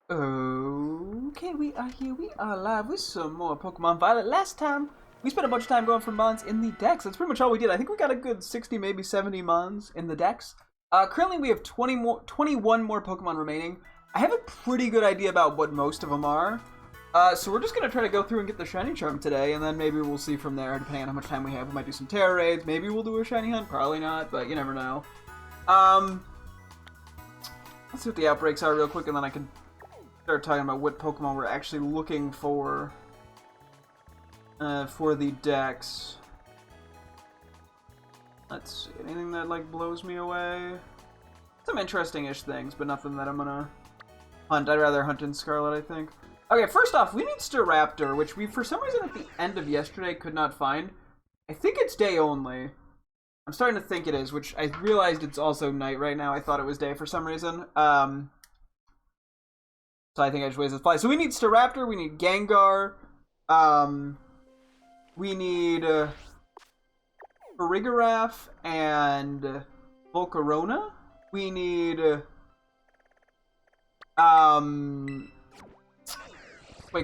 Okay, we are here. We are live with some more Pokemon Violet. Last time, we spent a bunch of time going for Mons in the Dex. That's pretty much all we did. I think we got a good 60, maybe 70 Mons in the Dex. Currently, we have 21 more Pokemon remaining. I have a pretty good idea about what most of them are. So we're just going to try to go through and get the Shiny Charm today, and then maybe we'll see from there, depending on how much time we have. We might do some Terra Raids. Maybe we'll do a Shiny Hunt. Probably not, but you never know. Let's see what the outbreaks are real quick, and then I can start talking about what Pokemon we're actually looking for the Dex. Let's see, anything that like blows me away? Some interesting-ish things, but nothing that I'm gonna hunt. I'd rather hunt in Scarlet, I think. Okay, first off, we need Staraptor, which we, for some reason, at the end of yesterday could not find. I think it's day only. I'm starting to think it is, which I realized it's also night right now. I thought it was day for some reason. So I think I just wasted fly. So we need Staraptor, we need Gengar, we need Farigiraf and Volcarona. We need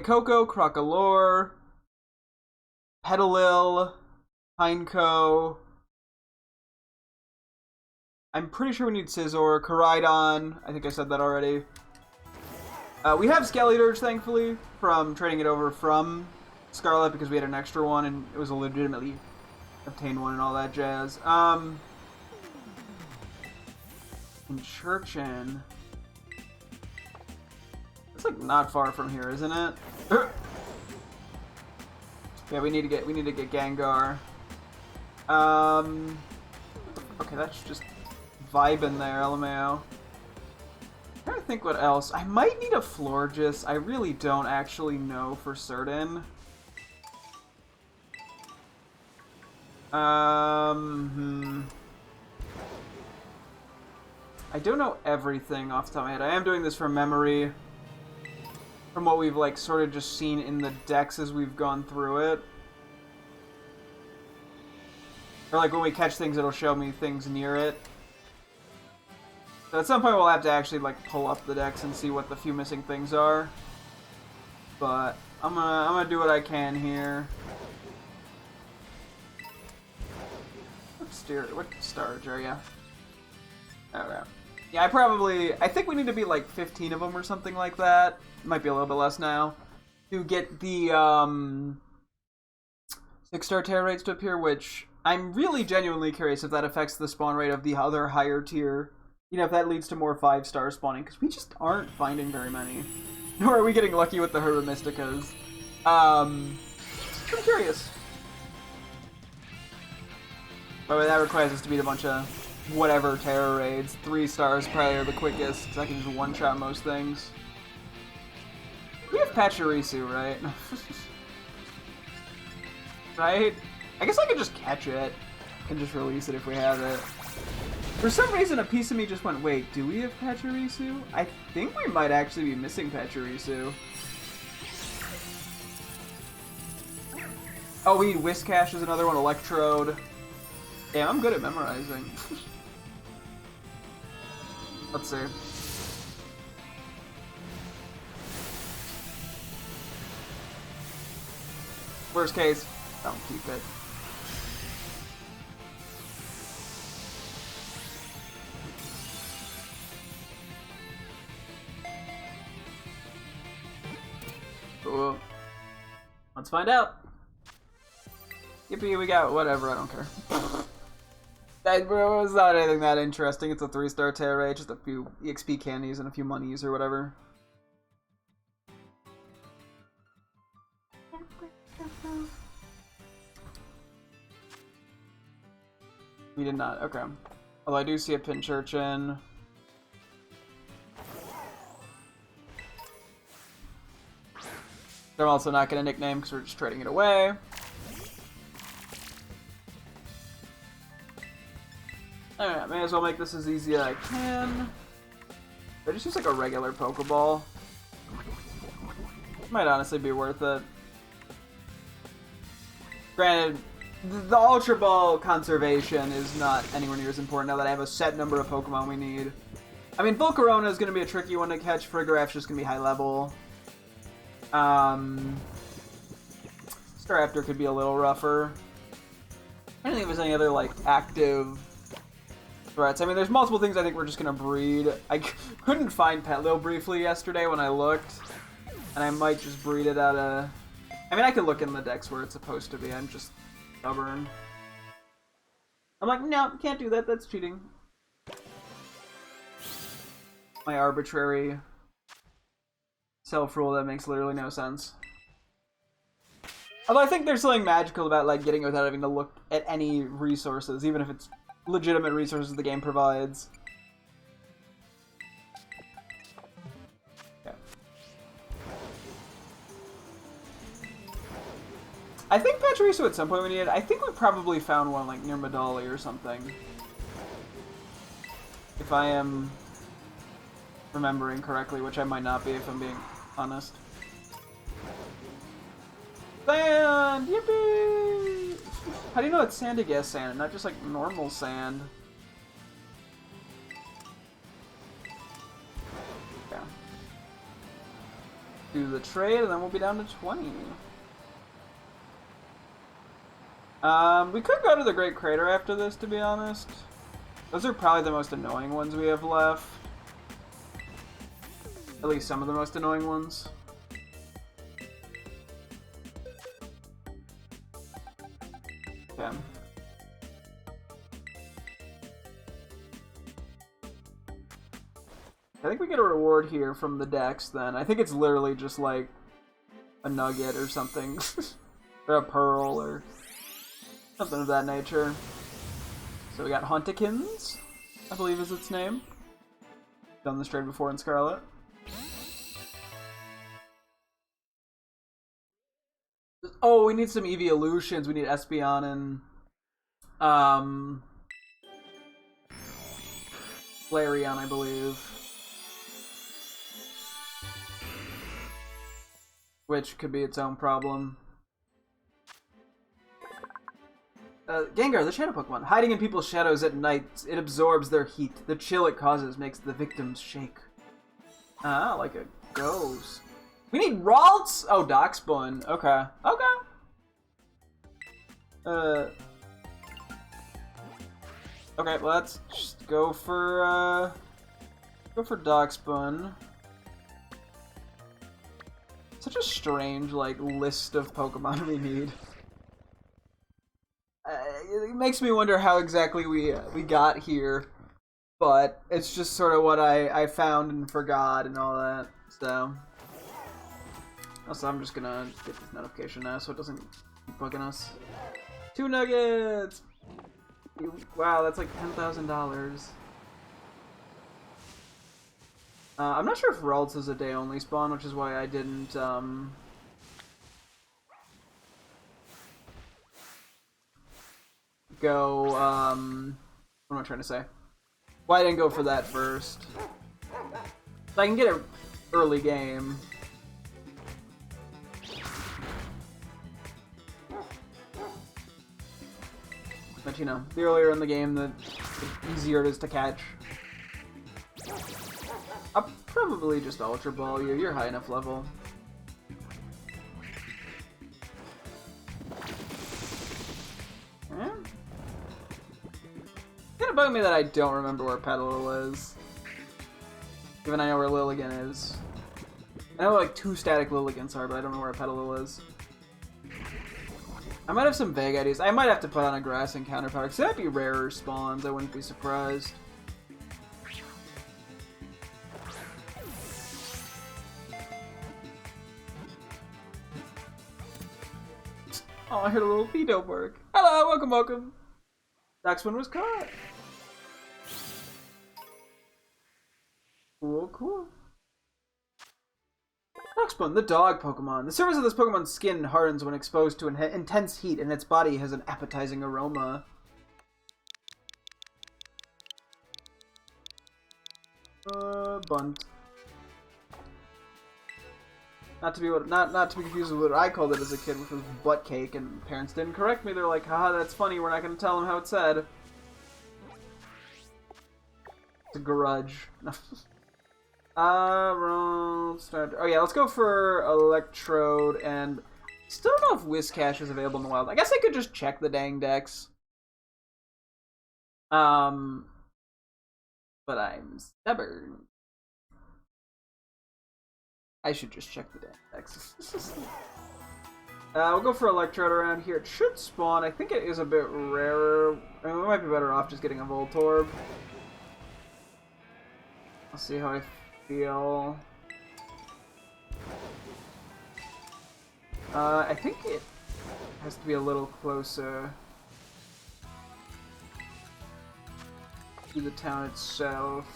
Coco, Crocolore, Petalil, Pineco. I'm pretty sure we need Scizor, Koraidon. I think I said that already. We have Skeleturge, thankfully, from trading it over from Scarlet because we had an extra one and it was a legitimately obtained one and all that jazz. And Churchin. It's like not far from here, isn't it? Yeah, we need to get Gengar. Okay, that's just vibing there, LMAO. I'm trying to think what else. I might need a Florges. I really don't actually know for certain. I don't know everything off the top of my head. I am doing this from memory. From what we've like sort of just seen in the decks as we've gone through it. Or like when we catch things, it'll show me things near it. So at some point we'll have to actually like pull up the decks and see what the few missing things are. But I'm gonna do what I can here. What Starger, yeah. Okay. Yeah, I think we need to be like 15 of them or something like that. Might be a little bit less now. To get the 6-star Terra Raids to appear, which I'm really genuinely curious if that affects the spawn rate of the other higher tier. You know, if that leads to more 5-star spawning, because we just aren't finding very many. Nor are we getting lucky with the Herba Mysticas. I'm curious. But that requires us to beat a bunch of whatever Terra Raids. 3 stars probably are the quickest, because I can just one-shot most things. We have Pachirisu, right? Right? I guess I could just catch it and just release it if we have it. For some reason, a piece of me just went, wait, do we have Pachirisu? I think we might actually be missing Pachirisu. Oh, we need Whiscash as another one, Electrode. Damn, I'm good at memorizing. Let's see. Worst case, don't keep it. Cool. Let's find out. Yippee, we got whatever, I don't care. That was not anything that interesting. It's a 3-star Terra Raid, just a few EXP candies and a few monies or whatever. We did not, okay. Although I do see a Pinchurchin. I'm also not going to nickname because we're just trading it away. Alright, may as well make this as easy as I can. I just use like a regular Pokeball. Might honestly be worth it. Granted, the Ultra Ball conservation is not anywhere near as important now that I have a set number of Pokemon we need. I mean, Volcarona is going to be a tricky one to catch. Frigorap's just going to be high level. Staraptor could be a little rougher. I don't think there's any other, like, active threats. I mean, there's multiple things I think we're just going to breed. I couldn't find Petlil briefly yesterday when I looked. And I might just breed it out of... I mean, I could look in the decks where it's supposed to be. I'm just stubborn. I'm like, no, can't do that. That's cheating. My arbitrary self-rule that makes literally no sense. Although I think there's something magical about like getting it without having to look at any resources, even if it's legitimate resources the game provides. Okay. I think Pachirisu at some point we needed. I think we probably found one like near Medali or something. If I am remembering correctly, which I might not be if I'm being honest. Sand! Yippee! How do you know it's sandy gas sand and not just like normal sand? Yeah. Do the trade and then we'll be down to 20. We could go to the Great Crater after this, to be honest. Those are probably the most annoying ones we have left. At least some of the most annoying ones. Okay. I think we get a reward here from the Dex then. I think it's literally just like a nugget or something. Or a pearl or something of that nature. So we got Huntikins, I believe is its name. Done this trade before in Scarlet. Oh, we need some evolutions. We need Espeon and Flareon, I believe. Which could be its own problem. Gengar, the shadow Pokemon. Hiding in people's shadows at night, it absorbs their heat. The chill it causes makes the victims shake. Ah, like a ghost. We need Ralts! Oh, Darkspawn. Okay. Okay. Okay, let's just go for Darkspawn. Such a strange, like, list of Pokemon we need. It makes me wonder how exactly we got here, but it's just sort of what I found and forgot and all that, so. Also, I'm just gonna get this notification now so it doesn't keep bugging us. 2 nuggets! Wow, that's like $10,000. I'm not sure if Ralts is a day-only spawn, which is why I didn't, go, what am I trying to say? Why I didn't go for that first. So I can get an early game. But you know, the earlier in the game, the easier it is to catch. I'll probably just Ultra Ball you. You're high enough level. It's gonna bug me that I don't remember where Petalil is. Even I know where Lilligant is. I know like 2 static Lilligants are, but I don't know where Petalil is. I might have some vague ideas. I might have to put on a grass and counterpower, because that'd be rarer spawns. I wouldn't be surprised. Oh, I heard a little veto bark. Hello, welcome, welcome. Next one was caught. Cool, cool. Darkspawn, the dog Pokemon. The surface of this Pokemon's skin hardens when exposed to intense heat, and its body has an appetizing aroma. Bunt. Not to be confused with what I called it as a kid, which was butt cake, and parents didn't correct me. They're like, haha, that's funny, we're not going to tell them how it's said. It's a grudge. Roll start. Oh yeah, let's go for Electrode, and still don't know if Whiscash is available in the wild. I guess I could just check the dang decks. But I'm stubborn. I should just check the dang decks. We'll go for Electrode around here. It should spawn. I think it is a bit rarer. I mean, we might be better off just getting a Voltorb. I'll see how I feel. I think it has to be a little closer to the town itself.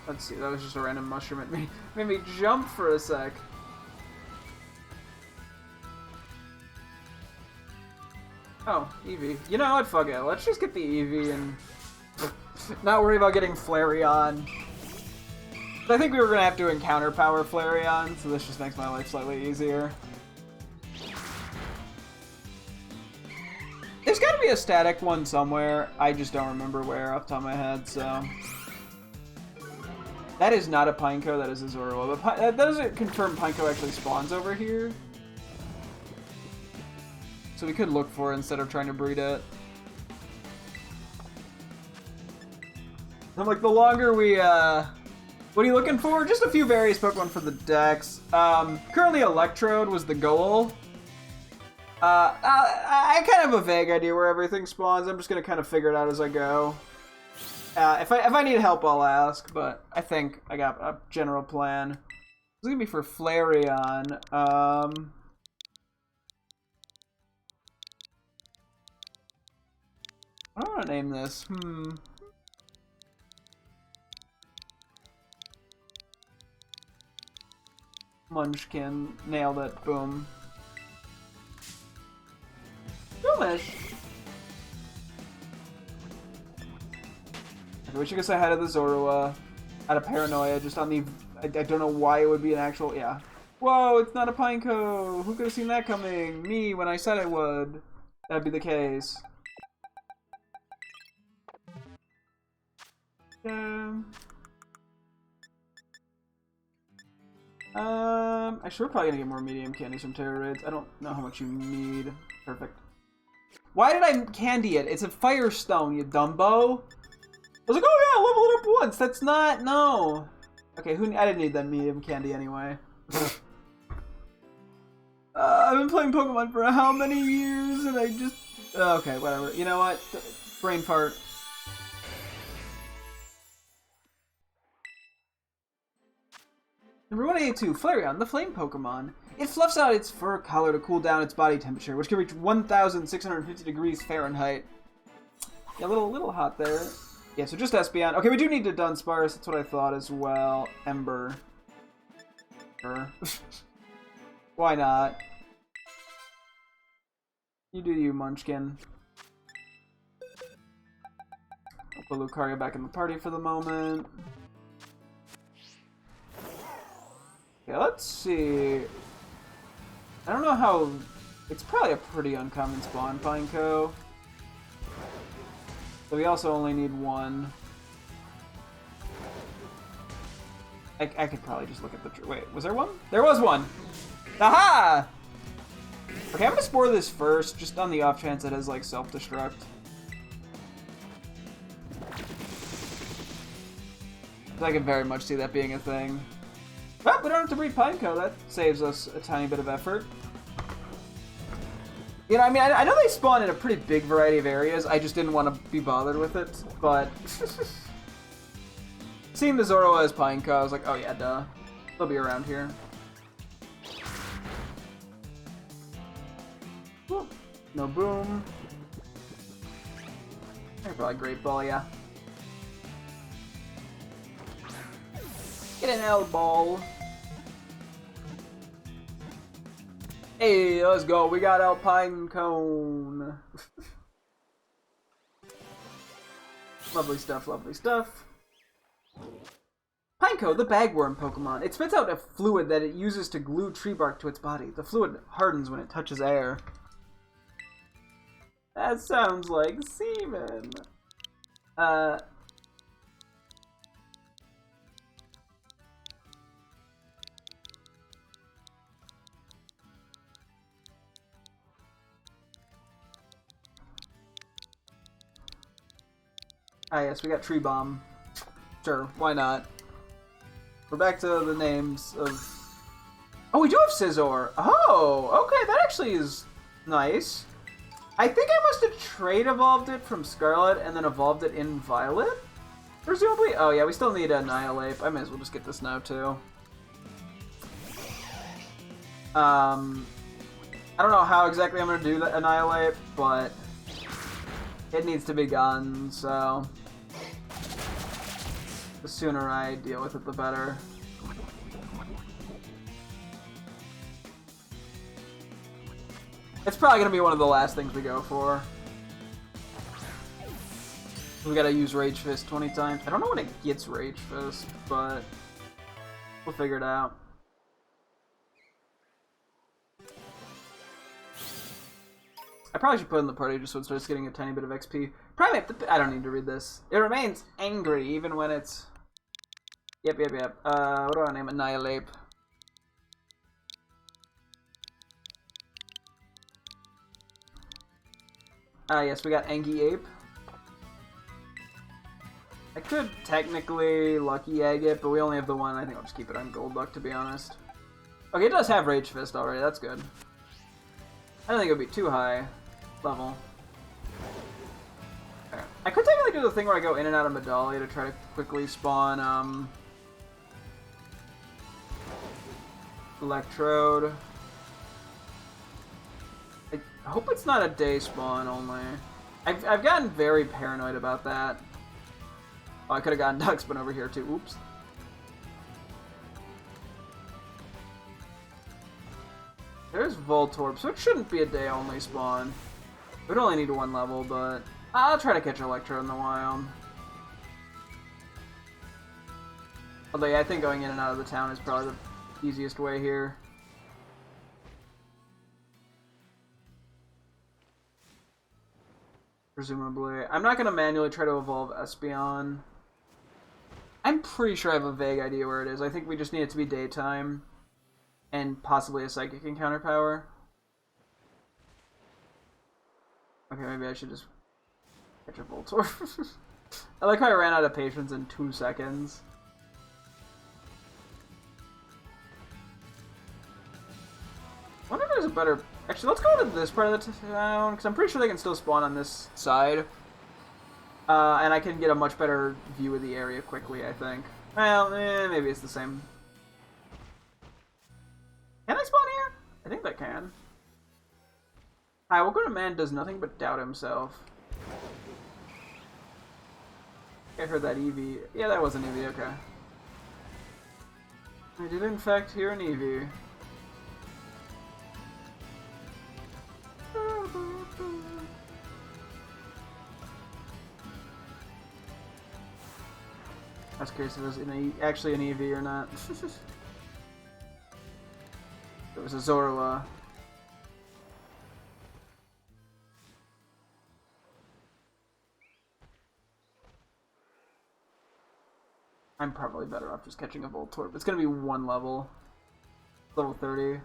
Let's see, that was just a random mushroom at me. Made me jump for a sec. Oh, Eevee. You know what? Fuck it. Let's just get the Eevee and not worry about getting Flareon. But I think we were going to have to encounter Power Flareon, so this just makes my life slightly easier. There's got to be a static one somewhere. I just don't remember where off the top of my head, so... That is not a Pineco, that is a Zorua. But that doesn't confirm Pineco actually spawns over here. So we could look for it instead of trying to breed it. I'm like, the longer we, What are you looking for? Just a few various Pokemon for the decks. Currently Electrode was the goal. I kind of have a vague idea where everything spawns. I'm just gonna kind of figure it out as I go. If I need help, I'll ask, but I think I got a general plan. It's gonna be for Flareon. I don't want to name this. Munchkin. Nailed it. Boom. Doomish. We should get ahead of the Zorua. Out of paranoia, just on the... I don't know why it would be an actual... Yeah. Whoa, it's not a Pineco! Who could have seen that coming? Me, when I said I would. That'd be the case. I sure probably gonna get more medium candies from Terra Raids. I don't know how much you need. Perfect. Why did I candy it? It's a Firestone, you dumbo! I was like, oh yeah, level it up once. That's not... No. Okay, I didn't need that medium candy anyway. I've been playing Pokemon for how many years, and I just... Okay, whatever. You know what? Brain fart. Number 182, Flareon, the flame Pokemon. It fluffs out its fur color to cool down its body temperature, which can reach 1,650 degrees Fahrenheit. Yeah, a little hot there. Yeah, so just Espeon. Okay, we do need to Dunsparce. That's what I thought as well. Ember. Sure. Why not? You do you, Munchkin. I'll put Lucario back in the party for the moment. Okay, let's see. I don't know how... It's probably a pretty uncommon spawn, Pineco. So we also only need one. I could probably just look at the... Wait, was there one? There was one! Aha! Okay, I'm gonna spore this first, just on the off chance it has, like, self-destruct. I can very much see that being a thing. Well, we don't have to breed Pineco. That saves us a tiny bit of effort. You know, I mean, I know they spawn in a pretty big variety of areas. I just didn't want to be bothered with it, but... Seeing the Zorua as Pineco, I was like, oh yeah, duh. They'll be around here. Whoop. No boom. Probably Great Ball, yeah. Get an L-Ball. Hey, let's go. We got Alpine Cone. Lovely stuff, lovely stuff. Pineco, the bagworm Pokemon. It spits out a fluid that it uses to glue tree bark to its body. The fluid hardens when it touches air. That sounds like semen. Ah, yes, we got Tree Bomb. Sure, why not? We're back to the names of... Oh, we do have Scizor! Oh, okay, that actually is nice. I think I must have trade evolved it from Scarlet and then evolved it in Violet? Presumably? Oh yeah, we still need Annihilate. I may as well just get this now, too. I don't know how exactly I'm going to do the Annihilate, but it needs to be gone, so... The sooner I deal with it, the better. It's probably going to be one of the last things we go for. We gotta use Rage Fist 20 times. I don't know when it gets Rage Fist, but we'll figure it out. I probably should put in the party just so it starts getting a tiny bit of XP. Primate, I don't need to read this. It remains angry even when it's... Yep. What do I name it? Annihilate. Ah, yes, we got Angie Ape. I could technically Lucky Egg it, but we only have the one. I think I'll just keep it on Golduck, to be honest. Okay, it does have Rage Fist already. That's good. I don't think it would be too high level. Okay. I could technically do the thing where I go in and out of Medallia to try to quickly spawn, Electrode. I hope it's not a day spawn only. I've gotten very paranoid about that. Oh, I could have gotten Duxbin over here too. Oops. There's Voltorb, so it shouldn't be a day only spawn. We'd only need one level, but I'll try to catch Electro in the wild. Although yeah, I think going in and out of the town is probably the easiest way here. Presumably. I'm not going to manually try to evolve Espeon. I'm pretty sure I have a vague idea where it is. I think we just need it to be daytime. And possibly a Psychic Encounter power. Okay, maybe I should just catch a Voltorb. I like how I ran out of patience in 2 seconds. I wonder if there's a better... Actually, let's go to this part of the town, because I'm pretty sure they can still spawn on this side. And I can get a much better view of the area quickly, I think. Well, maybe it's the same. Can I spawn here? I think that can. Hi, we'll go to Man Does Nothing But Doubt Himself. I heard that Eevee. Yeah, that was an Eevee, okay. I did in fact hear an Eevee. I was curious if it was actually an Eevee or not. It was a Zorua. I'm probably better off just catching a Voltorb. It's gonna be one level. Level 30.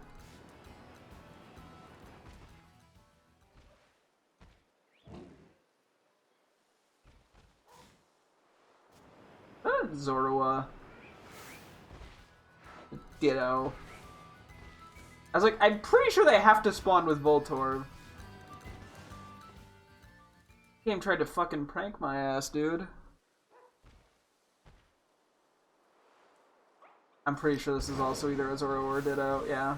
Zorua. Ditto. I was like, I'm pretty sure they have to spawn with Voltorb. Game tried to fucking prank my ass, dude. I'm pretty sure this is also either a Zorua or a Ditto, yeah.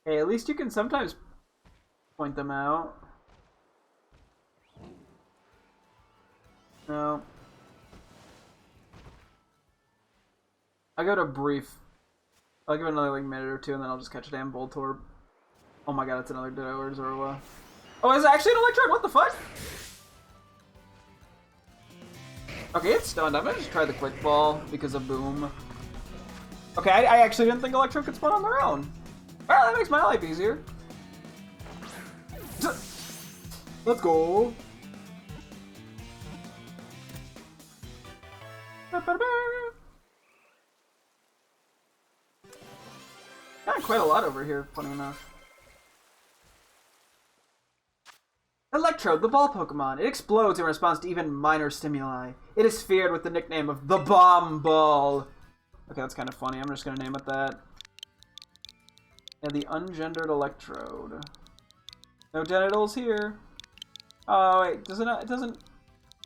Hey, at least you can sometimes point them out. No. I'll give it a brief... I'll give it another like minute or two and then I'll just catch a damn Voltorb. Oh my god, it's another Ditto or Zorua. Oh, is it actually an Electrode? What the fuck? Okay, it's stunned. I'm gonna just try the Quick Ball because of Boom. Okay, I actually didn't think Electrode could spawn on their own. Alright, that makes my life easier. Let's go. Got quite a lot over here, funny enough. Electrode, the ball Pokemon. It explodes in response to even minor stimuli. It is feared with the nickname of the Bomb Ball. Okay, that's kind of funny. I'm just gonna name it that. Yeah, the ungendered Electrode. No genitals here. Oh wait, does it not? It doesn't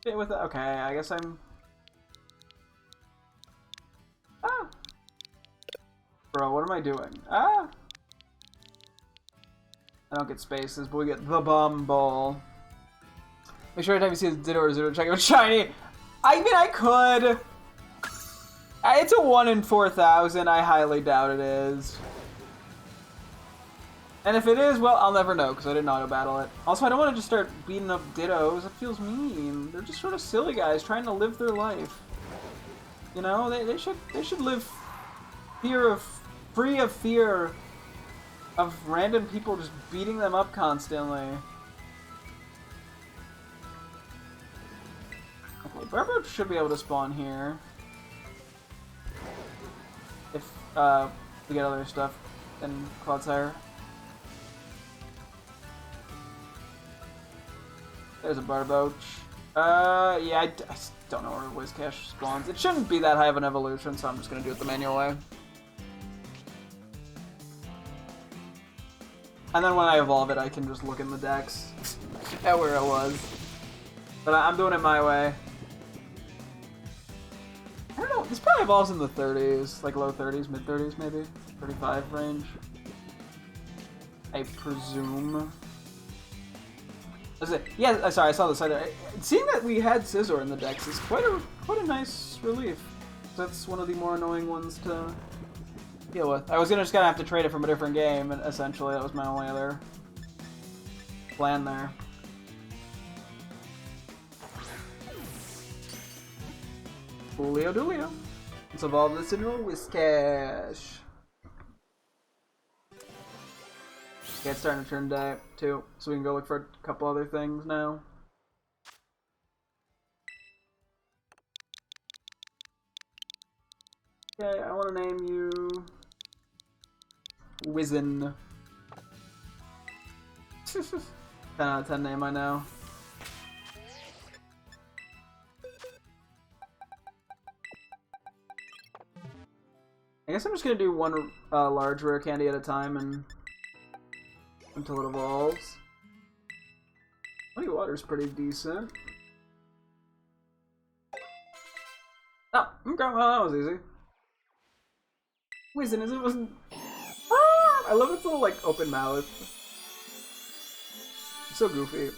fit with it. Okay, I guess I'm. Ah. Bro, what am I doing? Ah. I don't get spaces, but we get the Bomb Ball. Make sure every time you see a Ditto or Zero, check out shiny. I mean, I could. It's a 1 in 4,000. I highly doubt it is. And if it is, well, I'll never know because I didn't auto battle it. Also, I don't want to just start beating up Dittos. It feels mean. They're just sort of silly guys trying to live their life. You know, they should live free of fear of random people just beating them up constantly. Okay, Burbo should be able to spawn here. If we get other stuff in Cloudsire. There's a Barboach. Yeah, I don't know where Whiscash spawns. It shouldn't be that high of an evolution, so I'm just gonna do it the manual way. And then when I evolve it, I can just look in the decks at where it was. But I'm doing it my way. I don't know, this probably evolves in the 30s, like low 30s, mid 30s maybe, 35 range. I presume. Yeah, sorry, I saw this side. Seeing that we had Scizor in the decks is quite a nice relief. That's one of the more annoying ones to deal with. I was just gonna have to trade it from a different game, and essentially that was my only other plan there. Julio Dulio. Let's evolve this into a Whiscash. Okay, it's starting to turn day too, so we can go look for a couple other things now. Okay, I want to name you Wizen. 10 out of 10 name, I know. I guess I'm just gonna do one large rare candy at a time and until it evolves. Muddy Water's pretty decent. Oh, okay, well that was easy. Wizen, it wasn't. Ah, I love its little like open mouth. It's so goofy.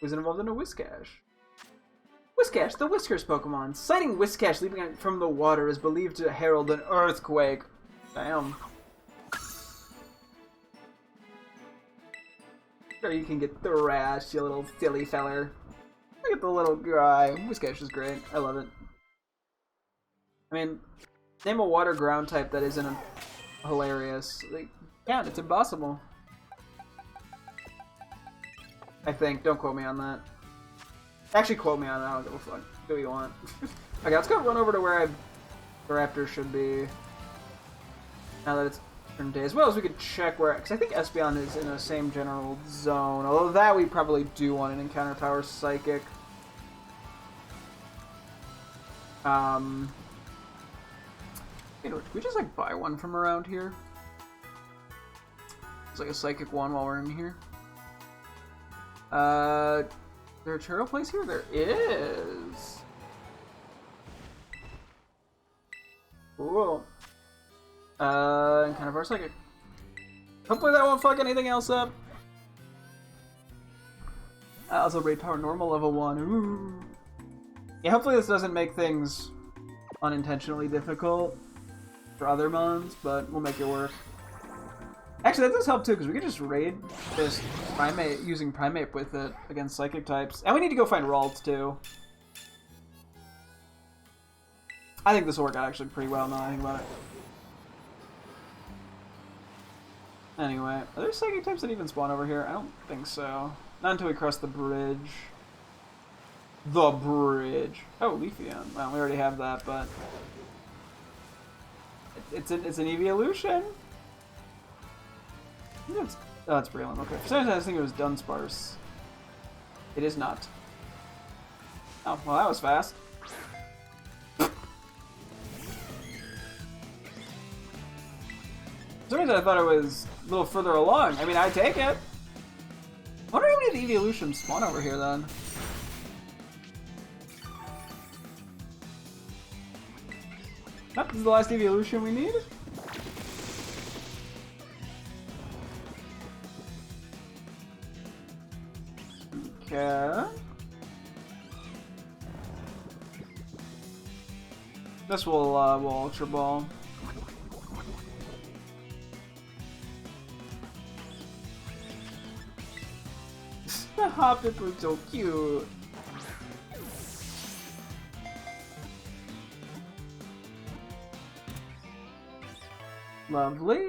Wizen evolved into Whiscash. Whiscash, the Whiskers Pokemon. Sighting Whiscash leaping from the water is believed to herald an earthquake. Damn. Sure, you can get thrashed, you little silly feller. Look at the little guy. Whiscash is great. I love it. I mean, name a water ground type that isn't hilarious. Like, yeah, it's impossible. I think. Don't quote me on that. Actually, quote me on that. I don't give a fuck. Do what you want. Okay, let's go run over to where the Raptor should be. Now that it's turned day, as well as we could check where, because I think Espeon is in the same general zone. Although that we probably do want an Encounter Power Psychic. You know, can we just like buy one from around here? It's like a Psychic one while we're in here. Is there a turtle place here? There is. Cool. And kind of our Psychic. Hopefully that won't fuck anything else up. Also Raid Power Normal level 1. Ooh. Yeah, hopefully this doesn't make things unintentionally difficult. for other mons, but we'll make it work. Actually, that does help too, because we could just raid this primate using primate with it against psychic types. And we need to go find Ralts too. I think this will work out actually pretty well now that I think about it. Anyway, are there psychic types that even spawn over here? I don't think so. Not until we cross the bridge. The bridge. Oh, Leafeon. Well, we already have that, but it's an evolution. Oh, it's Breland. Okay. For some reason, I was thinking it was Dunsparce. It is not. Oh, well, that was fast. For some reason, I thought it was a little further along. I mean, I take it. I wonder how many evolutions spawn over here, then. Nope, this is the last evolution we need. Okay. This will Ultra Ball. The Hoppip was so cute. Lovely.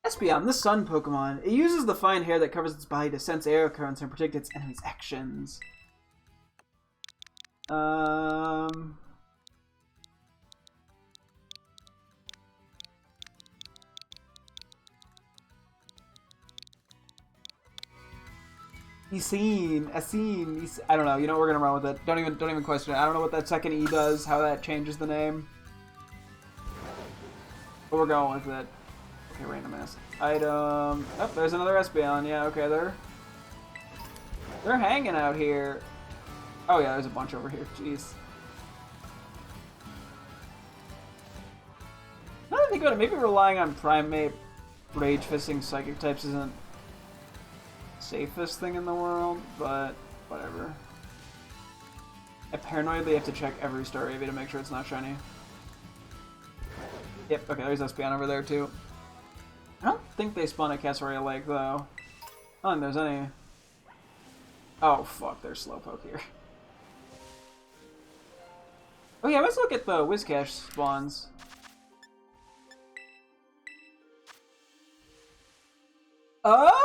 Espeon, the sun Pokemon. It uses the fine hair that covers its body to sense air currents and predict its enemy's actions. I don't know. You know, we're gonna run with it. Don't even question it. I don't know what that second E does, how that changes the name, but we're going with it. Okay, random ass item. Oh, there's another Espeon. Yeah, okay, they're hanging out here. Oh yeah, there's a bunch over here. Jeez. Now that I think about it, maybe relying on Primate Rage Fisting Psychic types isn't safest thing in the world, but whatever. I paranoidly have to check every Star Eevee to make sure it's not shiny. Yep, okay, there's Espeon over there too. I don't think they spawn at Cassiopeia Lake though. I don't think there's any. Oh fuck, there's Slowpoke here. Oh yeah, let's look at the Whiscash spawns. Oh!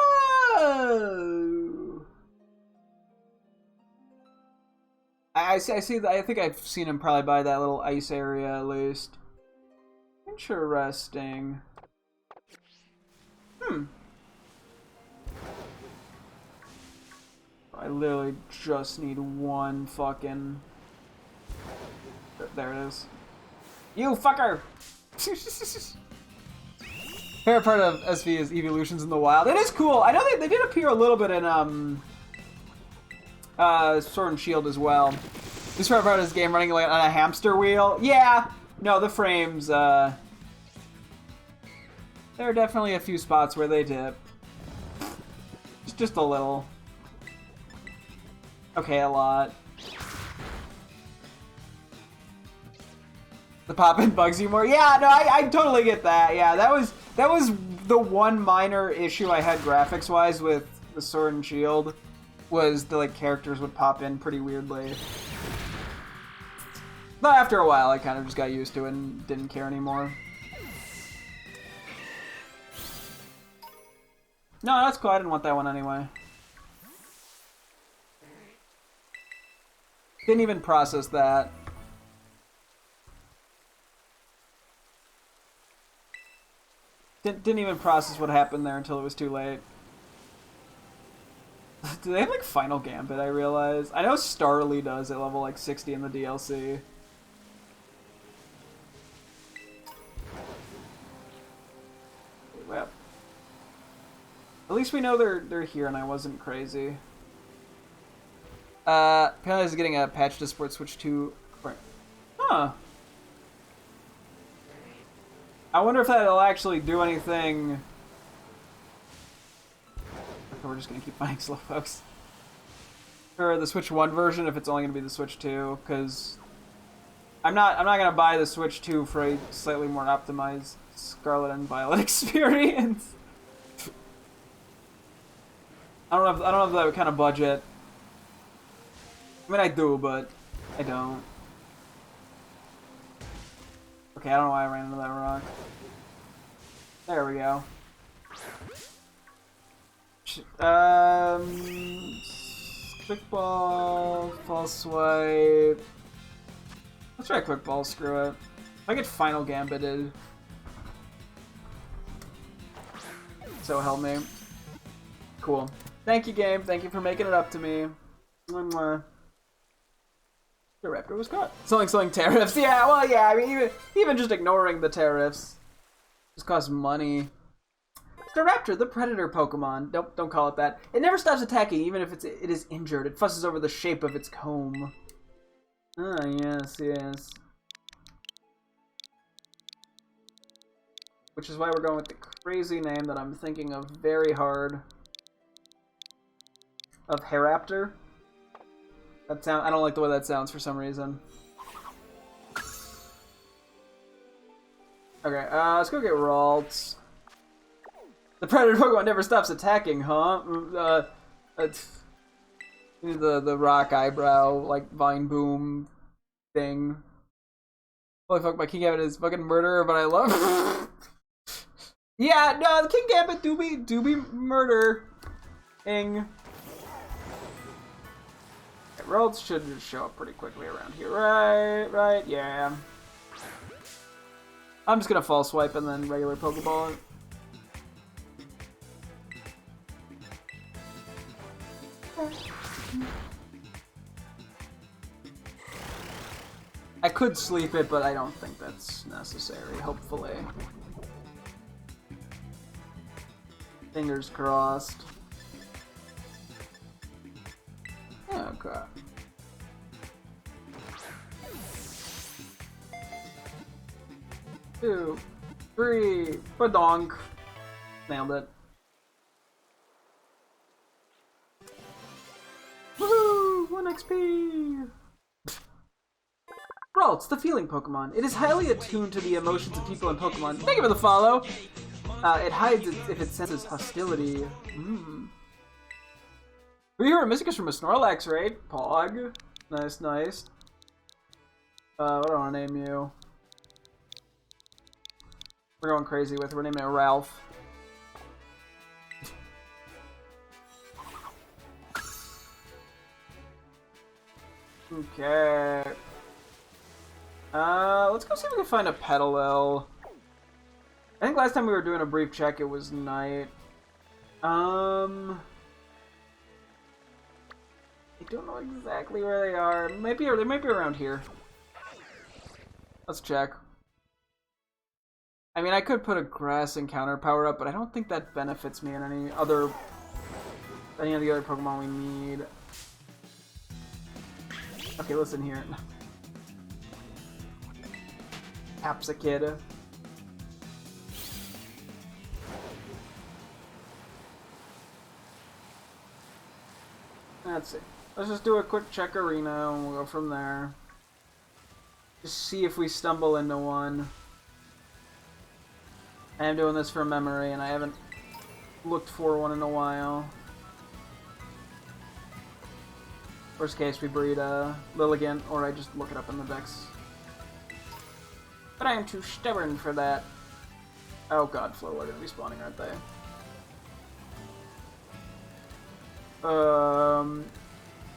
I see that. I think I've seen him probably by that little ice area at least. Interesting. I literally just need one fucking... There it is. You fucker! Favorite part of SV is evolutions in the wild. It is cool. I know they did appear a little bit in Sword and Shield as well. This favorite part of this game running like on a hamster wheel. Yeah. No, the frames. There are definitely a few spots where they dip. Just a little. Okay, a lot. The pop-in bugs you more. Yeah, no, I totally get that. Yeah, that was the one minor issue I had graphics-wise with the Sword and Shield, was the characters would pop in pretty weirdly. But after a while, I kind of just got used to it and didn't care anymore. No, that's cool. I didn't want that one anyway. Didn't even process that. Didn't even process what happened there until it was too late. Do they have Final Gambit, I realize? I know Starly does at level 60 in the DLC. Well, at least we know they're here and I wasn't crazy. Apparently is getting a patch to support Switch 2. Huh. I wonder if that'll actually do anything. Okay, we're just gonna keep buying Slowpokes. or the Switch 1 version if it's only gonna be the Switch 2, because I'm not gonna buy the Switch 2 for a slightly more optimized Scarlet and Violet experience. I don't have that kind of budget. I mean, I do, but I don't. Okay, I don't know why I ran into that rock. There we go. Quick ball, false swipe. Let's try quick ball, screw it. If I get final gambited. So help me. Cool. Thank you, game. Thank you for making it up to me. The raptor was caught. Selling tariffs. Yeah, well, yeah. I mean, even just ignoring the tariffs just costs money. The raptor, the predator Pokemon. Don't call it that. It never stops attacking, even if it is injured. It fusses over the shape of its comb. Ah, yes. Which is why we're going with the crazy name that I'm thinking of very hard. Of Haraptor. I don't like the way that sounds for some reason. Okay, let's go get Ralts. The predator Pokemon never stops attacking, huh? The rock eyebrow, like, vine boom thing. Holy fuck, my King Gambit is fucking murderer, but I love Yeah, no, the King Gambit do be murder-ing. Ralts should just show up pretty quickly around here. Right, yeah. I'm just gonna false swipe and then regular Pokeball it. I could sleep it, but I don't think that's necessary, hopefully. Fingers crossed. Okay. Two, three, badonk. Nailed it. Woohoo! 1 XP! Ralts, the feeling Pokemon. It is highly attuned to the emotions of people and Pokemon. Thank you for the follow! It hides it if it senses hostility. We hear a Mysticus from a Snorlax, right? Pog. Nice. What do I want to name you? We're going crazy with it. We're naming it Ralph. Okay. Let's go see if we can find a Petalil. I think last time we were doing a brief check, it was night. I don't know exactly where they are. They might be around here. Let's check. I mean, I could put a grass encounter power up, but I don't think that benefits me in any of the other Pokemon we need. Okay, listen here. Capsicid. Let's see. Let's just do a quick check arena and we'll go from there. Just see if we stumble into one. I am doing this from memory and I haven't looked for one in a while. Worst case, we breed Lilligant, or I just look it up in the dex. But I am too stubborn for that. Oh god, Flow are gonna be spawning, aren't they?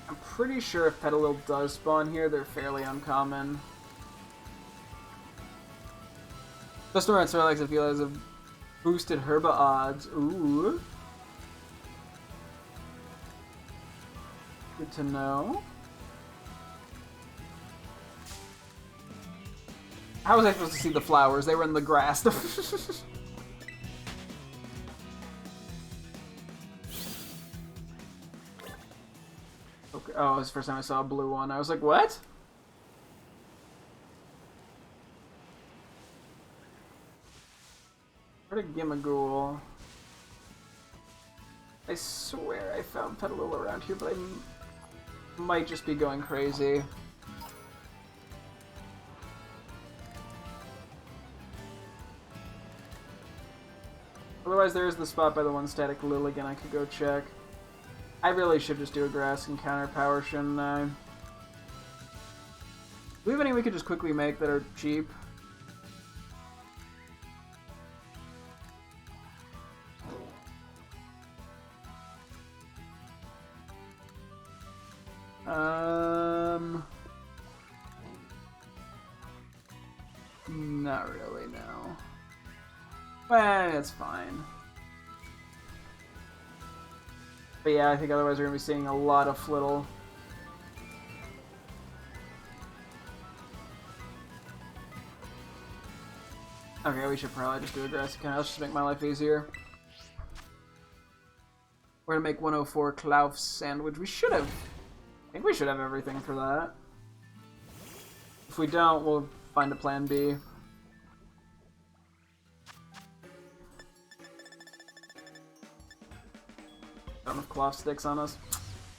I'm pretty sure if Petalil does spawn here, they're fairly uncommon. Just around Snorlax, I feel as a boosted Herba odds. Ooh. Good to know. How was I supposed to see the flowers? They were in the grass. Okay. Oh, it was the first time I saw a blue one. I was like, what? Where'd a Gimmighoul? I swear I found Petalil around here, but might just be going crazy. Otherwise, there is the spot by the one static Lilligan I could go check. I really should just do a grass and counter power, shouldn't I? Do we have any we could just quickly make that are cheap? Not really, no. Well, that's fine. But yeah, I think otherwise we're going to be seeing a lot of Flittle. Okay, we should probably just do a grassy kind. Let's just make my life easier. We're going to make 104 Klaus sandwich. We should have... I think we should have everything for that. If we don't, we'll find a plan B. Don't have cloth sticks on us.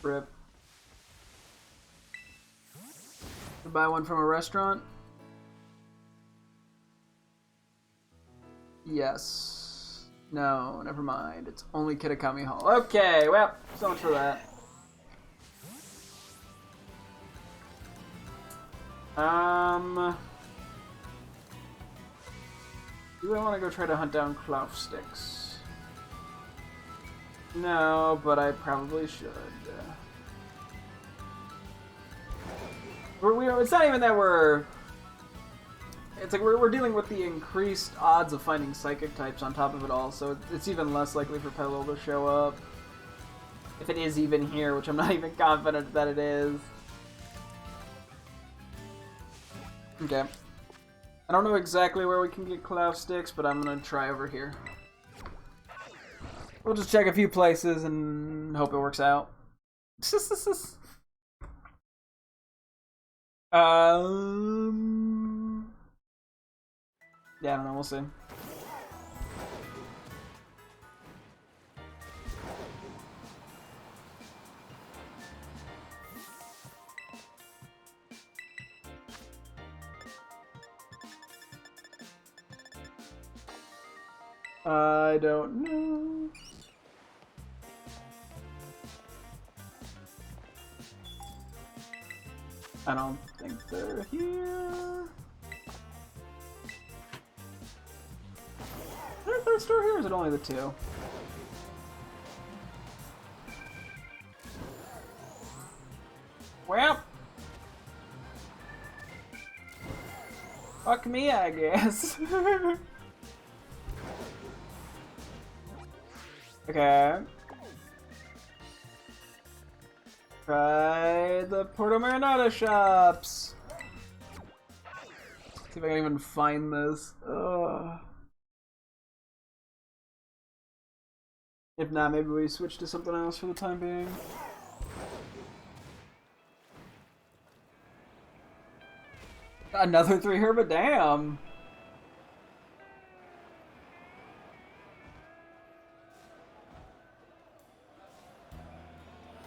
Rip. Buy one from a restaurant? Yes. No, never mind. It's only Kitakami Hall. Okay, well, so much for that. Do I want to go try to hunt down cloth sticks? No, but I probably should. It's not even that we're... It's like we're dealing with the increased odds of finding psychic types on top of it all, so it's even less likely for Petal to show up. If it is even here, which I'm not even confident that it is. Okay. I don't know exactly where we can get cloud sticks, but I'm gonna try over here. We'll just check a few places and hope it works out. Yeah, I don't know, we'll see. I don't know. I don't think they're here. Is there a third store here, or is it only the two? Well, fuck me, I guess. Okay. Try the Porto Marinada shops. See if I can even find this. Ugh. If not, maybe we switch to something else for the time being. Another 3 herba, damn.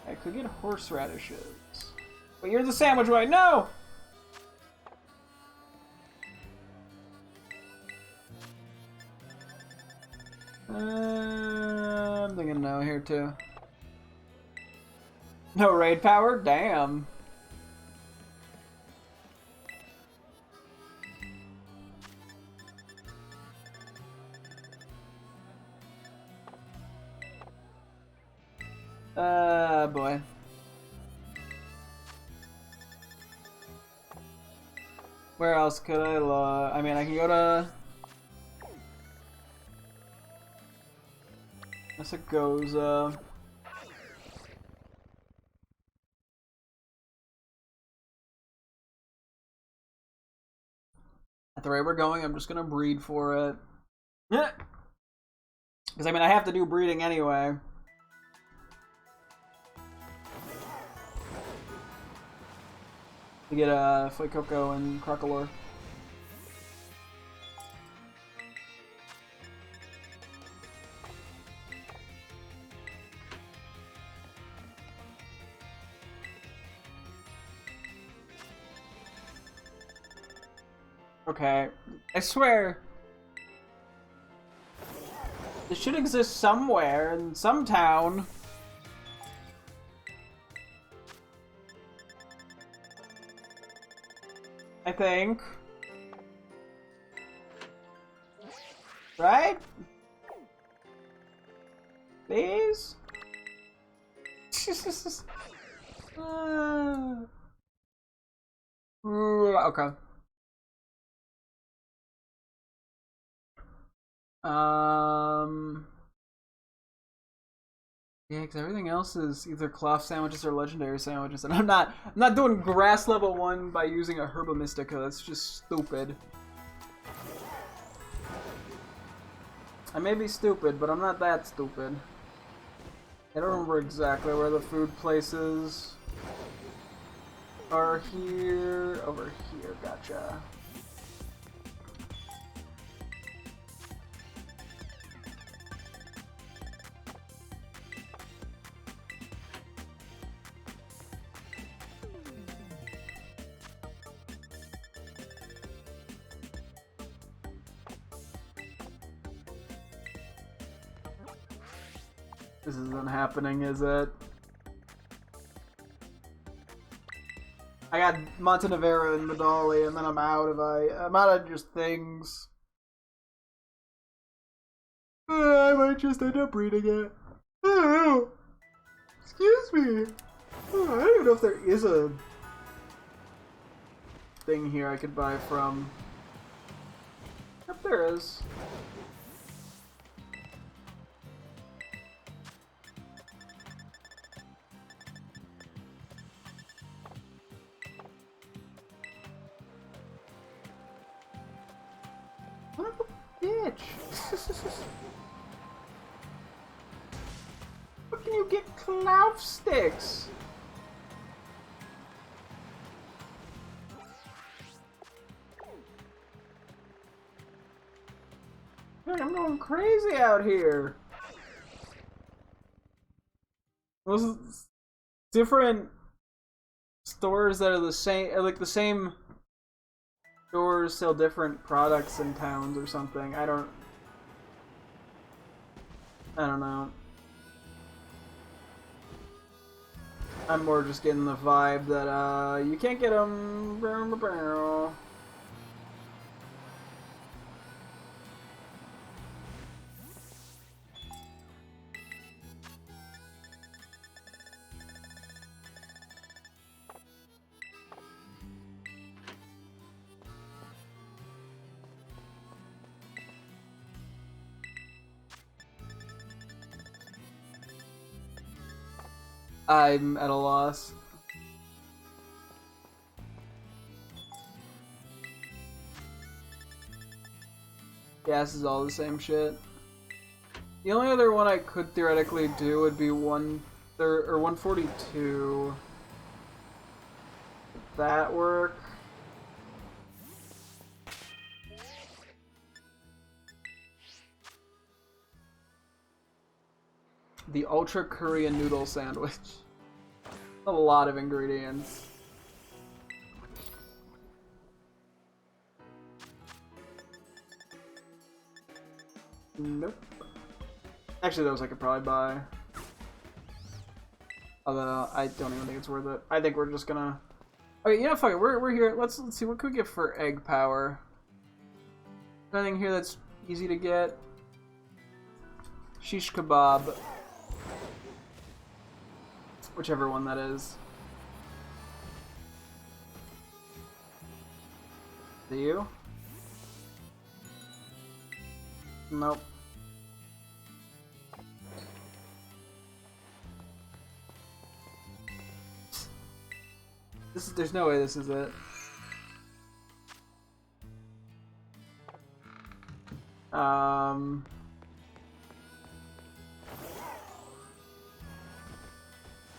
I could get horseradishes. But you're the sandwich right? No! I'm thinking no here too. No raid power? Damn. Boy. Where else could I look? I mean, I can go to... Goza. At the rate we're going, I'm just gonna breed for it. Yeah. Because, I mean, I have to do breeding anyway. To get Fuecoco and Crocolore. Okay. I swear. This should exist somewhere in some town. I think. Right? Please? Okay. Yeah, because everything else is either cloth sandwiches or legendary sandwiches, and I'm not doing grass level 1 by using a Herba Mystica. That's just stupid. I may be stupid, but I'm not that stupid. I don't remember exactly where the food places are here. Over here, gotcha. This isn't happening, is it? I got Montenevera and Medali, and then I'm out of just things. I might just end up reading it. I don't know. Excuse me. I don't even know if there is a thing here I could buy from. Yep, there is. What a bitch! How can you get clout sticks? Man, I'm going crazy out here. Those different stores that are the same, like the same stores sell different products in towns or something. I don't know. I'm more just getting the vibe that you can't get them. I'm at a loss. Yeah, this is all the same shit. The only other one I could theoretically do would be 142. Would that work? The Ultra Korean Noodle Sandwich. A lot of ingredients. Nope. Actually, those I could probably buy. Although, I don't even think it's worth it. I think we're just gonna... Okay, you know, fuck it. We're here. Let's see. What could we get for egg power? Anything here that's easy to get? Shish kebab. Whichever one that is. Do you? Nope. There's no way this is it.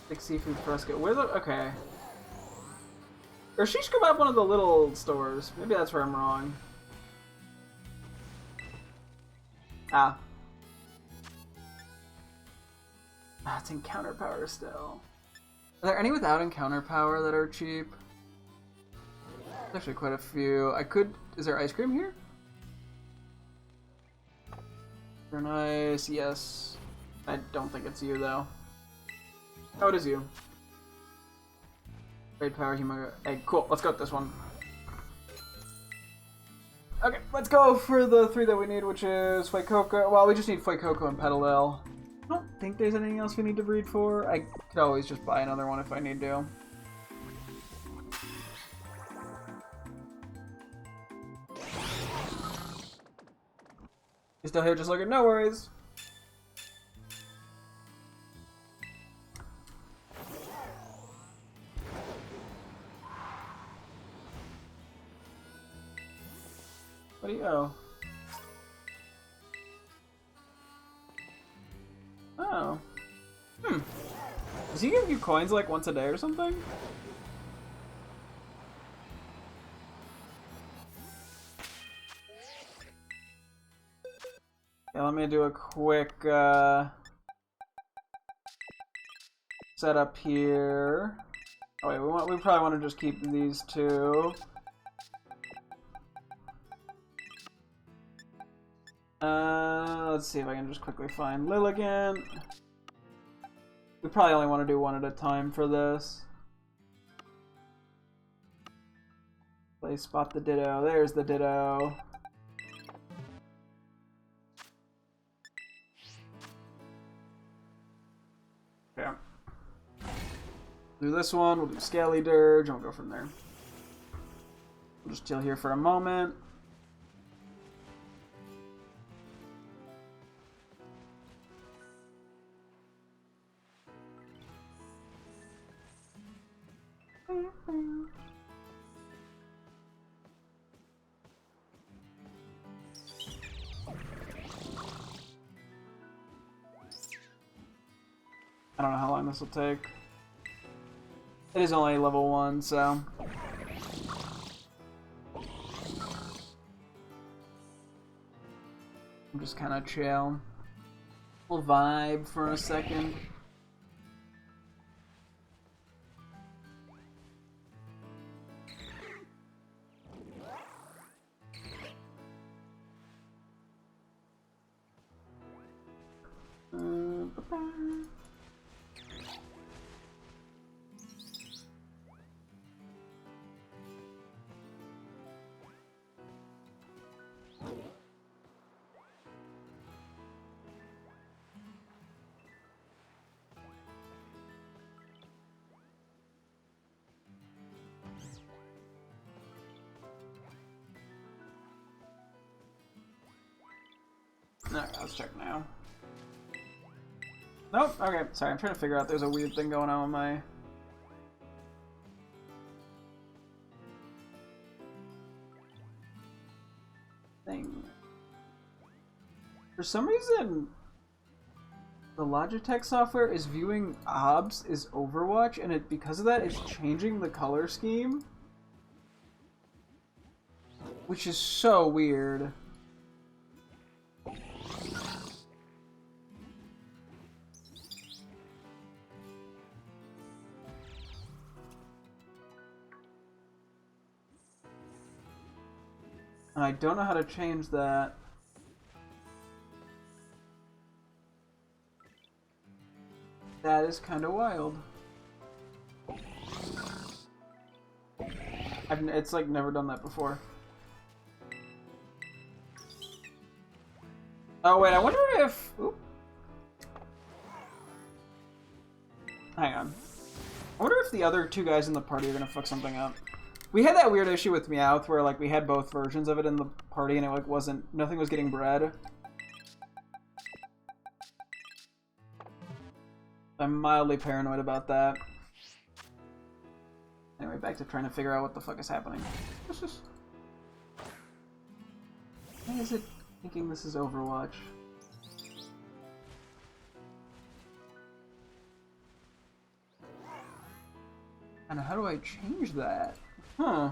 Thick seafood fresco. Where the... Okay. Or shish kebab one of the little stores. Maybe that's where I'm wrong. Ah. Ah, it's encounter power still. Are there any without encounter power that are cheap? There's actually quite a few. I could... Is there ice cream here? Very nice, yes. I don't think it's you, though. Oh, it is you. Great power, human egg. Cool, let's go with this one. Okay, let's go for the 3 that we need, which is Fuecoco. Well, we just need Fuecoco and Petalil. I don't think there's anything else we need to breed for. I could always just buy another one if I need to. You still here just looking? No worries. What do you... Oh. Oh. Hmm. Does he give you coins like once a day or something? Yeah, let me do a quick setup here. Oh wait, we probably want to just keep these 2. Let's see if I can just quickly find Lilligant. We probably only want to do 1 at a time for this. Play spot the Ditto. There's the Ditto. Okay. Do this one, we'll do Scaly Dirge, and we'll go from there. We'll just chill here for a moment. I don't know how long this will take. It is only level 1, so... I'm just kind of chill. We'll vibe for a second. Alright, let's check now. Nope, okay, sorry, I'm trying to figure out, there's a weird thing going on with my... thing. For some reason, the Logitech software is viewing OBS as Overwatch, and because of that, it's changing the color scheme. Which is so weird. And I don't know how to change that. That is kind of wild. It's like never done that before. Oh wait, I wonder if... Oop. Hang on. I wonder if the other 2 guys in the party are gonna fuck something up. We had that weird issue with Meowth where like we had both versions of it in the party and it like nothing was getting bred. I'm mildly paranoid about that. Anyway, back to trying to figure out what the fuck is happening. Why is it thinking this is Overwatch? And how do I change that? Huh.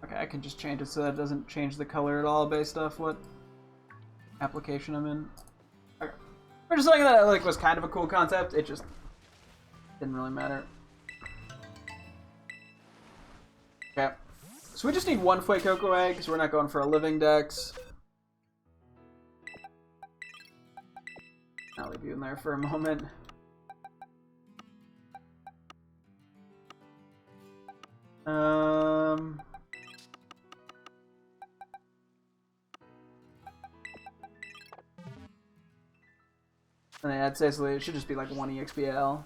Okay, I can just change it so that it doesn't change the color at all based off what application I'm in. Okay. Or just something that like was kind of a cool concept. It just didn't really matter. Okay. So we just need one Fuecoco egg, because we're not going for a living dex. I'll leave you in there for a moment. And I'd say it should just be like 1 EXPL.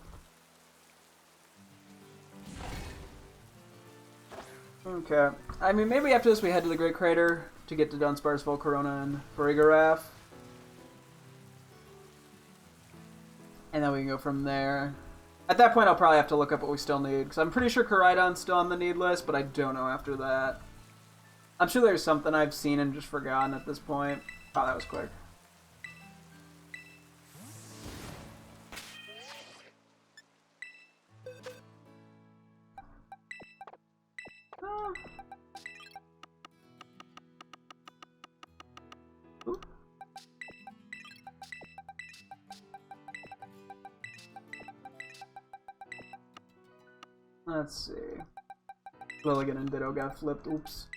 Okay. I mean, maybe after this we head to the Great Crater to get to Dunsparce, Volcarona, and Farigiraf. And then we can go from there. At that point, I'll probably have to look up what we still need, because I'm pretty sure Koraidon's still on the need list, but I don't know after that. I'm sure there's something I've seen and just forgotten at this point. Oh, that was quick. Let's see. Lilligan and Ditto got flipped. Oops.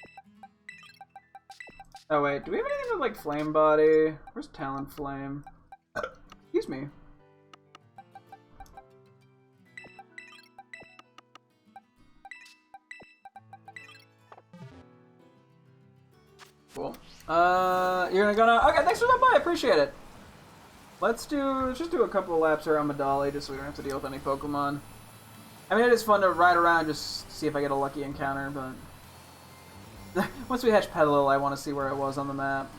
Oh wait, do we have anything with like Flame Body? Where's Talonflame? Excuse me. Cool. You're gonna go. Okay, thanks for stopping by. I appreciate it. Let's just do a couple of laps around Medali, just so we don't have to deal with any Pokemon. I mean, it is fun to ride around, just see if I get a lucky encounter, but once we hatch Petalil, I want to see where it was on the map.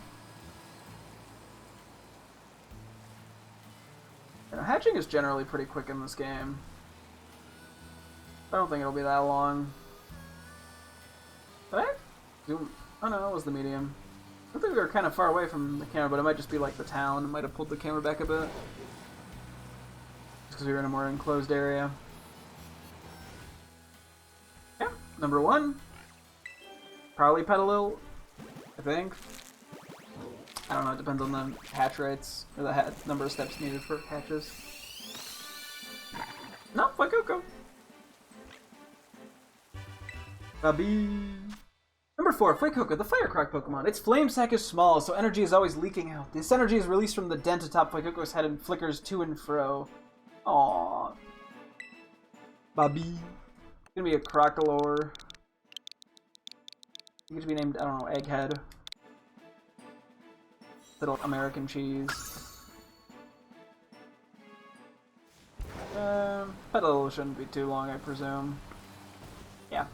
You know, hatching is generally pretty quick in this game. I don't think it'll be that long. Did I zoom? Oh no, it was the medium. I think we were kind of far away from the camera, but it might just be like the town. It might have pulled the camera back a bit. Just because we were in a more enclosed area. Yeah, number 1. Probably Petalil, I think. I don't know, it depends on the hatch rates, or the number of steps needed for hatches. No, Fuecoco. Babi. Number 4, Fuecoco, the Firecroc Pokemon. Its flame sac is small, so energy is always leaking out. This energy is released from the dent atop Fuecoco's head and flickers to and fro. Aww. Babi. It's gonna be a Crocolore. It could be named, I don't know, Egghead. Little American cheese. Petalil shouldn't be too long, I presume. Yeah.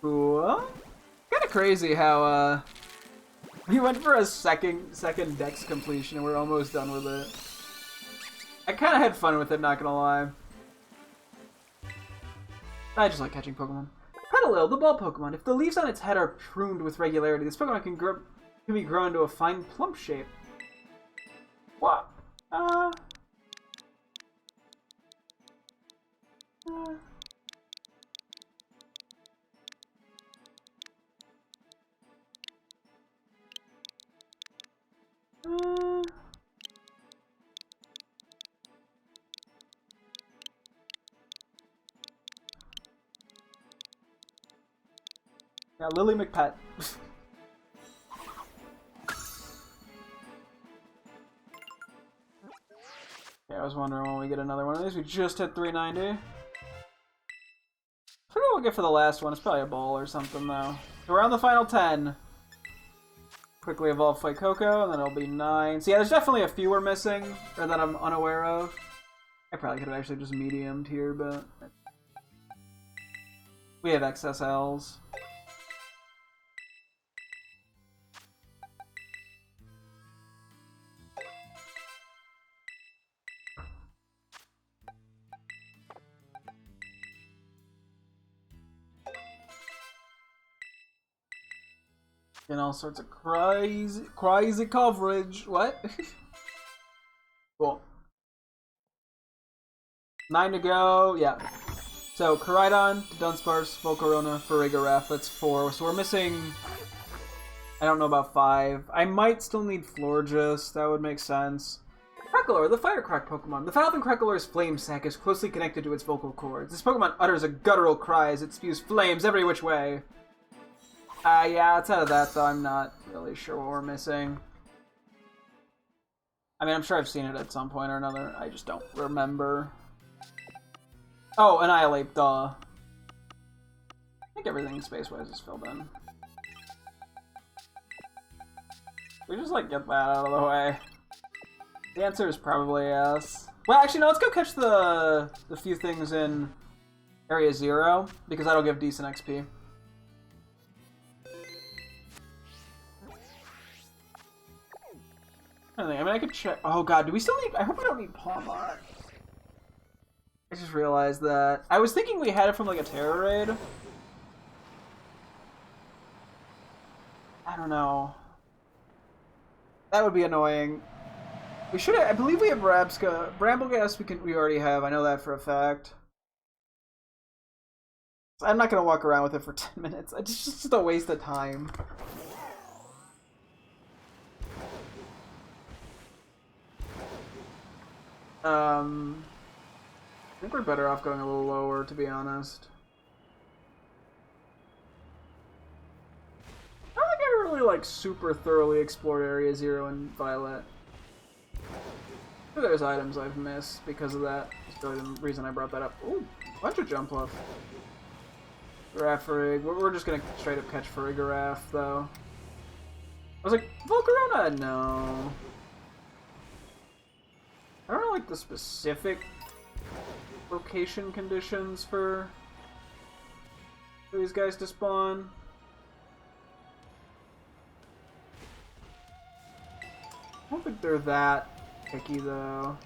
Cool. Kind of crazy how we went for a second dex completion and we're almost done with it. I kind of had fun with it, not gonna lie. I just like catching Pokemon. Petalil, the ball Pokemon. If the leaves on its head are pruned with regularity, this Pokemon can be grown to a fine plump shape. What? Yeah, Lily McPet. Yeah, I was wondering when we get another one of these. We just hit 390. I forget what we'll get for the last one. It's probably a ball or something, though. So we're on the final 10. Quickly evolve Fuecoco, and then it'll be 9. So yeah, there's definitely a few we're missing, or that I'm unaware of. I probably could have actually just mediumed here, but we have XSLs. And all sorts of crazy coverage. What? Cool. 9 to go. Yeah. So, Koraidon, Dunsparce, Volcarona, Farigiraf, that's 4. So we're missing... I don't know about 5. I might still need Florges, that would make sense. Cracklor, the Firecrack Pokemon. The Falcon Cracklor's flame sac is closely connected to its vocal cords. This Pokemon utters a guttural cry as it spews flames every which way. Yeah, outside of that, though, I'm not really sure what we're missing. I mean, I'm sure I've seen it at some point or another. I just don't remember. Oh, Annihilate, duh. I think everything space-wise is filled in. We just, like, get that out of the way. The answer is probably yes. Well, actually, no, let's go catch the few things in Area 0, because that'll give decent XP. I mean, I could check. Oh god, do we still need? I hope we don't need Pawmot. I just realized that. I was thinking we had it from like a Terror Raid. I don't know. That would be annoying. We should. I believe we have Rabska. Brambleghast we already have. I know that for a fact. I'm not gonna walk around with it for 10 minutes. It's just a waste of time. I think we're better off going a little lower, to be honest. I don't think I really, like, super thoroughly explored Area 0 and Violet. There's items I've missed because of that. That's really the reason I brought that up. Ooh, bunch of Jumpluff. Girafarig. We're just gonna straight up catch Farigiraf, though. I was like, Volcarona? No. I don't know, like, the specific location conditions for these guys to spawn. I don't think they're that picky, though.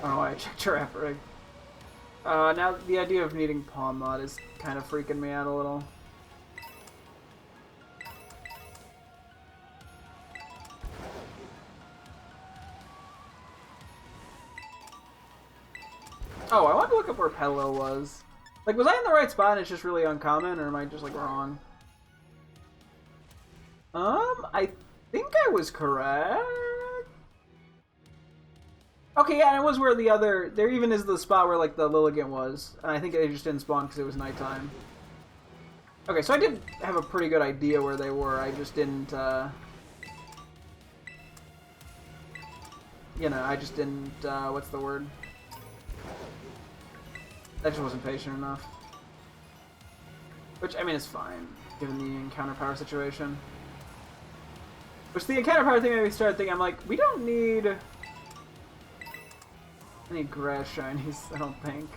Oh, I checked Girafarig. Now the idea of needing Pawmot is kind of freaking me out a little. Oh, I want to look up where Pello was. Like, was I in the right spot and it's just really uncommon, or am I just, like, wrong? I think I was correct. Okay, yeah, and it was where the other... There even is the spot where, like, the Lilligant was. And I think they just didn't spawn because it was nighttime. Okay, so I did have a pretty good idea where they were. I just didn't, you know, I just didn't, what's the word? I just wasn't patient enough. Which, I mean, is fine, given the encounter power situation. Which, the encounter power thing made me start thinking, I'm like, we don't need any grass shinies, I don't think.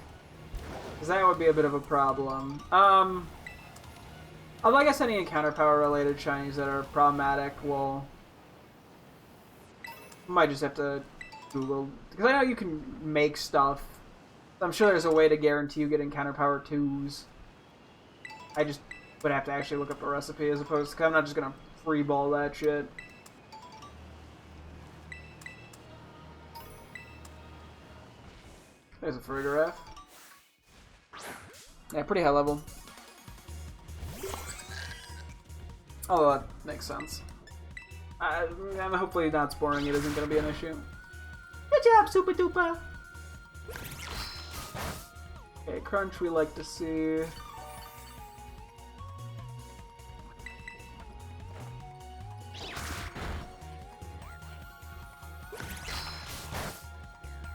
Because that would be a bit of a problem. Although I guess any encounter power related shinies that are problematic will... Might just have to Google. Because I know you can make stuff. I'm sure there's a way to guarantee you get encounter power 2s. I just would have to actually look up a recipe as opposed to... 'cause I'm not just gonna freeball that shit. There's a Farigiraf. Yeah, pretty high level. Oh, that makes sense. I'm hopefully not sporing it isn't going to be an issue. Good job, Super Duper! Okay, Crunch we like to see.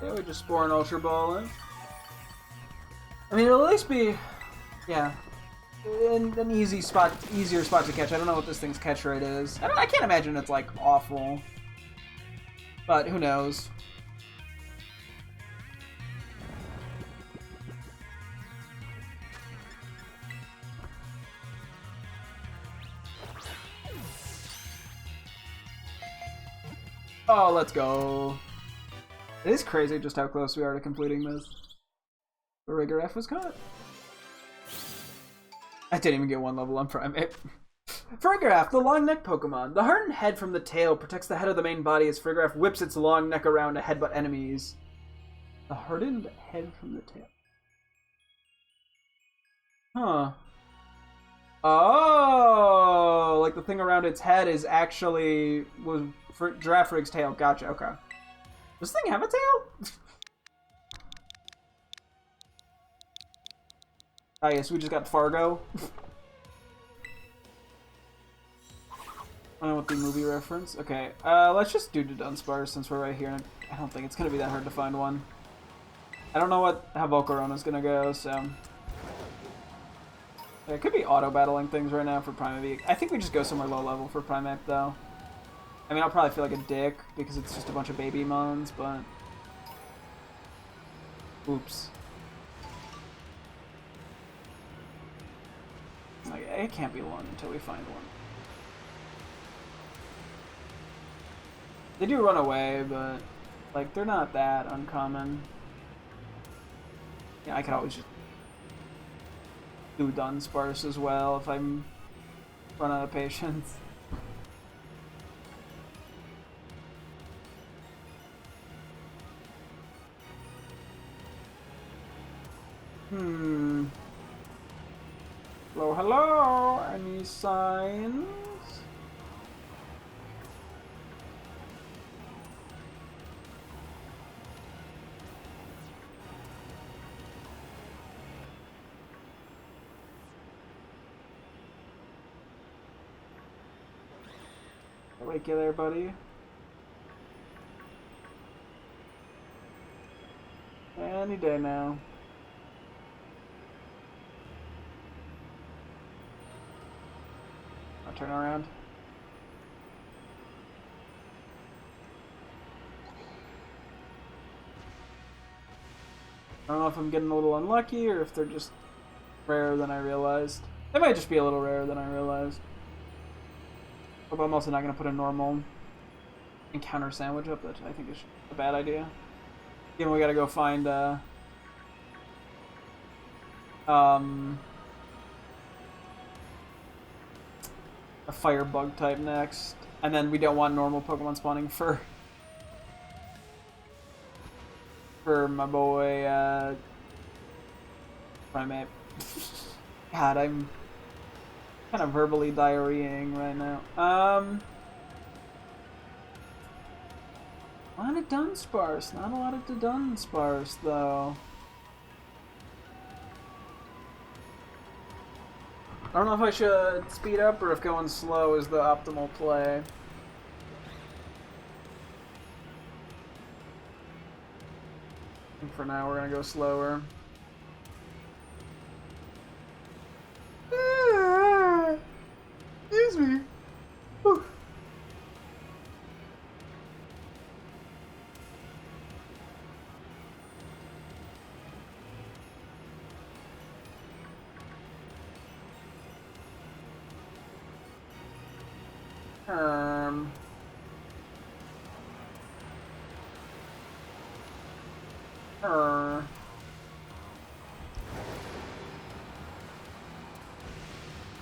Yeah, we just spore an Ultra Ball in. I mean, it'll at least be, yeah, an easier spot to catch. I don't know what this thing's catch rate is. I can't imagine it's like awful, but who knows? Oh, let's go. It is crazy just how close we are to completing this. Farigiraf was caught. I didn't even get one level on Primate. Farigiraf, the long neck Pokemon. The hardened head from the tail protects the head of the main body as Farigiraf whips its long neck around to headbutt enemies. The hardened head from the tail. Huh. Oh, like the thing around its head is actually was Giraffe Rig's tail. Gotcha. Okay. Does this thing have a tail? Ah, yes, we just got Fargo. I don't know what the movie reference. Okay, let's just do Dunsparce since we're right here. I don't think it's gonna be that hard to find one. I don't know how Volcarona's gonna go, so. Yeah, it could be auto-battling things right now for Primeape. I think we just go somewhere low level for Primeape, though. I mean, I'll probably feel like a dick because it's just a bunch of baby mons, but... Oops. Like, it can't be long until we find one. They do run away, but, like, they're not that uncommon. Yeah, I could always just do Dunsparce as well if I'm run out of patience. Hello, hello. Any signs? Wake you there, buddy. Any day now. I'll turn around. I don't know if I'm getting a little unlucky or if they're just rarer than I realized. They might just be a little rarer than I realized. But I'm also not going to put a normal encounter sandwich up. That I think is a bad idea. Again, we got to go find a fire bug type next, and then we don't want normal Pokemon spawning for my boy Primeape. God, I'm kind of verbally diarrheaing right now. A lot of Dunsparce, not a lot of Dunsparce though. I don't know if I should speed up or if going slow is the optimal play. And for now, we're gonna go slower. Excuse me. Whew.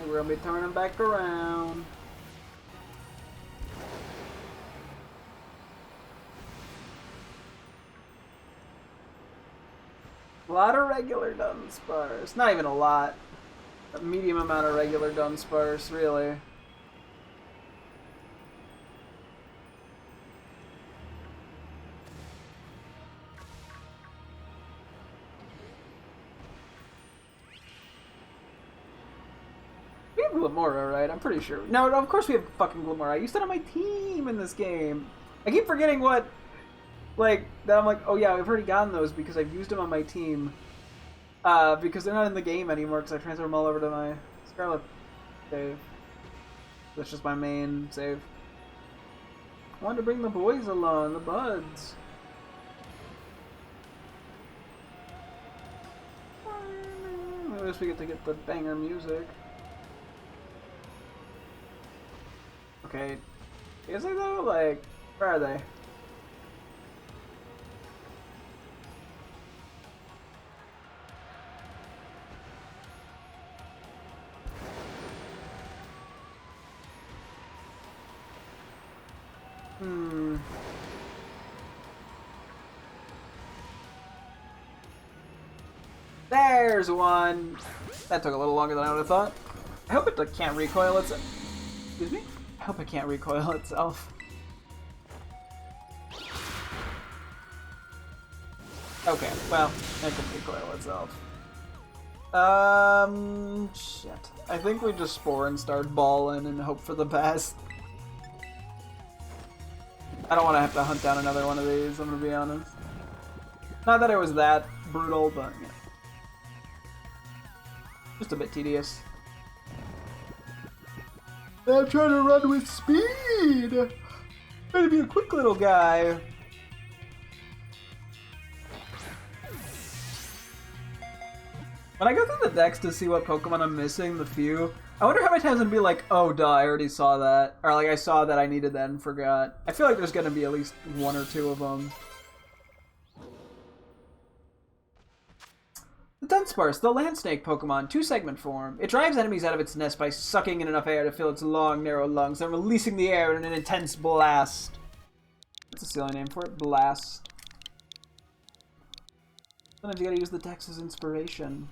We're gonna be turning back around. A lot of regular Dunsparce. Not even a lot. A medium amount of regular Dunsparce, really. We have Glamora, right? I'm pretty sure. No, of course we have fucking Glamora. I used it on my team in this game. I keep forgetting what, like, that I'm like, oh yeah, I've already gotten those because I've used them on my team. Because they're not in the game anymore because I transferred them all over to my Scarlet save. That's just my main save. I wanted to bring the boys along, the buds. At least we get to get the banger music. Okay, is it though? Like, where are they? There's one! That took a little longer than I would have thought. I hope it can't recoil itself. Excuse me? I hope it can't recoil itself. Okay, well, it can recoil itself. Shit. I think we just spore and start balling and hope for the best. I don't want to have to hunt down another one of these, I'm gonna be honest. Not that it was that brutal, but, you know. Just a bit tedious. I'm trying to run with speed! Trying to be a quick little guy. When I go through the decks to see what Pokemon I'm missing, the few, I wonder how many times I'd be like, oh duh, I already saw that. Or like, I saw that I needed that and forgot. I feel like there's gonna be at least one or two of them. The Dunsparce, the land snake Pokemon, 2-segment form. It drives enemies out of its nest by sucking in enough air to fill its long, narrow lungs, then releasing the air in an intense blast. That's a silly name for it, blast. Sometimes you gotta use the dex as inspiration.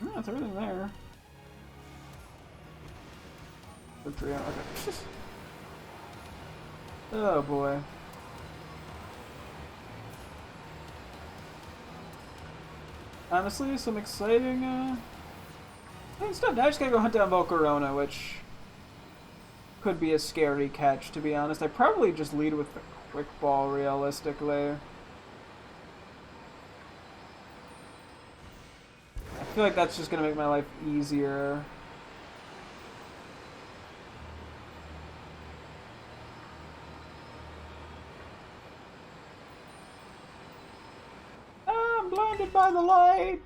No, it's everything there. Okay. Oh boy. Honestly, some exciting stuff. Now I just gotta go hunt down Volcarona, which could be a scary catch, to be honest. I probably just lead with the Quick Ball, realistically. I feel like that's just gonna make my life easier. I'm blinded by the light!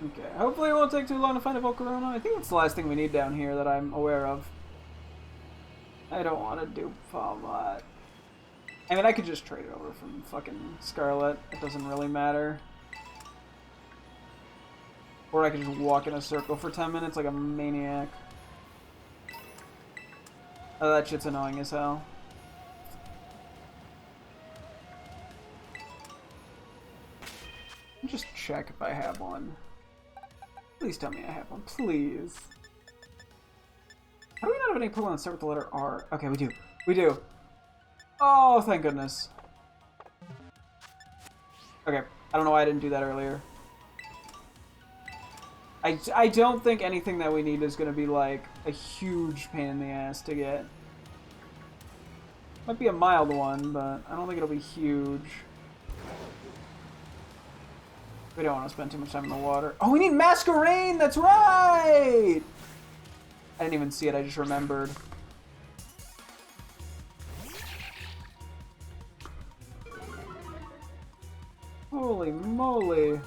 Okay, hopefully it won't take too long to find a Volcarona. I think that's the last thing we need down here that I'm aware of. I don't want to do Fallout. I mean, I could just trade it over from fucking Scarlet. It doesn't really matter. Or I could just walk in a circle for 10 minutes like a maniac. Oh, that shit's annoying as hell. Just check if I have one. Please tell me I have one, please. How do we not have any Pokemon that start with the letter R? Okay, we do. We do. Oh, thank goodness. Okay, I don't know why I didn't do that earlier. I don't think anything that we need is going to be, like, a huge pain in the ass to get. Might be a mild one, but I don't think it'll be huge. We don't want to spend too much time in the water. Oh, we need Masquerain! That's right! I didn't even see it, I just remembered. Holy moly. It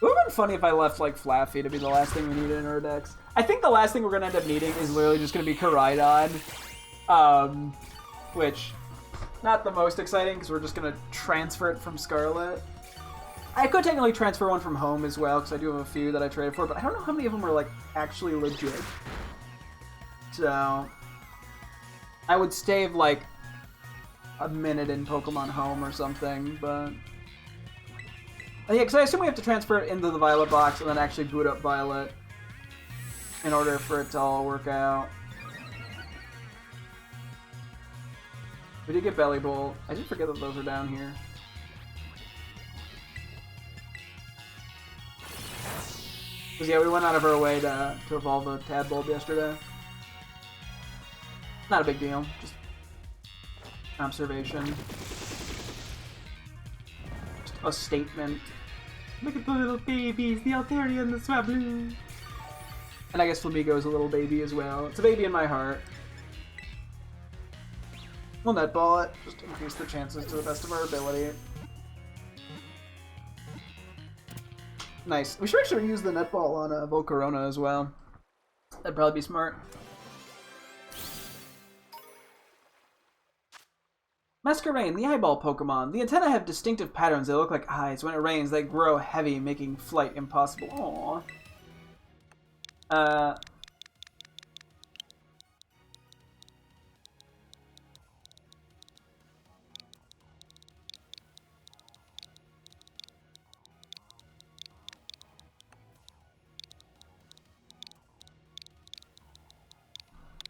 would have been funny if I left, like, Flaffy to be the last thing we needed in our decks. I think the last thing we're going to end up needing is literally just going to be Koraidon. Which, not the most exciting, because we're just going to transfer it from Scarlet. I could technically transfer one from home as well, because I do have a few that I traded for, but I don't know how many of them are, like, actually legit. So, I would save, like, a minute in Pokemon Home or something, but... Yeah, because I assume we have to transfer it into the Violet box and then actually boot up Violet in order for it to all work out. We did get Belly Bolt. I did forget that those are down here. Because, yeah, we went out of our way to evolve a Tadbulb yesterday. Not a big deal, just observation. Just a statement. Look at the little babies, the Altaria and the Swablu. And I guess Flamigo is a little baby as well. It's a baby in my heart. We'll netball it, just increase the chances to the best of our ability. Nice. We should actually use the netball on Volcarona as well. That'd probably be smart. Masquerain, the eyeball Pokemon. The antennae have distinctive patterns that look like eyes. When it rains, they grow heavy, making flight impossible. Aww.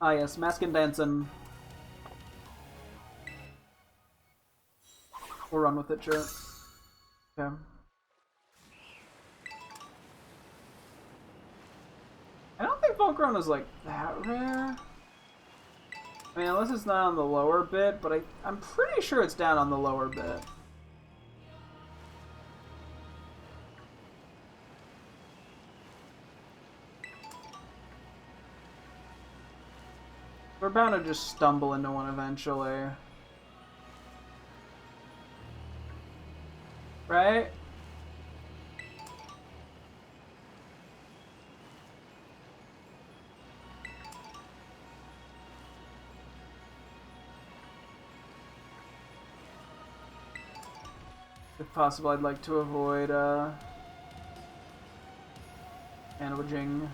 Ah, yes, Mask and Dancing. We'll run with it, sure. Okay. I don't think Volcarona is like that rare. I mean, unless it's not on the lower bit, but I'm pretty sure it's down on the lower bit. We're bound to just stumble into one eventually. Right? If possible, I'd like to avoid, sandwiching.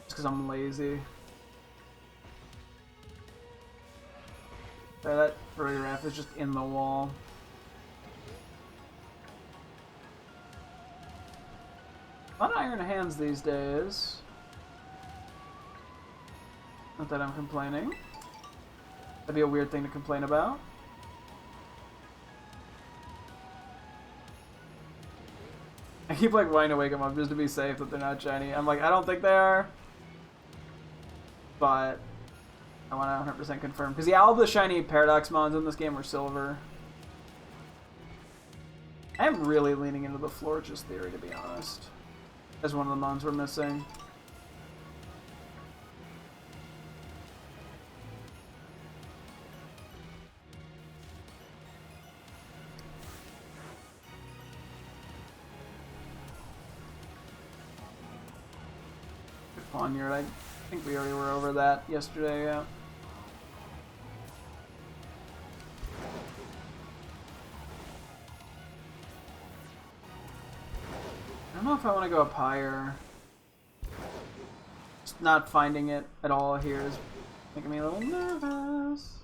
Just because I'm lazy. That photograph is just in the wall. A lot of iron hands these days. Not that I'm complaining. That'd be a weird thing to complain about. I keep like wanting to wake them up just to be safe that they're not shiny. I'm like, I don't think they are. But I want to 100% confirm. Because yeah, all the shiny Paradox mons in this game were silver. I am really leaning into the Florges theory, to be honest. As one of the mons we're missing. Pawniard, I think we already were over that yesterday, yeah. I don't know if I want to go up higher. Just not finding it at all here is making me a little nervous.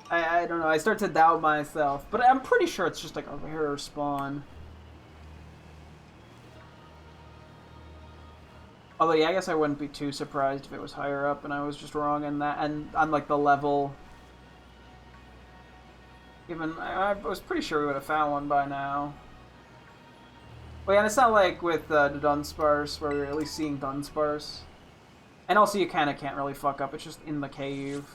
I don't know, I start to doubt myself, but I'm pretty sure it's just like a rare spawn. Although, yeah, I guess I wouldn't be too surprised if it was higher up and I was just wrong in that, and on like the level. Even I was pretty sure we would have found one by now. Well, yeah, and it's not like with the Dunsparce where we're at least seeing Dunsparce. And also, you kind of can't really fuck up. It's just in the cave.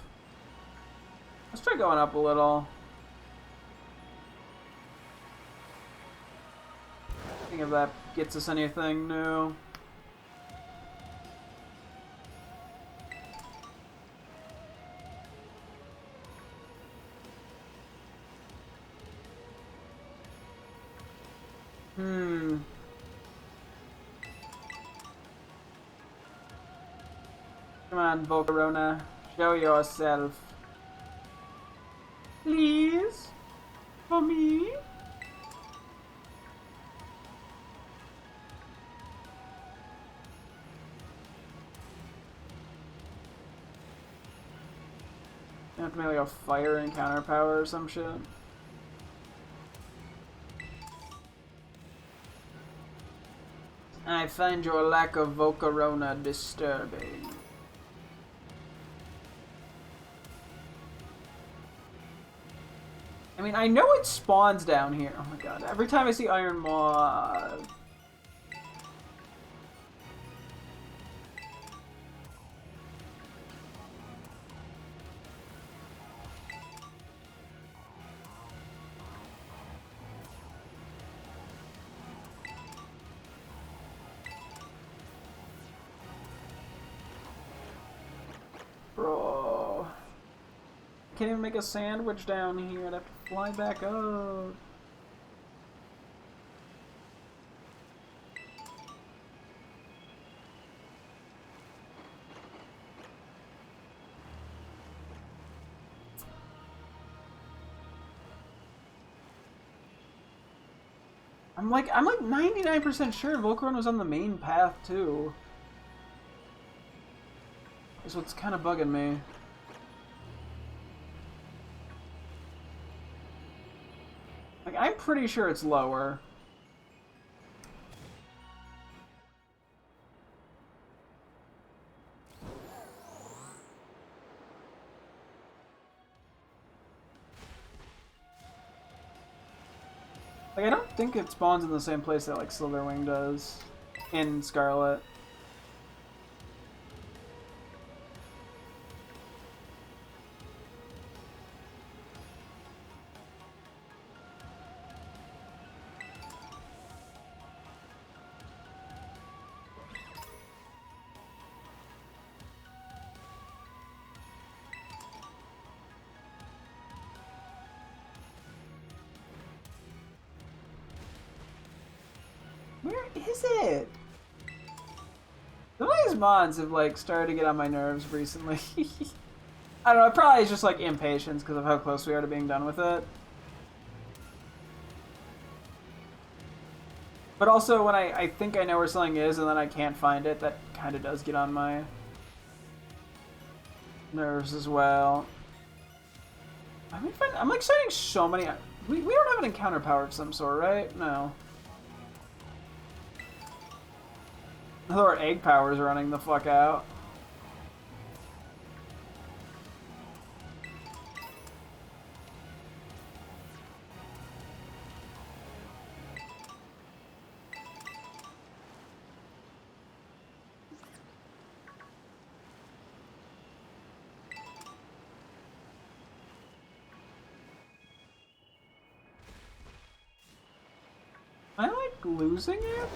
Let's try going up a little. Think if that gets us anything new. Come on, Volcarona. Show yourself. Please? For me? You have to make like a fire encounter power or some shit. I find your lack of Volcarona disturbing. I mean, I know it spawns down here. Oh my god, every time I see Iron Maw... Bro... I can't even make a sandwich down here. I'd have to fly back up. I'm like 99% sure Volcarona was on the main path too. That's what's kind of bugging me. Like, I'm pretty sure it's lower. Like, I don't think it spawns in the same place that, like, Slitherwing does in Scarlet. Where is it? Some of these mods have like started to get on my nerves recently. I don't know, probably it's just like impatience because of how close we are to being done with it. But also when I think I know where something is and then I can't find it, that kind of does get on my nerves as well. I'm like starting so many... We don't have an encounter power of some sort, right? No. Although our egg power is running the fuck out. Am I like losing it?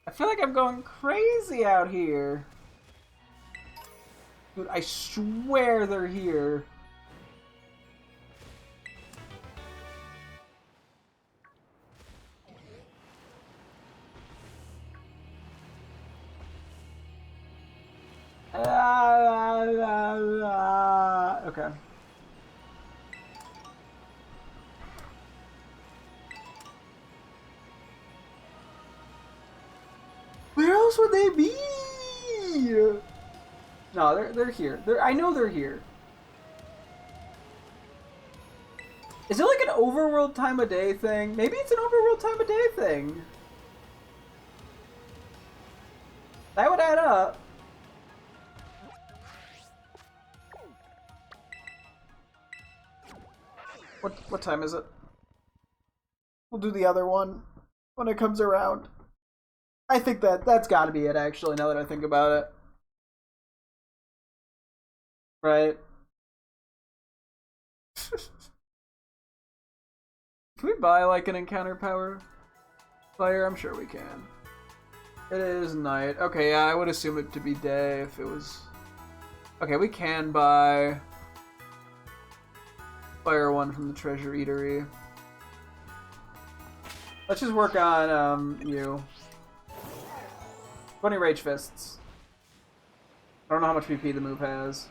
I feel like I'm going crazy out here. Dude, I swear they're here. Okay. Where else would they be? No, they're here. I know they're here. Is it like an overworld time of day thing? Maybe it's an overworld time of day thing. That would add up. What time is it? We'll do the other one when it comes around. I think that's got to be it, actually, now that I think about it. Right? Can we buy, like, an encounter power fire? I'm sure we can. It is night. Okay, yeah, I would assume it to be day if it was... Okay, we can buy... Fire one from the Treasure Eatery. Let's just work on, you. 20 Rage Fists. I don't know how much PP the move has.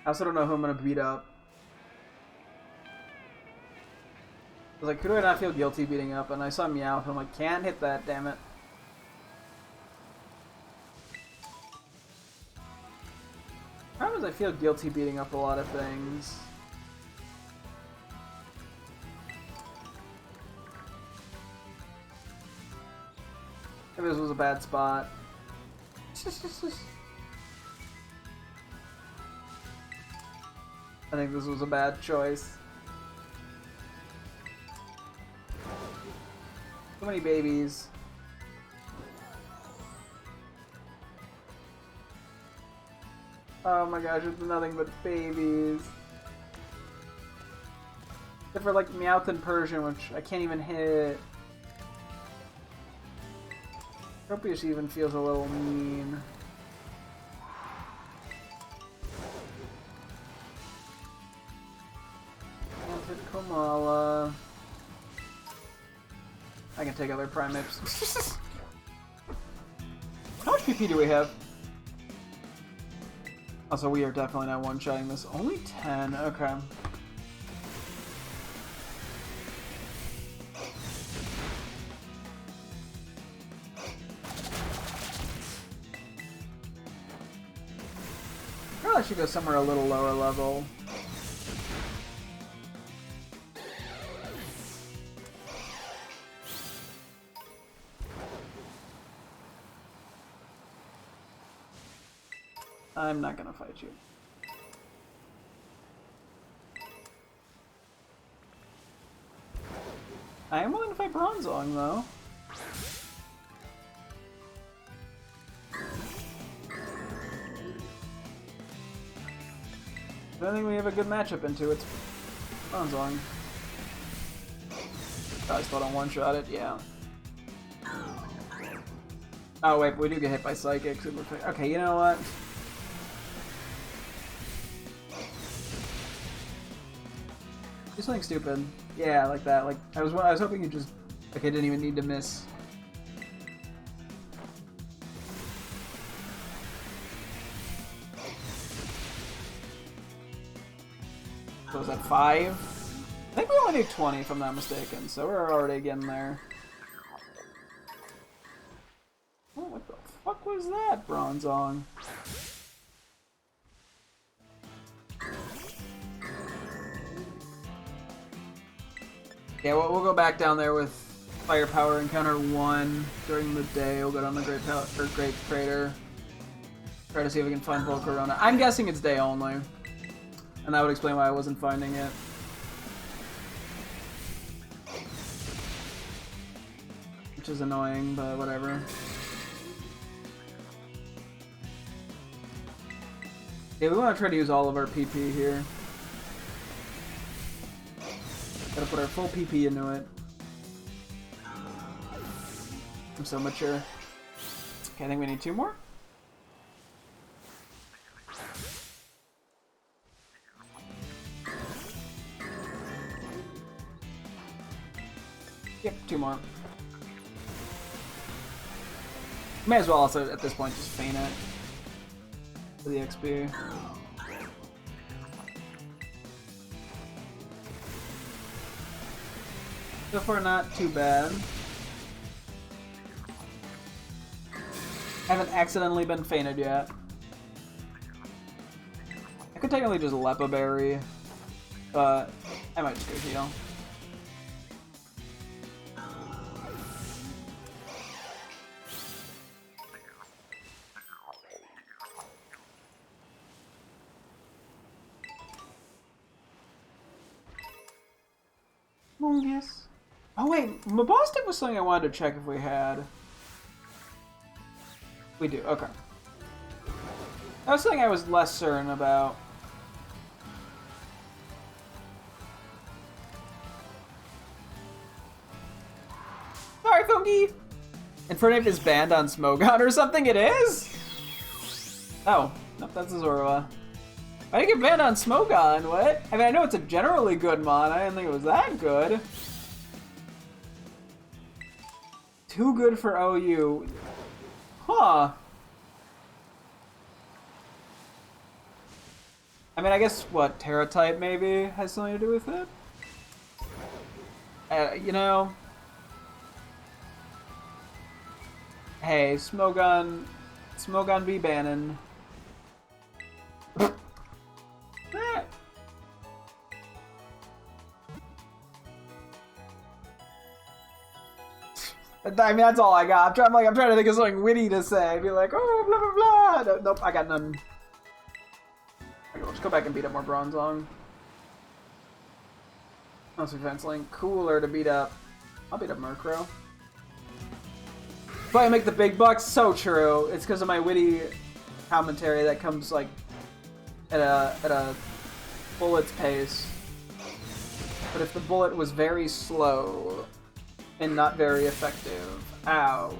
I also don't know who I'm gonna beat up. I was like, who do I not feel guilty beating up? And I saw Meowth, and I'm like, can't hit that, damn it. Problem is I feel guilty beating up a lot of things. Maybe this was a bad spot. I think this was a bad choice. So many babies. Oh my gosh, it's nothing but babies. Except for like Meowth and Persian, which I can't even hit. Tropius even feels a little mean. Can't hit Komala. I can take other primates. How much PP do we have? Also, we are definitely not one-shotting this. Only 10, okay. Probably should go somewhere a little lower level. I'm not gonna fight you. I am willing to fight Bronzong, though. I think we have a good matchup into it. Bronzong. I just thought on one-shot it, yeah. Oh wait, but we do get hit by Psychics. Okay, you know what? Do something stupid. Yeah, like that. Like I was hoping you just. Okay, didn't even need to miss. So was that 5? I think we only need 20 if I'm not mistaken, so we're already getting there. Oh, what the fuck was that, Bronzong? Yeah, we'll go back down there with Firepower Encounter 1 during the day. We'll go down the Great Crater. Try to see if we can find Volcarona. I'm guessing it's day only. And that would explain why I wasn't finding it. Which is annoying, but whatever. Yeah, we want to try to use all of our PP here. Gotta put our full PP into it. I'm so mature. Okay, I think we need 2 more. Yep, 2 more. May as well also, at this point, just feign it for the XP. So far, not too bad. Haven't accidentally been fainted yet. I could technically just Lepa Berry, but I might just go heal. Yes. Oh wait, Mabostic was something I wanted to check if we had. We do, okay. That was something I was less certain about. Sorry, Funky! Infernape is banned on Smogon or something? It is? Oh, nope, that's a Zorua. I didn't get banned on Smogon, what? I mean, I know it's a generally good mon, I didn't think it was that good. Too good for OU. Huh. I mean, I guess, what, Terra type maybe has something to do with it? You know... Hey, Smogon be banning. I mean, that's all I got. I'm trying to think of something witty to say. Be like, oh, blah, blah, blah. Nope, I got none. Okay, we'll just go back and beat up more Bronzong. Mostly Fence Link. Cooler to beat up. I'll beat up Murkrow. But I make the big bucks? So true. It's because of my witty commentary that comes, like, at a bullet's pace. But if the bullet was very slow... and not very effective. Ow.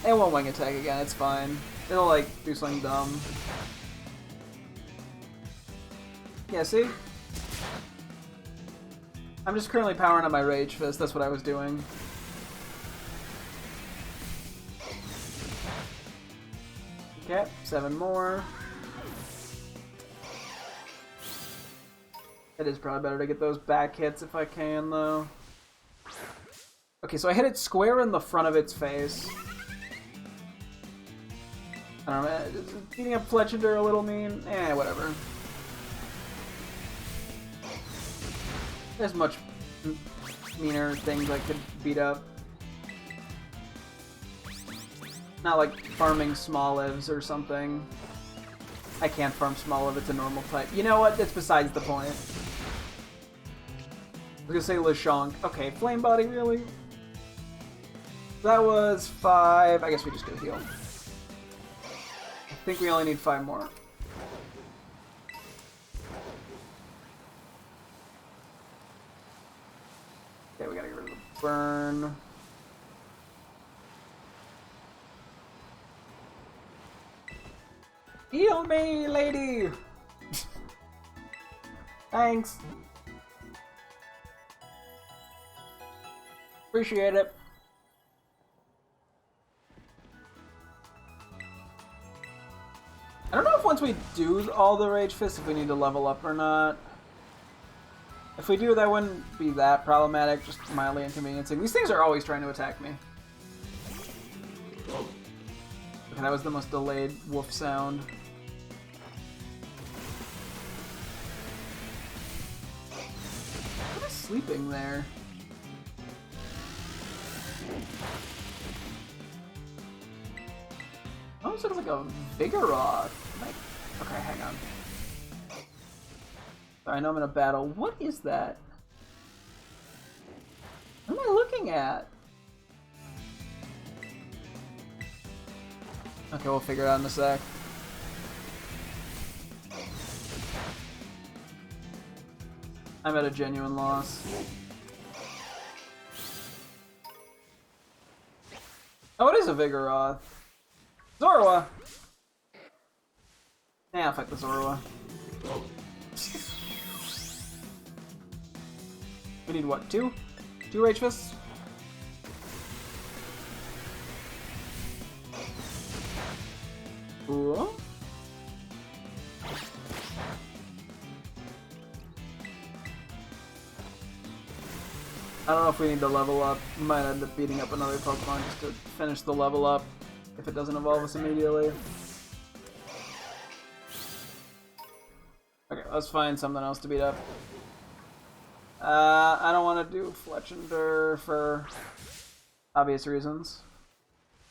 It won't wing attack again, it's fine. It'll like do something dumb. Yeah, see? I'm just currently powering up my Rage Fist, that's what I was doing. Okay, 7 more. It is probably better to get those back hits if I can, though. Okay, so I hit it square in the front of its face. I don't know, beating up Fletchinder a little mean? Eh, whatever. There's much meaner things I could beat up. Not like farming Smolives or something. I can't farm Smoliv, it's a normal type. You know what? It's besides the point. I was gonna say Lechonk. Okay, Flame Body, really? That was 5. I guess we just do heal. I think we only need 5 more. Okay, we gotta get rid of the burn. Heal me, lady! Thanks. Appreciate it. I don't know if once we do all the Rage Fists, if we need to level up or not. If we do, that wouldn't be that problematic, just mildly inconveniencing. These things are always trying to attack me. Okay, that was the most delayed woof sound. What is sleeping there? Almost looks like a Vigoroth. Okay, hang on. I know I'm in a battle. What is that? What am I looking at? Okay, we'll figure it out in a sec. I'm at a genuine loss. Oh, it is a Vigoroth. Zorua! Yeah, I'll fight the Zorua. We need what, 2? 2 Rage Fists? Cool. I don't know if we need to level up. We might end up beating up another Pokemon just to finish the level up if it doesn't evolve us immediately. Okay, let's find something else to beat up. I don't want to do Fletchender for obvious reasons.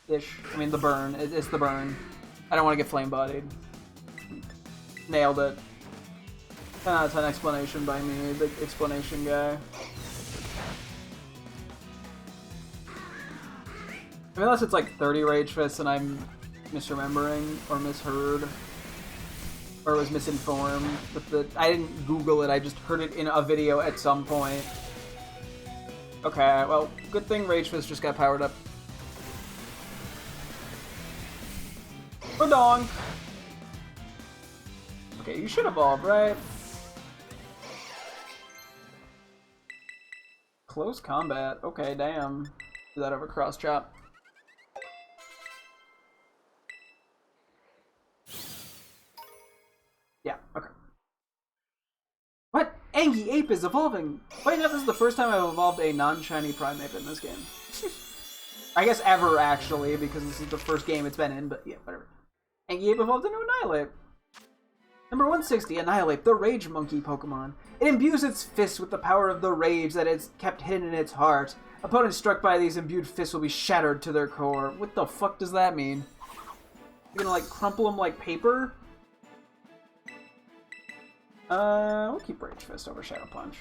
Ish. I mean, the burn. It's the burn. I don't want to get flame bodied. Nailed it. 10 out of 10 explanation by me, the explanation guy. I mean, unless it's like 30 Rage Fists and I'm misremembering or misheard. Or was misinformed with the... I didn't Google it, I just heard it in a video at some point. Okay, well, good thing Rage Fist just got powered up. Badonk! Okay, you should evolve, right? Close combat. Okay, damn. Do that over cross chop. Yeah, okay. What? Angie Ape is evolving! Wait, no, this is the first time I've evolved a non-shiny Primeape in this game. I guess ever, actually, because this is the first game it's been in, but yeah, whatever. Angie Ape evolved into Annihilate. Number 160, Annihilate, the Rage Monkey Pokemon. It imbues its fists with the power of the rage that is kept hidden in its heart. Opponents struck by these imbued fists will be shattered to their core. What the fuck does that mean? You're gonna, like, crumple them like paper? We'll keep Rage Fist over Shadow Punch.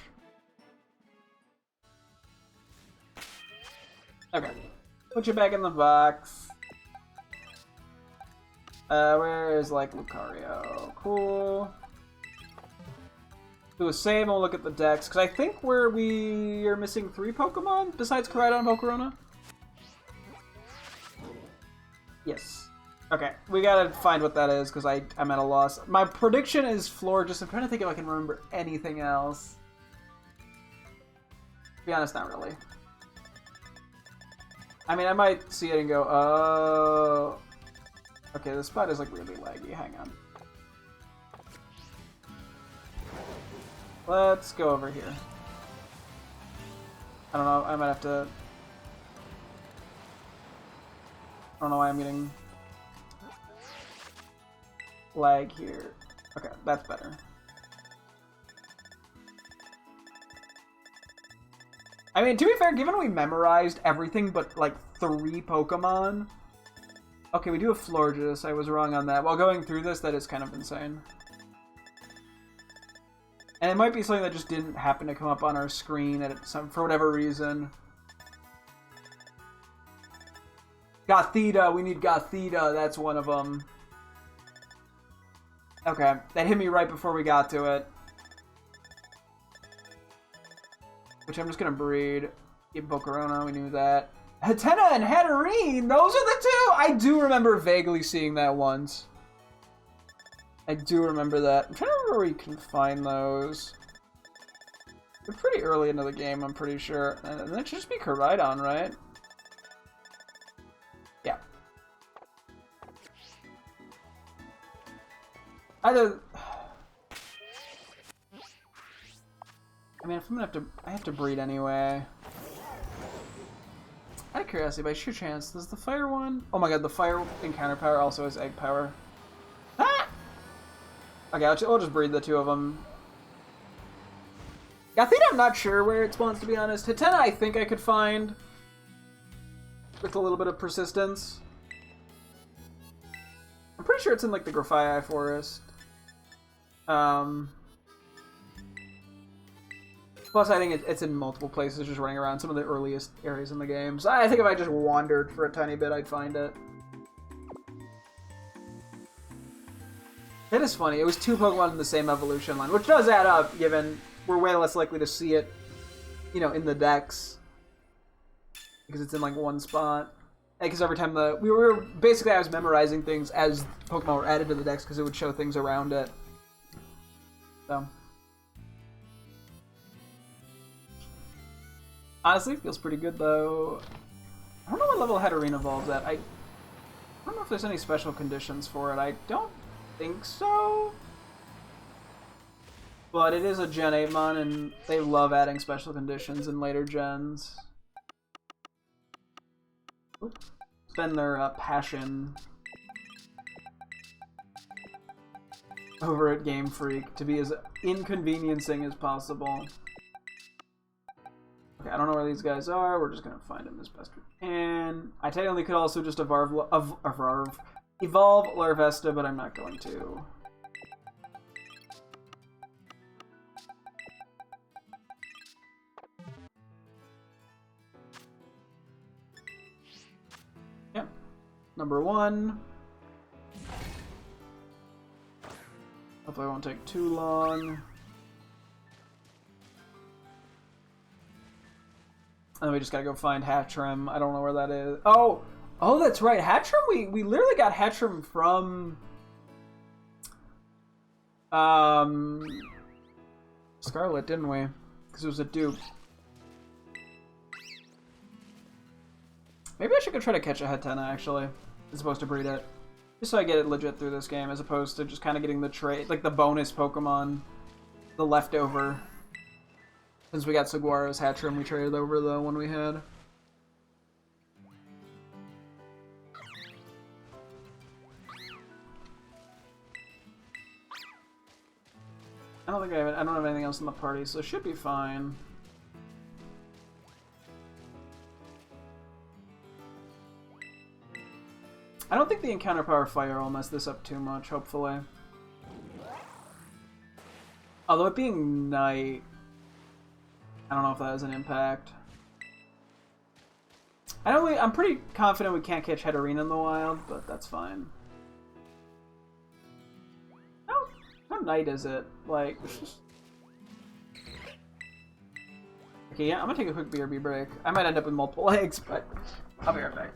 Okay. Put you back in the box. Where is, like, Lucario? Cool. Do a save and we'll look at the decks, because I think we are missing 3 Pokemon besides Koraidon and Volcarona. Yes. Okay, we gotta find what that is, because I'm at a loss. My prediction is Florges. I'm trying to think if I can remember anything else. To be honest, not really. I mean, I might see it and go, oh... Okay, this spot is, like, really laggy. Hang on. Let's go over here. I don't know, I might have to... I don't know why I'm getting... lag here. Okay, that's better. I mean, to be fair, given we memorized everything but, like, 3 Pokemon... Okay, we do have Florges. I was wrong on that. While going through this, that is kind of insane. And it might be something that just didn't happen to come up on our screen for whatever reason. Gothita, we need Gothita, that's one of them. Okay, that hit me right before we got to it. Which I'm just gonna breed. Get Bocarona, we knew that. Hatena and Hatterene, those are the two! I do remember vaguely seeing that once. I do remember that. I'm trying to remember where you can find those. They're pretty early into the game, I'm pretty sure. And that should just be Koraidon, right? Yeah. Either... I mean, if I'm gonna have to... I have to breed anyway. Out of curiosity, by sheer chance, does the fire one... Oh my god, the fire encounter power also has egg power. Ah! Okay, I'll just breed the two of them. Gothita, I'm not sure where it spawns, to be honest. Hatena, I think I could find with a little bit of persistence. I'm pretty sure it's in, like, the Grafii forest. Plus, I think it's in multiple places, just running around some of the earliest areas in the game. So I think if I just wandered for a tiny bit, I'd find it. It is funny. It was two Pokemon in the same evolution line, which does add up, given we're way less likely to see it, you know, in the decks. Because it's in, like, one spot. Because every time we were... Basically, I was memorizing things as Pokemon were added to the decks, because it would show things around it. So... Honestly, feels pretty good, though. I don't know what level Hatterene evolves at. I don't know if there's any special conditions for it. I don't think so. But it is a Gen 8 mon, and they love adding special conditions in later gens. It's been their passion over at Game Freak to be as inconveniencing as possible. Okay, I don't know where these guys are. We're just gonna find them as best we can. I technically could also just evolve Larvesta, but I'm not going to. Yep. Number one. Hopefully it won't take too long. And then we just gotta go find Hatchrim. I don't know where that is. Oh, that's right. Hatchrim. We literally got Hatchrim from Scarlet, didn't we? Because it was a dupe. Maybe I should go try to catch a Hatena actually, as opposed to breed it, just so I get it legit through this game, as opposed to just kind of getting the trade, like the bonus Pokemon, the leftover. Since we got Saguaro's Hatchrim, we traded over the one we had. I don't have anything else in the party, so it should be fine. I don't think the Encounter Power Fire will mess this up too much, hopefully. Although it being night, I don't know if that has an impact. I'm pretty confident we can't catch Hatterene in the wild, but that's fine. How night is it? Like, okay, yeah, I'm gonna take a quick BRB break. I might end up with multiple eggs, but I'll be right back.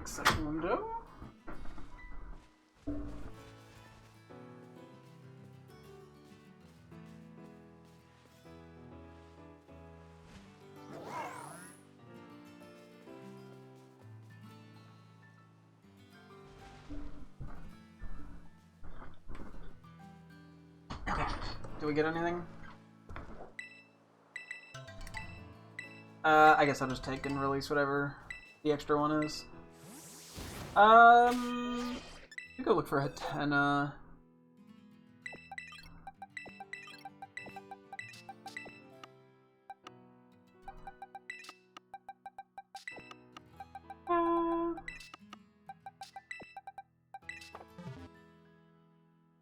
Segundo. Okay. Do we get anything? I guess I'll just take and release whatever the extra one is. We go look for a Hatena.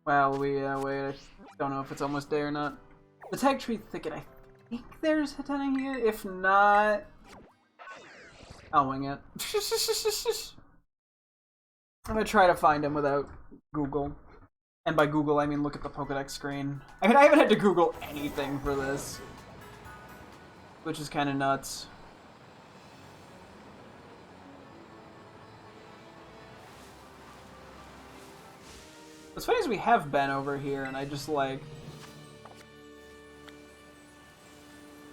Well, wait, I don't know if it's almost day or not. The Tag Tree Thicket, I think there's Hatena here. If not, I'll wing it. I'm gonna try to find him without Google. And by Google, I mean look at the Pokédex screen. I mean, I haven't had to Google anything for this. Which is kind of nuts. What's funny is we have been over here, and I just, like...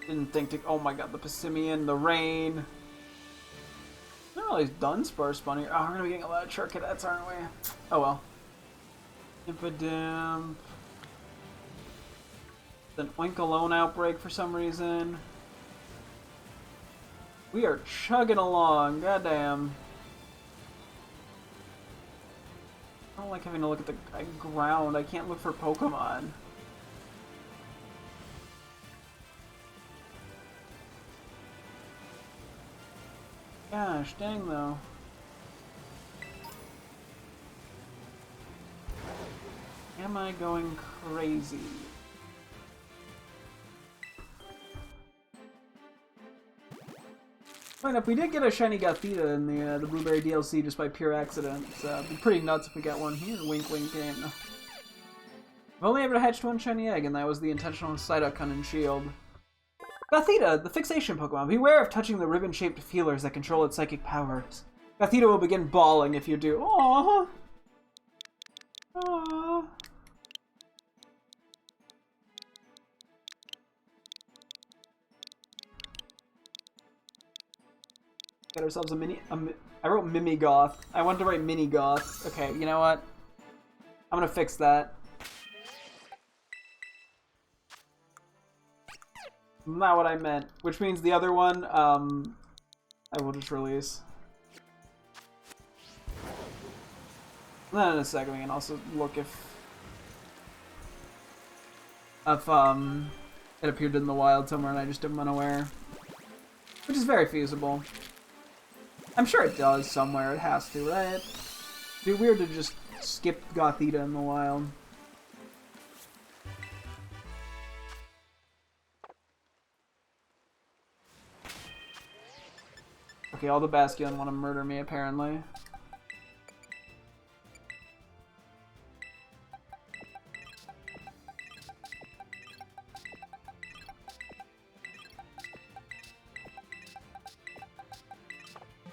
didn't think to... Oh my god, the Passimian, the rain... Not really done Sparspun here. Oh, we're gonna be getting a lot of Char Cadets, aren't we? Oh well. Impidimp. An Oinkalone outbreak for some reason. We are chugging along, goddamn. I don't like having to look at the ground. I can't look for Pokemon. Gosh, dang though. Am I going crazy? Right, if we did get a shiny Gothita in the Blueberry DLC just by pure accident, it'd be pretty nuts if we got one here. Wink, wink, and... I've only ever hatched one shiny egg, and that was the intentional Psyduck and Shield. Gothita, the fixation Pokemon. Beware of touching the ribbon-shaped feelers that control its psychic powers. Gothita will begin bawling if you do. Aww. Aww. Got ourselves a mini... I wrote Mimigoth. I wanted to write Mini-Goth. Okay, you know what? I'm gonna fix that. Not what I meant. Which means the other one, I will just release. Then in a second we can also look if it appeared in the wild somewhere and I just am unaware. Which is very feasible. I'm sure it does somewhere, it has to, right? It'd be weird to just skip Gothita in the wild. Okay, all the Bastion want to murder me, apparently.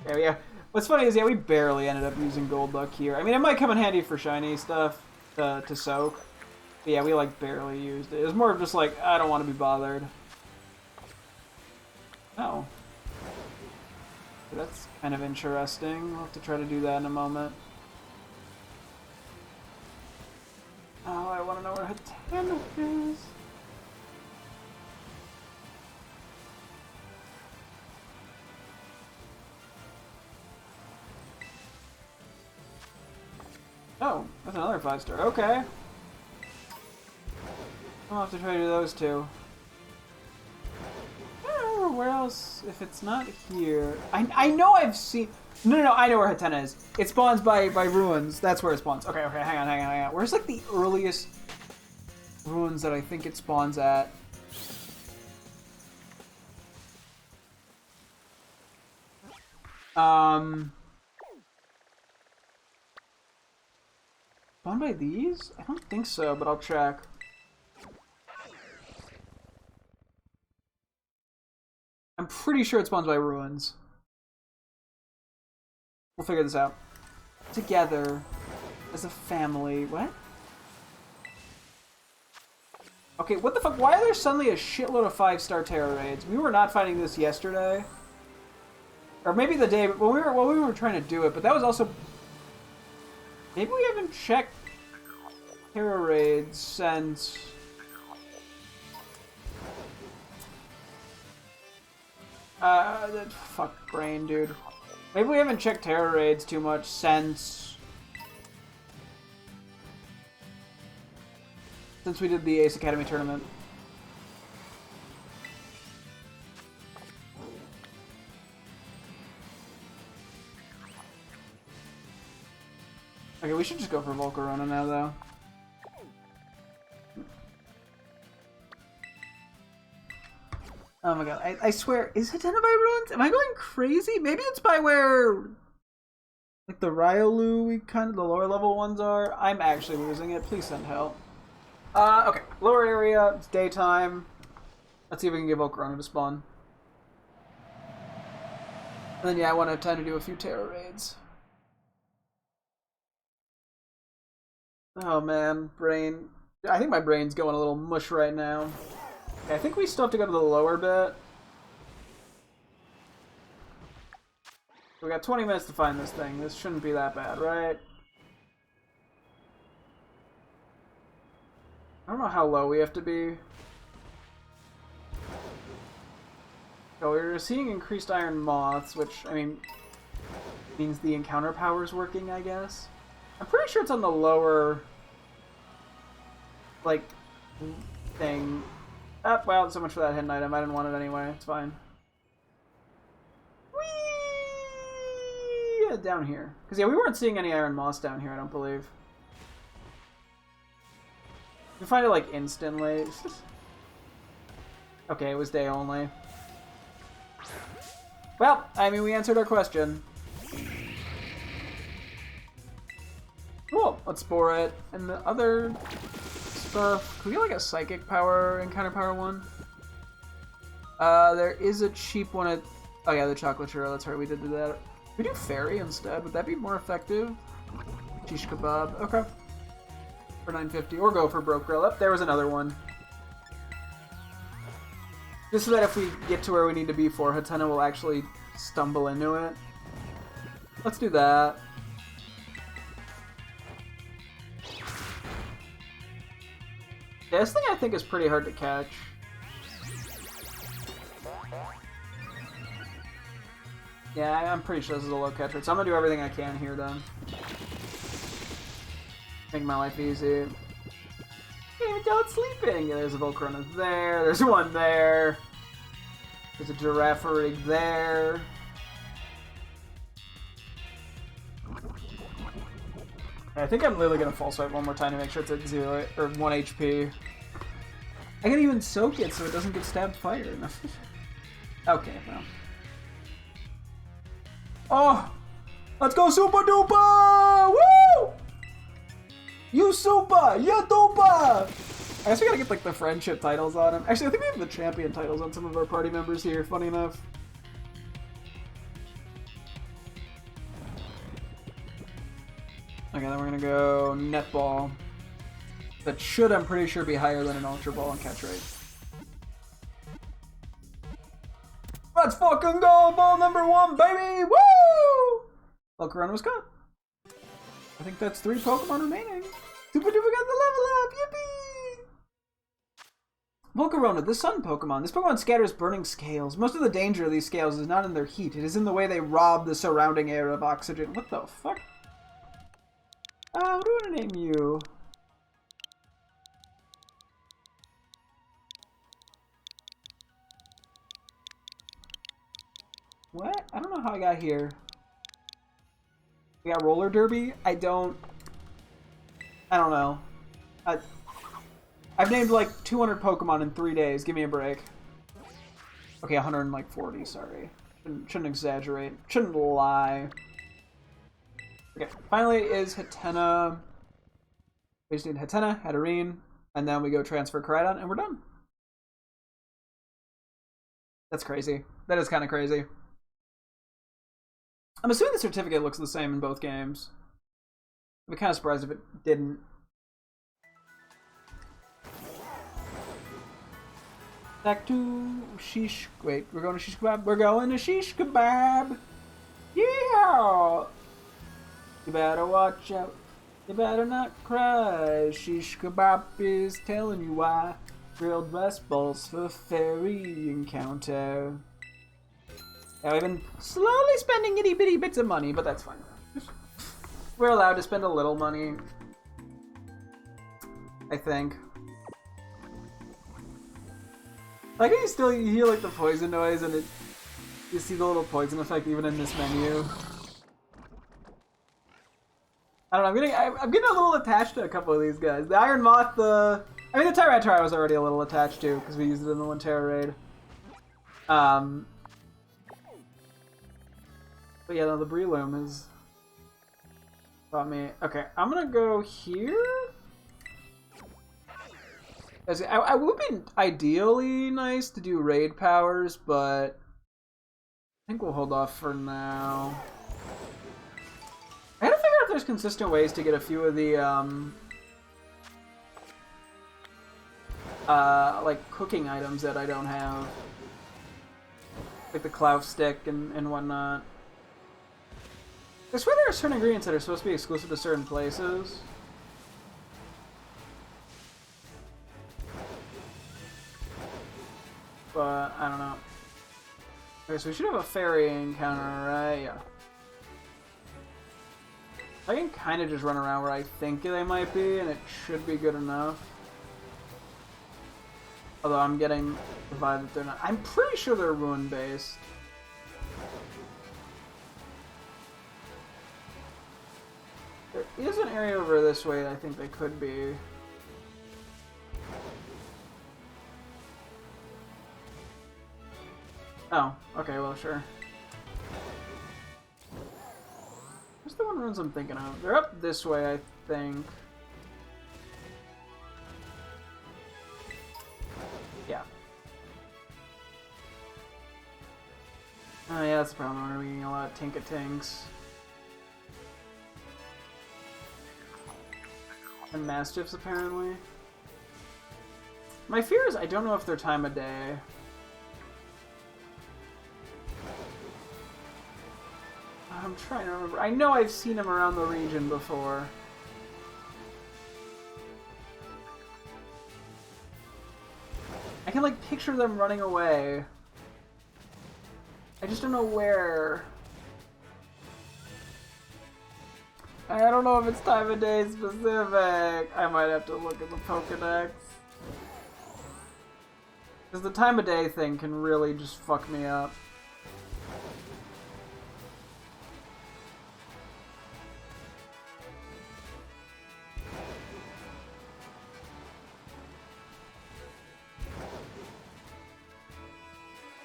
There we go. What's funny is, yeah, we barely ended up using Gold Luck here. I mean, it might come in handy for shiny stuff to soak. But yeah, we, like, barely used it. It was more of just like, I don't want to be bothered. Oh. That's kind of interesting. We'll have to try to do that in a moment. Oh, I want to know where Hatena is. Oh, that's another 5-star. Okay. I'll have to try to do those two. Where else? If it's not here, I know I've seen. No, I know where Hatena is. It spawns by ruins. That's where it spawns. Okay, hang on. Where's like the earliest ruins that I think it spawns at? Spawned by these? I don't think so, but I'll check. I'm pretty sure it spawns by ruins. We'll figure this out. Together. As a family. What? Okay, what the fuck? Why are there suddenly a shitload of 5-star terror raids? We were not fighting this yesterday. Or maybe the day when we were trying to do it, but that was also... Maybe we haven't checked terror raids since... Fuck brain, dude. Maybe we haven't checked terror raids too much since we did the Ace Academy tournament. Okay, we should just go for Volcarona now, though. Oh my god, I swear, is Hatena by ruins? Am I going crazy? Maybe it's by where, like, the Riolu, the lower level ones are. I'm actually losing it. Please send help. Okay, lower area, it's daytime. Let's see if we can get Volcarona to spawn. And then, yeah, I want to have time to do a few terror raids. Oh man, brain. I think my brain's going a little mush right now. Okay, I think we still have to go to the lower bit. We got 20 minutes to find this thing. This shouldn't be that bad, right? I don't know how low we have to be. So we're seeing increased iron moths, which, I mean, means the encounter power's working, I guess. I'm pretty sure it's on the lower, like, thing. Oh, well, so much for that hidden item. I didn't want it anyway. It's fine. Whee! Yeah, down here. Because, yeah, we weren't seeing any iron moss down here, I don't believe. You find it, like, instantly. Okay, it was day only. Well, I mean, we answered our question. Cool, let's spore it. And the other stuff... Can we get, like, a psychic power, encounter power one? There is a cheap one at... Oh yeah, the chocolate churro, that's right, we did do that. Can we do fairy instead? Would that be more effective? Shish kebab, okay. For 950, or go for broke grill. Up there was another one. Just so that if we get to where we need to be for, Hatena will actually stumble into it. Let's do that. Yeah, this thing I think is pretty hard to catch. Yeah, I'm pretty sure this is a low catch rate, so I'm gonna do everything I can here then. Make my life easy. Hey, without sleeping! Yeah, there's a Volcarona there, there's one there. There's a giraffe rig there. I think I'm literally gonna false swipe one more time to make sure it's at 0 or 1 HP. I can even soak it so it doesn't get stabbed fire. Okay, well. Oh! Let's go super duper! Woo! You super! You duper! I guess we gotta get like the friendship titles on him. Actually, I think we have the champion titles on some of our party members here, funny enough. Okay, then we're gonna go netball. That should, I'm pretty sure, be higher than an ultra ball and catch rate. Let's fucking go! Ball number 1, baby! Woo! Volcarona was caught. I think that's 3 Pokemon remaining. Super duper got the level up! Yippee! Volcarona, the sun Pokemon. This Pokemon scatters burning scales. Most of the danger of these scales is not in their heat. It is in the way they rob the surrounding air of oxygen. What the fuck? What do I want to name you? What? I don't know how I got here. We got roller derby? I don't know. I've named like 200 Pokemon in 3 days. Give me a break. Okay, 140, sorry. Shouldn't exaggerate. Shouldn't lie. Okay, finally is Hatena. We just need Hatena, Hatterene, and then we go transfer Koraidon, and we're done. That's crazy. That is kind of crazy. I'm assuming the certificate looks the same in both games. I'd be kind of surprised if it didn't. Back to shish. Wait, we're going to shish kebab. We're going to shish kebab. Yeah. You better watch out. You better not cry. Shish kebab is telling you why. Grilled rice balls for fairy encounter. Yeah, we've been slowly spending itty bitty bits of money, but that's fine. We're allowed to spend a little money, I think. Like, you hear like the poison noise, and you see the little poison effect even in this menu. I don't know. I'm getting a little attached to a couple of these guys. The Iron Moth, the Tyranitar I was already a little attached to because we used it in the Winterra raid. But yeah, no, the Breloom has got me. Okay, I'm gonna go here. I would be ideally nice to do raid powers, but I think we'll hold off for now. I gotta figure out if there's consistent ways to get a few of the like cooking items that I don't have, like the clout stick and whatnot. I swear there are certain ingredients that are supposed to be exclusive to certain places. But I don't know. Okay, so we should have a fairy encounter, right? Yeah. I can kind of just run around where I think they might be, and it should be good enough. Although I'm getting the vibe that they're not. I'm pretty sure they're ruin-based. There is an area over this way I think they could be. Oh, okay, well, sure. Where's the one ruins I'm thinking of? They're up this way, I think. Yeah. Oh yeah, that's the problem. We're getting a lot of Tinkatinks. And Mastiffs, apparently. My fear is I don't know if they're time of day. I'm trying to remember. I know I've seen them around the region before. I can, like, picture them running away. I just don't know where. I don't know if it's time of day specific. I might have to look at the Pokedex. Because the time of day thing can really just fuck me up.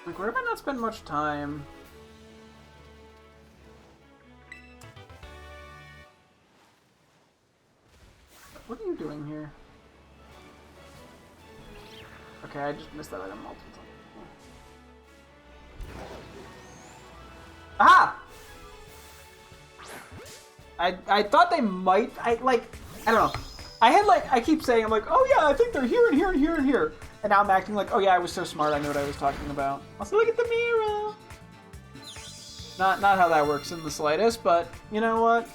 Like, where have I not spent much time? What are you doing here? Okay, I just missed that item multiple times. Aha! I thought they might. I don't know. I keep saying, I'm like, oh yeah, I think they're here and here and here and here. And now I'm acting like, oh yeah, I was so smart, I knew what I was talking about. Also, look at the mirror! Not how that works in the slightest, but you know what?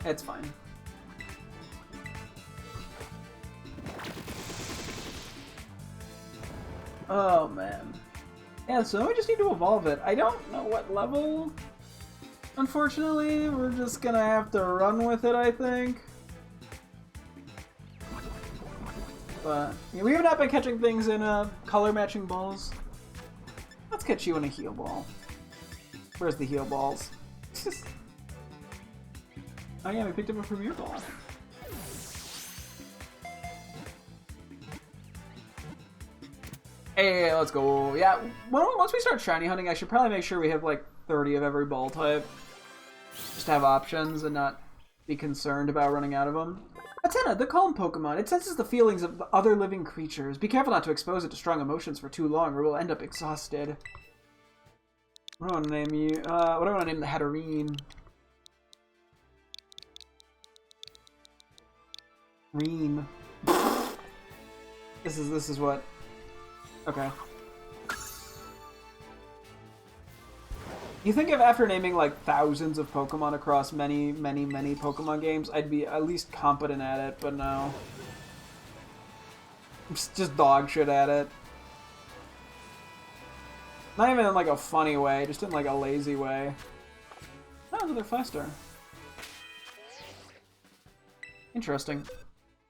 It's fine. Oh man. Yeah, so we just need to evolve it. I don't know what level. Unfortunately, we're just gonna have to run with it, I think. But yeah, we have not been catching things in color matching balls. Let's catch you in a heal ball. Where's the heal balls? Oh yeah, we picked up a premier ball. Hey, let's go. Yeah, once we start shiny hunting, I should probably make sure we have like 30 of every ball type. Just to have options and not be concerned about running out of them. Atenna, the calm Pokemon. It senses the feelings of other living creatures. Be careful not to expose it to strong emotions for too long or it will end up exhausted. What do I want to name you? What do I want to name the Hatterene? Reen. This is what. Okay. You think if after naming like thousands of Pokemon across many Pokemon games, I'd be at least competent at it, but no. I'm just dog shit at it. Not even in like a funny way, just in like a lazy way. Oh, another 5-star. Interesting.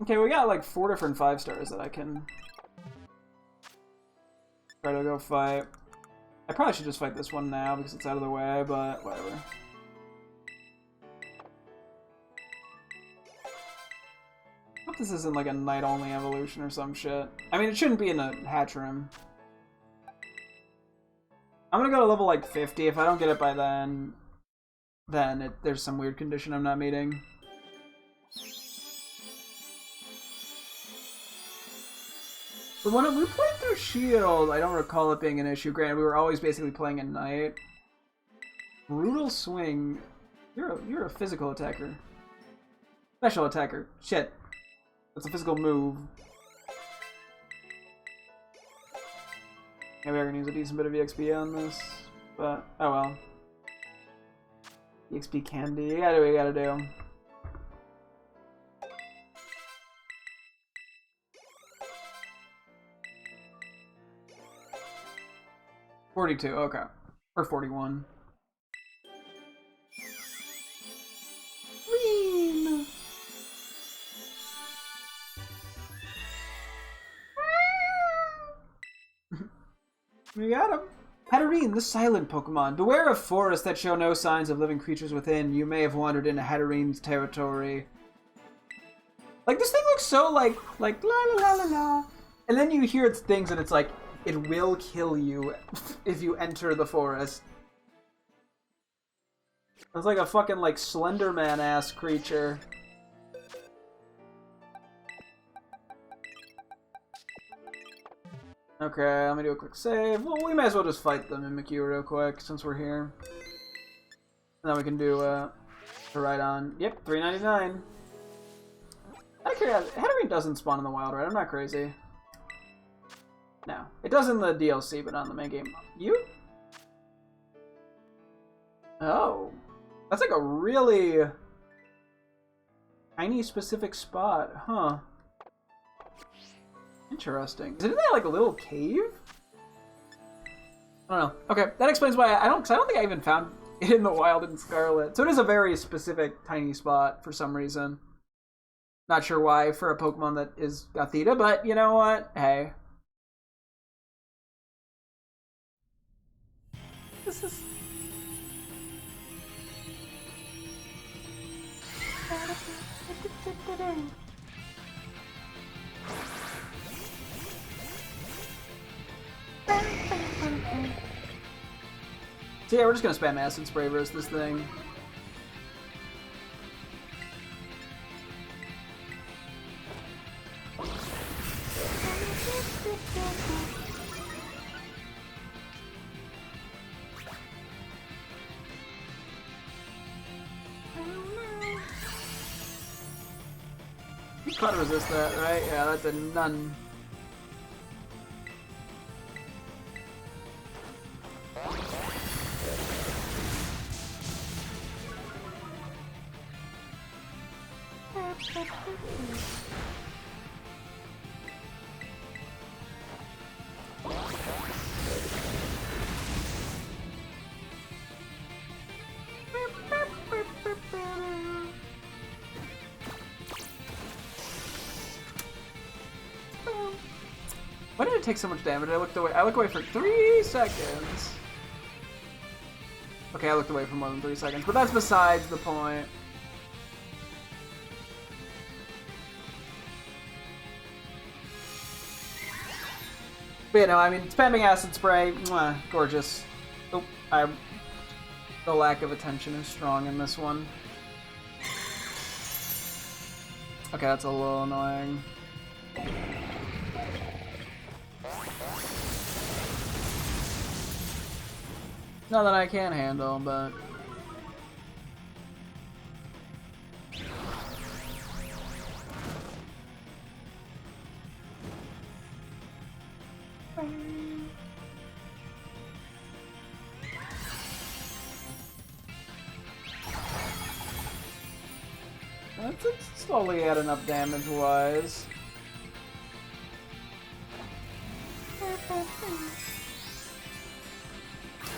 Okay, we got like 4 different 5-stars that I can try to go fight. I probably should just fight this one now because it's out of the way, but whatever. I hope this isn't like a night-only evolution or some shit. I mean, it shouldn't be in a Hatchrim. I'm gonna go to level like 50. If I don't get it by then there's some weird condition I'm not meeting. But when we played through Shield, I don't recall it being an issue. Granted, we were always basically playing at night. Brutal Swing. You're a physical attacker. Special attacker. Shit. That's a physical move. Maybe we're gonna use a decent bit of EXP on this, but oh well. EXP candy. You gotta do what you gotta do. $42, okay. Or 41. Green! We got him. Hatterene, the silent Pokemon. Beware of forests that show no signs of living creatures within. You may have wandered into Hatterene's territory. Like, this thing looks so like la la la la la. And then you hear its things and it's like, it will kill you if you enter the forest. It's like a fucking like Slenderman-ass creature. Okay, let me do a quick save. Well, we may as well just fight the Mimikyu real quick since we're here. And then we can do the ride on. Yep, $3.99. Out of curiosity, Hatterene doesn't spawn in the wild, right? I'm not crazy. No. It does in the DLC, but not in the main game. You? Oh. That's like a really tiny specific spot, huh? Interesting. Is it in that like a little cave? I don't know. Okay, that explains why I don't think I even found it in the wild in Scarlet. So it is a very specific tiny spot for some reason. Not sure why for a Pokemon that is Gothita, but you know what? Hey. This is... So yeah, we're just gonna spam Acid Spray versus this thing. You can't resist that, right? Yeah, that's a none. Why did it take so much damage? I looked away for 3 seconds. Okay, I looked away for more than 3 seconds, but that's besides the point. But yeah, no, I mean, spamming Acid Spray, mwah, gorgeous. Oh, the lack of attention is strong in this one. Okay, that's a little annoying. Not that I can handle, but... It's slowly adding up damage-wise.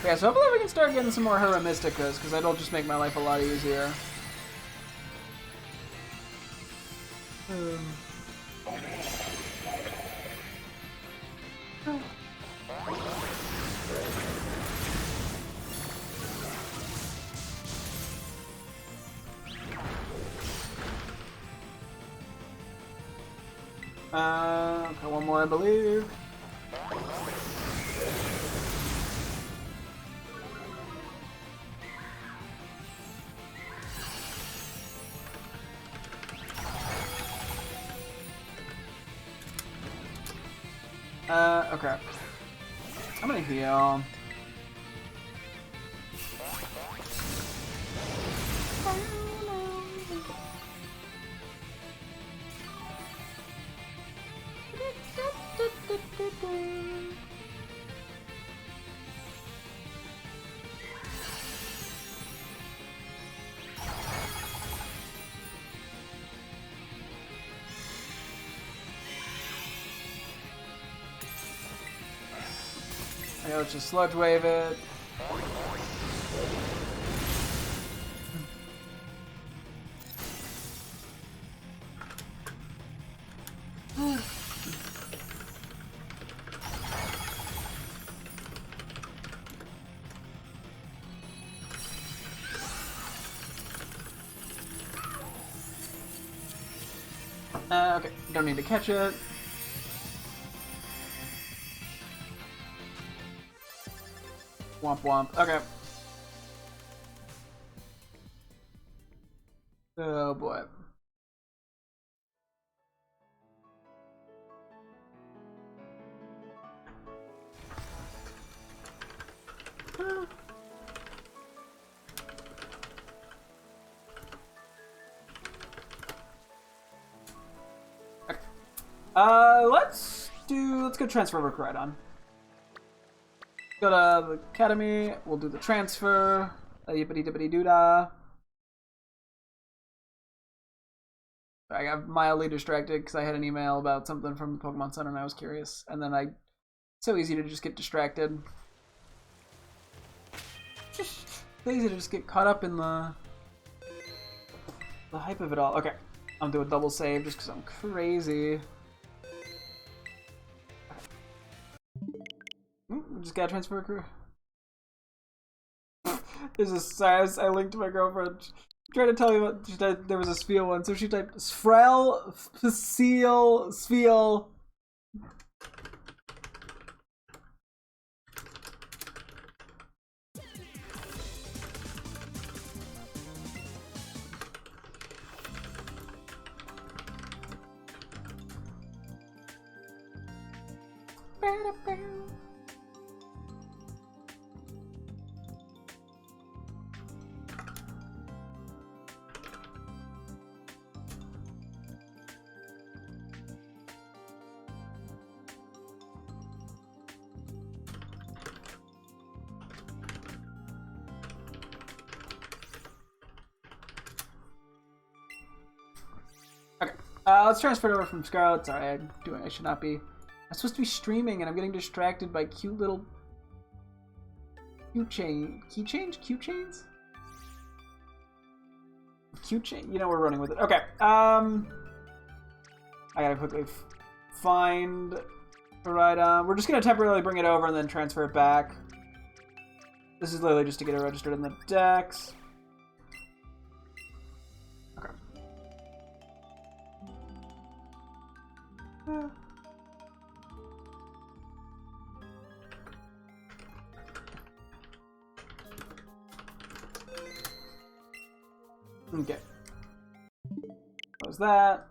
Yeah, so hopefully we can start getting some more Hera Mysticas, because that'll just make my life a lot easier. Okay, one more, I believe. Okay. I'm gonna heal. Okay, let's just sludge wave it. Okay, don't need to catch it. Womp womp. Okay. Oh boy. Let's go transfer work right on. Go to the academy, we'll do the transfer. Yippity dippity doo dah. I got mildly distracted because I had an email about something from the Pokemon Center and I was curious. And then it's so easy to just get distracted. So easy to just get caught up in the hype of it all. Okay, I'm doing double save just because I'm crazy. Just gotta transfer a crew. There's a size I linked to my girlfriend. I'm trying to tell you what there was a spiel one, so she typed Sfrel, Seal, Spiel. Let's transfer it over from Scarlet. Sorry, I should not be. I'm supposed to be streaming and I'm getting distracted by cute little keychains? Cute chain? You know, we're running with it. Okay. I gotta quickly find the right. We're just gonna temporarily bring it over and then transfer it back. This is literally just to get it registered in the Dex. Okay. Okay. What was that?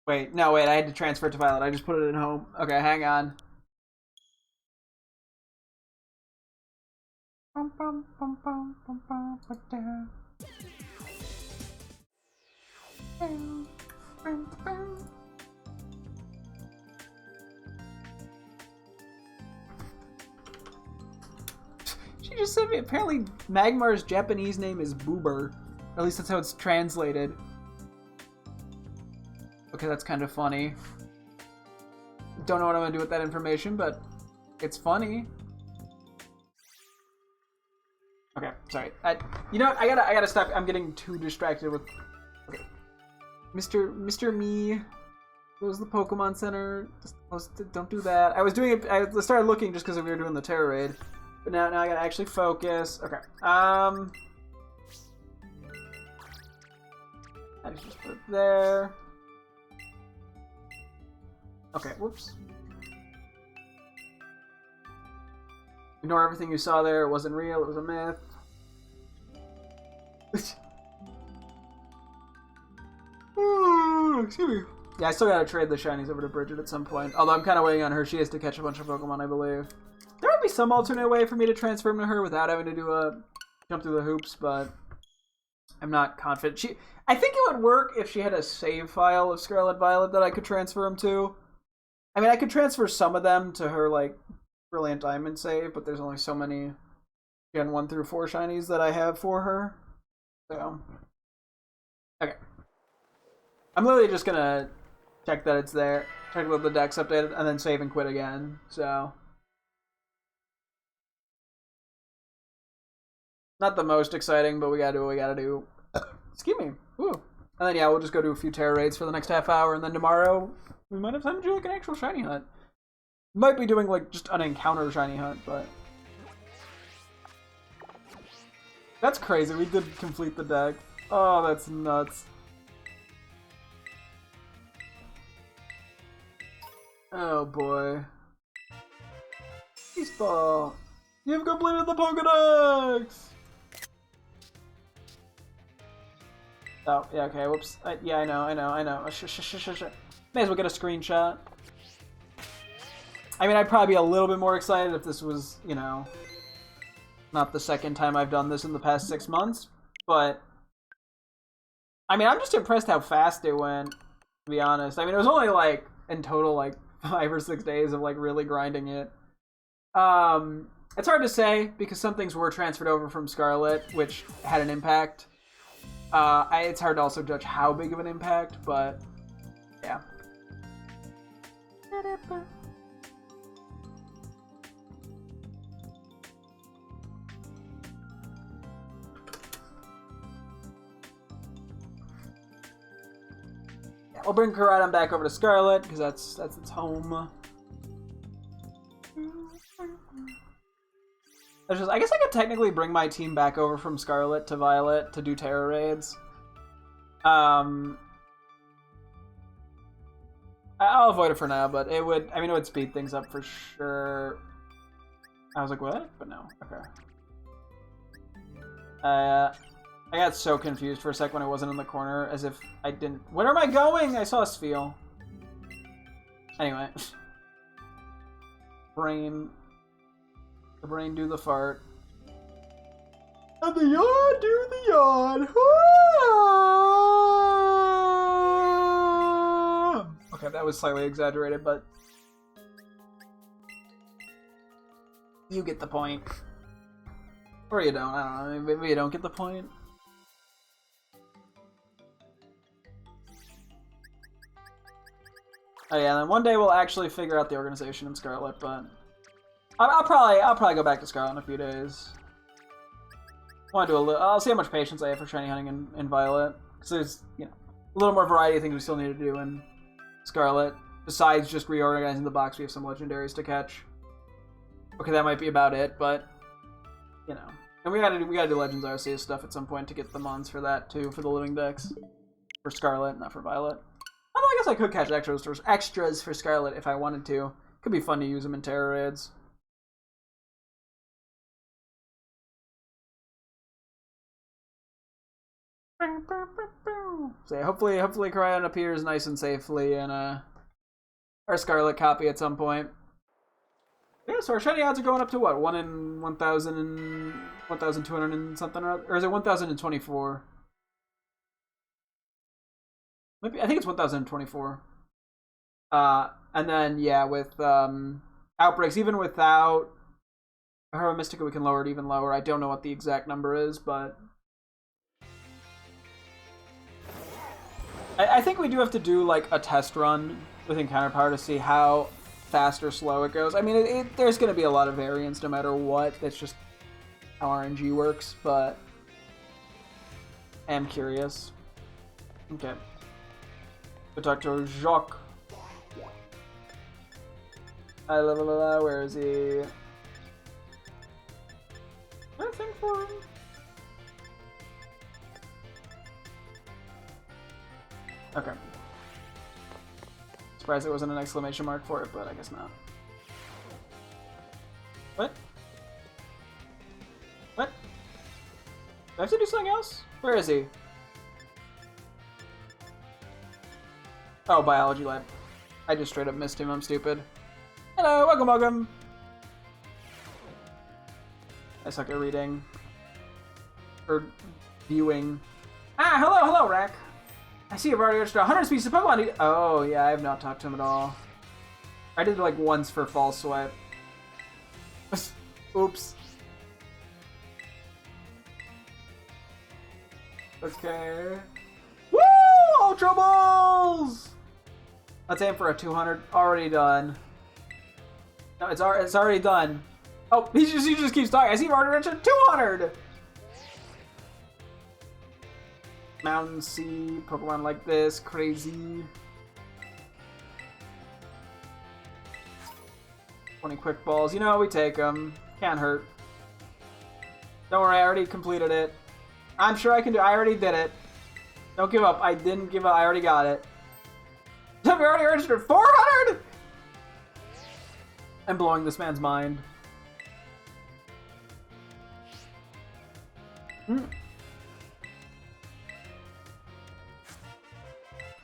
Wait, no, wait, I had to transfer it to Violet. I just put it in home. Okay, hang on. She just said me. Apparently, Magmar's Japanese name is Boober. Or at least that's how it's translated. Okay, that's kind of funny. Don't know what I'm gonna do with that information, but it's funny. Okay, sorry. You know what? I gotta stop. I'm getting too distracted with. Okay. Mr. Me. Close the Pokemon Center. Don't do that. I was doing it. I started looking just because we were doing the Terror Raid, but now I gotta actually focus. Okay. I just put it there. Okay. Whoops. Ignore everything you saw there. It wasn't real. It was a myth. Excuse me. Yeah, I still gotta trade the shinies over to Bridget at some point. Although I'm kind of waiting on her. She has to catch a bunch of Pokemon, I believe. There would be some alternate way for me to transfer them to her without having to do a jump through the hoops, but I'm not confident. I think it would work if she had a save file of Scarlet Violet that I could transfer them to. I mean, I could transfer some of them to her, like, Brilliant Diamond save, but there's only so many Gen 1 through 4 shinies that I have for her. So, okay. I'm literally just gonna check that it's there, check that the deck's updated, and then save and quit again. So, not the most exciting, but we gotta do what we gotta do. Excuse me. Ooh. And then yeah, we'll just go do a few Terror Raids for the next half hour, and then tomorrow we might have time to do like an actual shiny hunt. Might be doing like just an encounter shiny hunt, but that's crazy. We did complete the deck. Oh, that's nuts. Oh boy. Baseball. You've completed the Pokedex! Oh, yeah, okay, whoops. Yeah, I know. May as well get a screenshot. I mean, I'd probably be a little bit more excited if this was, you know, not the second time I've done this in the past 6 months, but I mean, I'm just impressed how fast it went, to be honest. I mean, it was only like, in total, like 5 or 6 days of like really grinding it. It's hard to say because some things were transferred over from Scarlet, which had an impact. It's hard to also judge how big of an impact, but yeah. I'll bring Koraidon back over to Scarlet because that's its home. I guess I could technically bring my team back over from Scarlet to Violet to do Terror Raids. I'll avoid it for now, but it would speed things up for sure. I was like, what? But no. Okay. I got so confused for a sec when I wasn't in the corner, as if I didn't... Where am I going? I saw a Spheal. Anyway. Brain... The brain do the fart. And the yawn do the yawn. Okay, that was slightly exaggerated, but you get the point. Or you don't, I don't know, maybe you don't get the point. Oh yeah, and then one day we'll actually figure out the organization in Scarlet, but I'll probably go back to Scarlet in a few days. I want to do a little. I'll see how much patience I have for shiny hunting in Violet, because there's, you know, a little more variety of things we still need to do in Scarlet. Besides just reorganizing the box, we have some legendaries to catch. Okay, that might be about it, but you know, and we gotta do Legends Arceus stuff at some point to get the mons for that too, for the living decks, for Scarlet, not for Violet. Although I guess I could catch extras for Scarlet if I wanted to. Could be fun to use them in Terror Raids. So yeah, hopefully Koraidon appears nice and safely in our Scarlet copy at some point. Yeah, so our shiny odds are going up to what? 1 in 1,000 and 1,200 and something, or is it 1,024? Maybe I think it's 1,024. And then yeah, with outbreaks, even without Hero Mystica, we can lower it even lower. I don't know what the exact number is, but I think we do have to do like a test run with Encounter Power to see how fast or slow it goes. I mean, there's going to be a lot of variance no matter what. That's just how RNG works, but I am curious. Okay. Go talk to Jacques. Where is he? Anything for him? Okay. Surprised there wasn't an exclamation mark for it, but I guess not. What? What? Do I have to do something else? Where is he? Oh, biology lab. I just straight up missed him. I'm stupid. Hello, welcome. I suck at reading. Or viewing. Ah, hello, Rack. I see you've already reached 100 species of Pokemon. Oh, yeah, I have not talked to him at all. I did it like once for Fall Sweat. Oops. Okay. Woo! Ultra Balls! Let's aim for a 200. Already done. No, it's already done. Oh, he just keeps talking. I see you've already reached 200! Mountain Sea, Pokemon like this, crazy. 20 quick balls. You know, we take them. Can't hurt. Don't worry, I already completed it. I'm sure I can do it. I already did it. Don't give up. I didn't give up. I already got it. We already registered 400? I'm blowing this man's mind.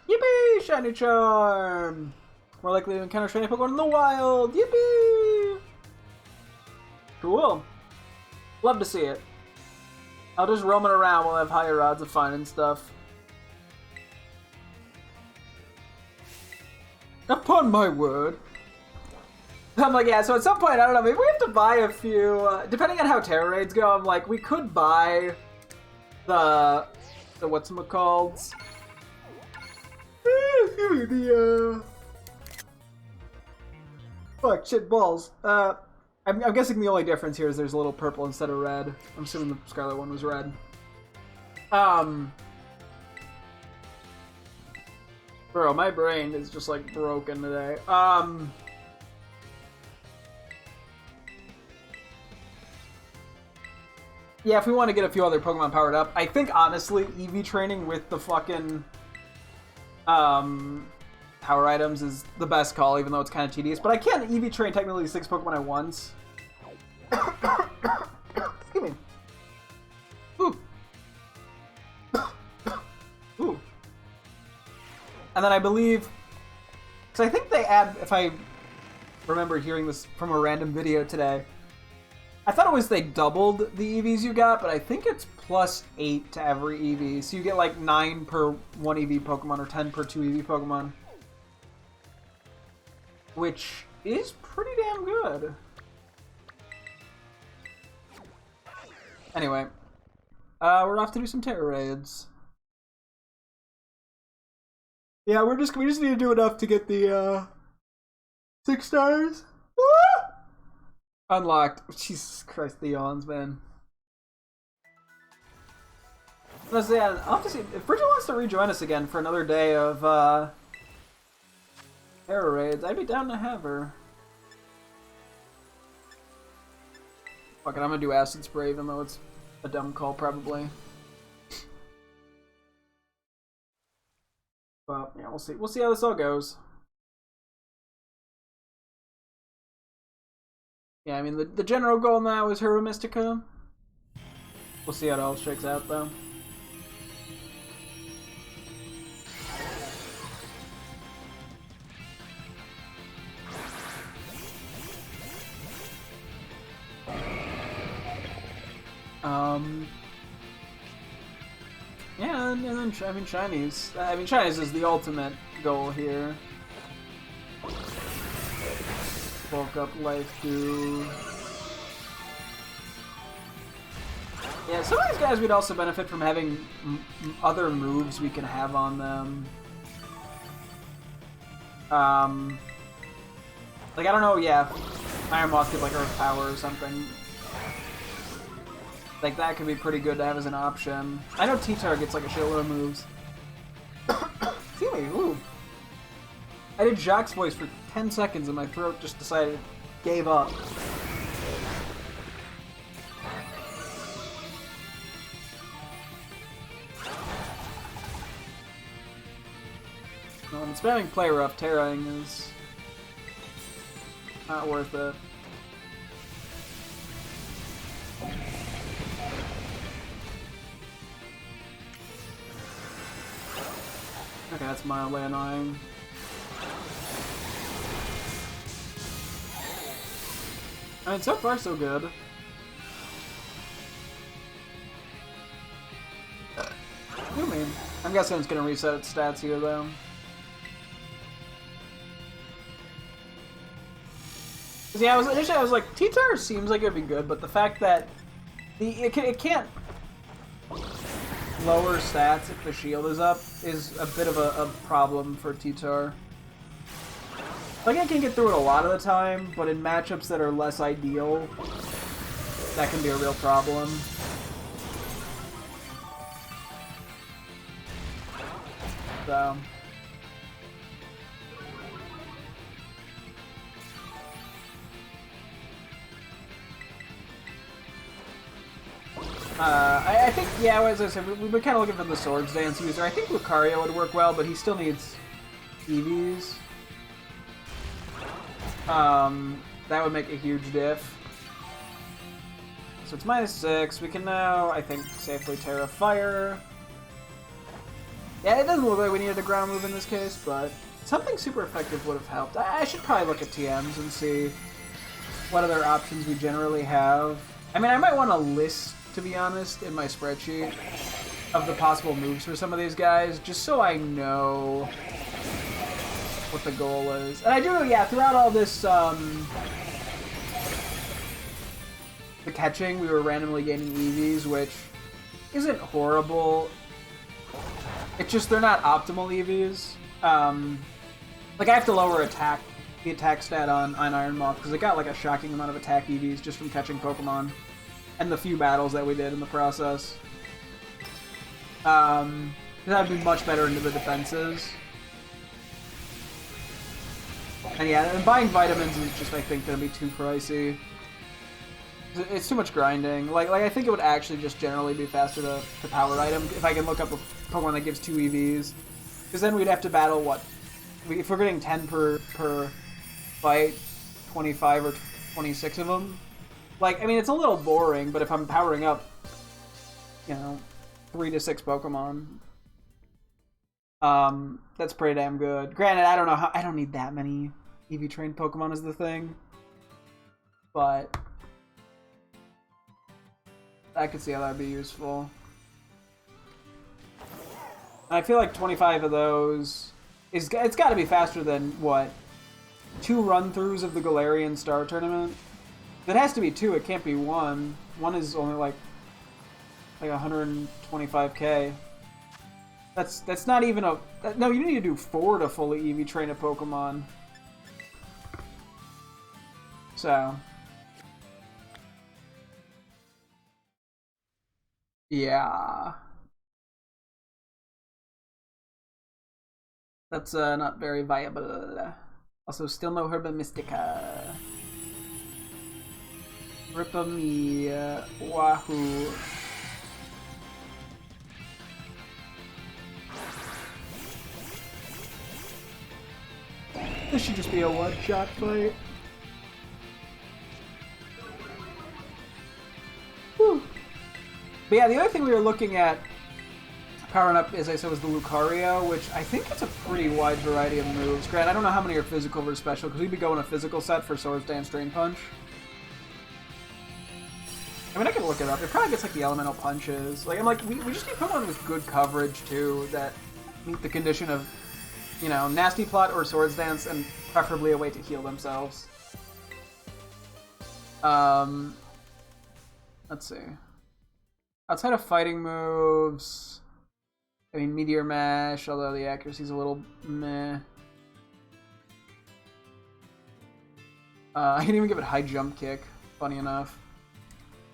Yippee! Shiny Charm! More likely to encounter shiny Pokemon in the wild! Yippee! Cool. Love to see it. I'll just roam it around. We'll have higher odds of finding stuff. Upon my word. I'm like, yeah, so at some point, I don't know, maybe we have to buy a few, depending on how Terra Raids go, I'm like, we could buy the whatchamacalleds. Fuck, shit, balls. I'm guessing the only difference here is there's a little purple instead of red. I'm assuming the Scarlet one was red. Bro, my brain is just, like, broken today. Yeah, if we want to get a few other Pokemon powered up, I think, honestly, EV training with the fucking, power items is the best call, even though it's kind of tedious. But I can EV train technically 6 Pokemon at once. Excuse me. Ooh. Ooh. And then I believe... Because I think they add, if I remember hearing this from a random video today, I thought it was they doubled the EVs you got, but I think it's plus 8 to every EV. So you get like 9 per 1 EV Pokemon or 10 per 2 EV Pokemon. Which is pretty damn good. Anyway, we're off to do some Terra Raids. Yeah, we just need to do enough to get the 6 stars. Unlocked. Jesus Christ, the yawns, man. Let's see, I'll have to see if Bridget wants to rejoin us again for another day of Terra Raids. I'd be down to have her. Fuck it, I'm gonna do Acid Spray, even though it's a dumb call, probably. But yeah, we'll see. We'll see how this all goes. Yeah, I mean, the general goal now is Hero Mystica. We'll see how it all shakes out, though. Yeah, and then shinies. I mean, shinies is the ultimate goal here. Bulk up life too. Yeah, some of these guys would also benefit from having other moves we can have on them. Like, I don't know, yeah, Iron Moth could, like, Earth Power or something. Like, that could be pretty good to have as an option. I know T-Tar gets, like, a shitload of moves. See me, ooh. I did Jacques' voice for 10 seconds and my throat just decided, gave up. Well, and spamming Play Rough Terraing is not worth it. Okay, that's mildly annoying. I mean, so far so good. What do you mean? I'm guessing it's gonna reset its stats here, though. Yeah, initially I was like, T-Tar seems like it'd be good, but the fact that it can't lower stats if the shield is up is a bit of a problem for T-Tar. Like, I can get through it a lot of the time, but in matchups that are less ideal, that can be a real problem. So... I think, yeah, as I said, we've been kind of looking for the Swords Dance user. I think Lucario would work well, but he still needs EVs. That would make a huge diff. So it's -6. We can now, I think, safely Terra Fire. Yeah, it doesn't look like we needed a ground move in this case, but something super effective would have helped. I should probably look at TMs and see what other options we generally have. I mean, I might want a list, to be honest, in my spreadsheet of the possible moves for some of these guys, just so I know what the goal is. And I do, yeah, throughout all this, the catching, we were randomly gaining EVs, which isn't horrible. It's just they're not optimal EVs. Like, I have to lower the attack stat on Iron Moth, because it got, like, a shocking amount of attack EVs just from catching Pokemon. And the few battles that we did in the process. That'd be much better into the defenses. And yeah, and buying vitamins is just, I think, gonna be too pricey. It's too much grinding. Like I think it would actually just generally be faster to power item if I can look up a Pokemon that gives 2 EVs. Because then we'd have to battle, what? If we're getting 10 per fight, 25 or 26 of them. Like, I mean, it's a little boring, but if I'm powering up, you know, 3 to 6 Pokemon, that's pretty damn good. Granted, I don't know I don't need that many EV trained Pokemon is the thing, but I could see how that'd be useful. I feel like 25 of those it's got to be faster than what 2 run-throughs of the Galarian Star Tournament. It has to be 2, it can't be 1. 1 is only like 125k. That's not even a... No, you need to do 4 to fully EV train a Pokemon. So... yeah. That's not very viable. Also, still no Herba Mystica. Rippa me, wahoo. This should just be a one-shot fight. Whew. But yeah, the other thing we were looking at powering up, as I said, was the Lucario, which I think it's a pretty wide variety of moves. Grant, I don't know how many are physical versus special, because we'd be going a physical set for Swords Dance Drain Punch. I mean, I can look it up. It probably gets like the elemental punches. Like, I'm like, we just need Pokemon with good coverage too that meet the condition of, you know, Nasty Plot or Swords Dance, and preferably a way to heal themselves. Let's see. Outside of fighting moves, I mean, Meteor Mash, although the accuracy's a little meh. I can even give it High Jump Kick, funny enough.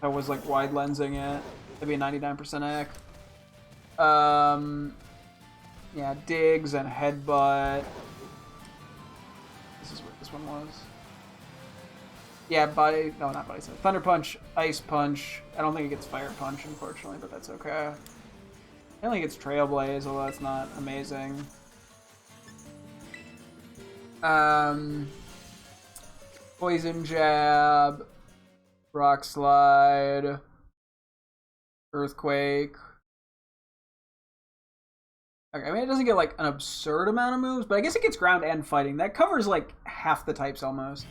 I was like wide lensing it. That'd be a 99% ac. Yeah, Digs and Headbutt. This is what this one was. Yeah, Body. No, not Body. Thunder Punch, Ice Punch. I don't think it gets Fire Punch, unfortunately, but that's okay. I don't think it's Trailblaze, although that's not amazing. Poison Jab, Rock Slide, Earthquake. Okay, I mean, it doesn't get like an absurd amount of moves, but I guess it gets Ground and Fighting. That covers like half the types almost.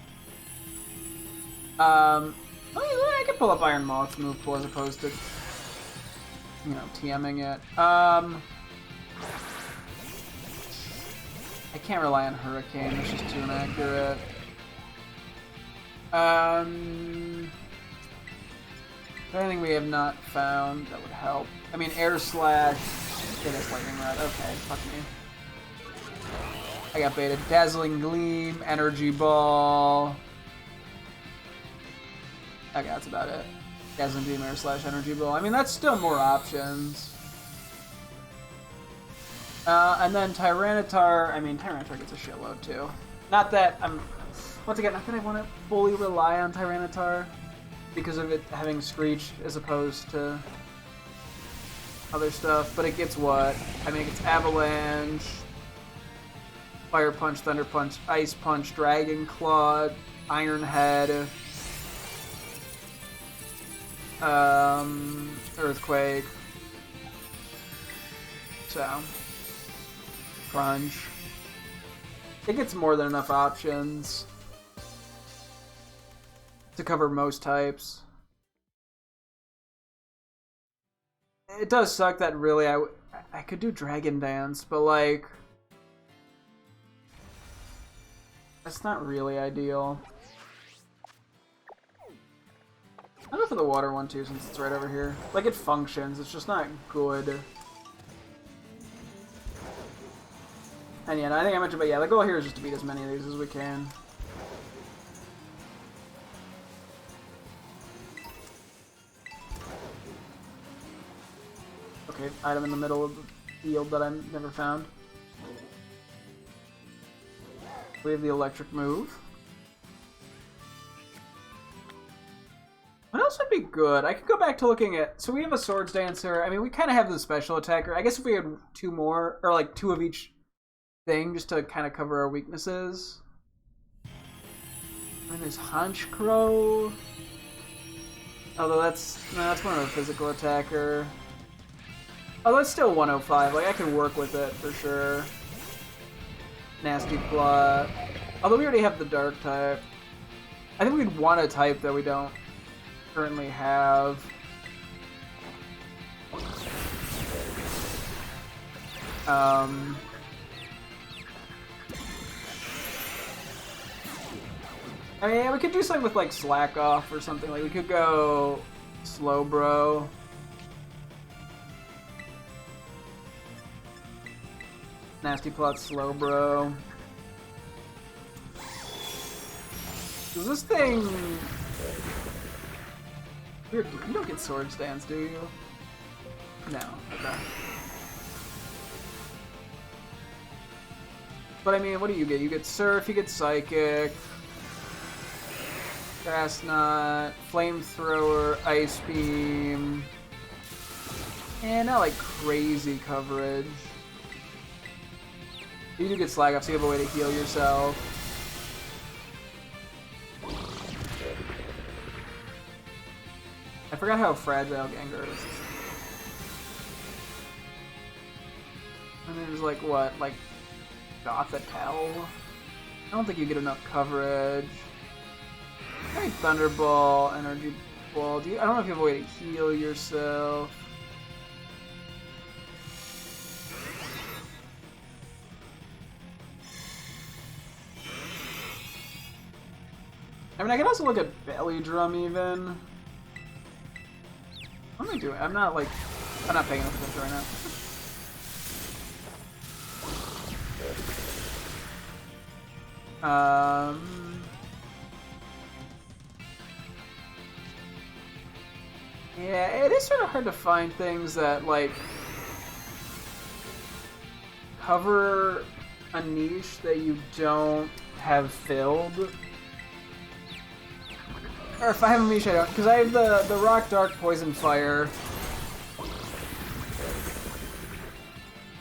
I could pull up Iron Moth's move pool as opposed to, you know, TMing it. I can't rely on Hurricane, it's just too inaccurate. Anything we have not found that would help. I mean, Air Slash. Okay, that's Lightning Rod. Okay, fuck me. I got baited. Dazzling Gleam, Energy Ball. Okay, that's about it. Dazzling Gleam, Air Slash, Energy Ball. I mean, that's still more options. And then Tyranitar. I mean, Tyranitar gets a shitload too. Not that I'm. Once again, not that I want to fully rely on Tyranitar because of it having Screech as opposed to other stuff, but it gets what? I mean, it gets Avalanche, Fire Punch, Thunder Punch, Ice Punch, Dragon Claw, Iron Head, Earthquake, so, Crunch. It gets more than enough options to cover most types. It does suck that really I could do Dragon Dance, but like that's not really ideal. I'll go for the water one too since it's right over here. Like it functions, it's just not good. And yeah, I think I mentioned, but yeah, the goal here is just to beat as many of these as we can. Okay, item in the middle of the field that I never found. We have the electric move. What else would be good? I could go back to looking at... So we have a Swords Dancer. I mean, we kind of have the special attacker. I guess if we had two more, or like two of each thing, just to kind of cover our weaknesses. I mean, there's Honchkrow. Although that's one of the physical attacker. Oh, that's still 105. Like, I can work with it for sure. Nasty Plot. Although we already have the Dark type. I think we'd want a type that we don't currently have. I mean, we could do something with, like, Slack Off or something. Like, we could go Slowbro. Nasty Plot, Slowbro. Does this thing... Weird, you don't get Swords Dance, do you? No. Okay. But I mean, what do you get? You get Surf, you get Psychic, Grass Knot, Flamethrower, Ice Beam, and not like crazy coverage. You do get Slag Off, so you have a way to heal yourself. I forgot how fragile Gengar is. And there's like what? Like Gothitelle? I don't think you get enough coverage. Maybe Thunderball, Energy Well, I don't know if you have a way to heal yourself. I mean, I can also look at Belly Drum even. What am I doing? I'm not paying enough attention right now. Yeah, it is sort of hard to find things that, like, cover a niche that you don't have filled. Or if I have a niche, I don't. Because I have the Rock, Dark, Poison, Fire.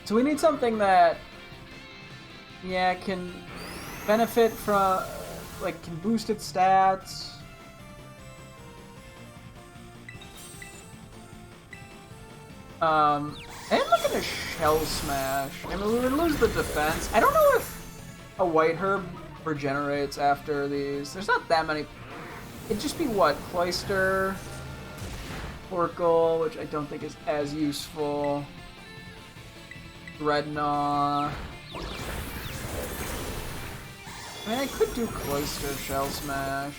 So we need something that, yeah, can benefit from, like, can boost its stats. And look at a Shell Smash. I mean, we would lose the defense. I don't know if a White Herb regenerates after these. There's not that many. It'd just be what? Cloyster, Oracle, which I don't think is as useful. Dreadnought. I mean, I could do Cloyster Shell Smash.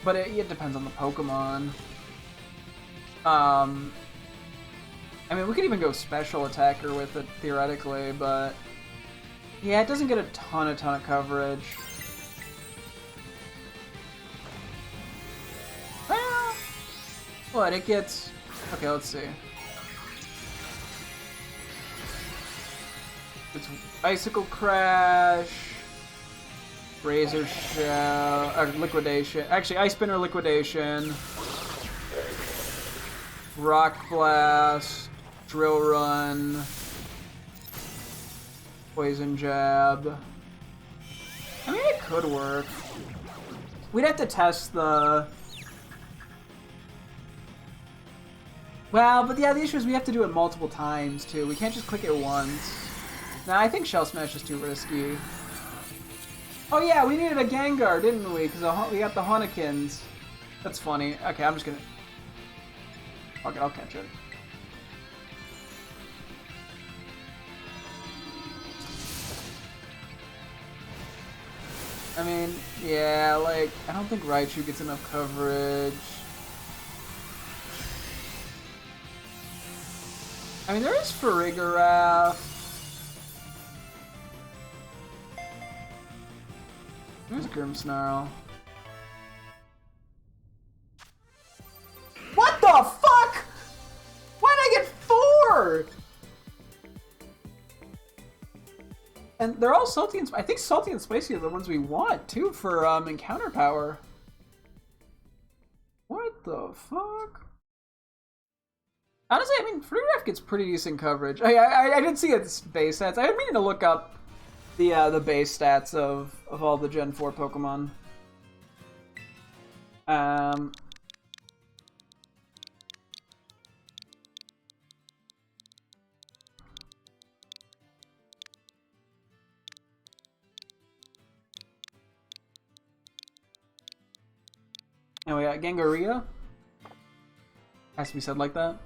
But it depends on the Pokemon. I mean, we could even go Special Attacker with it, theoretically, but... yeah, it doesn't get a ton of coverage. Well, what, it gets... okay, let's see. It's Icicle Crash... Razor Shell... Liquidation... actually, Ice Spinner Liquidation... Rock Blast... Drill Run... Poison Jab... I mean, it could work. We'd have to test the... well, but yeah, the issue is we have to do it multiple times, too. We can't just click it once. Nah, I think Shell Smash is too risky. Oh yeah, we needed a Gengar, didn't we? Because we got the Honekins. That's funny. Okay, I'm just gonna... okay, I'll catch it. I mean, yeah, like, I don't think Raichu gets enough coverage. I mean, there is Farigiraf. There's Grimmsnarl. What the fuck? Why did I get 4? And they're all salty and I think salty and spicy are the ones we want too for encounter power. What the fuck? Honestly, I mean, Farigiraf gets pretty decent coverage. I did see its base stats. I mean to look up the base stats of all the Gen 4 Pokemon. And we got Gangaria. Has to be said like that.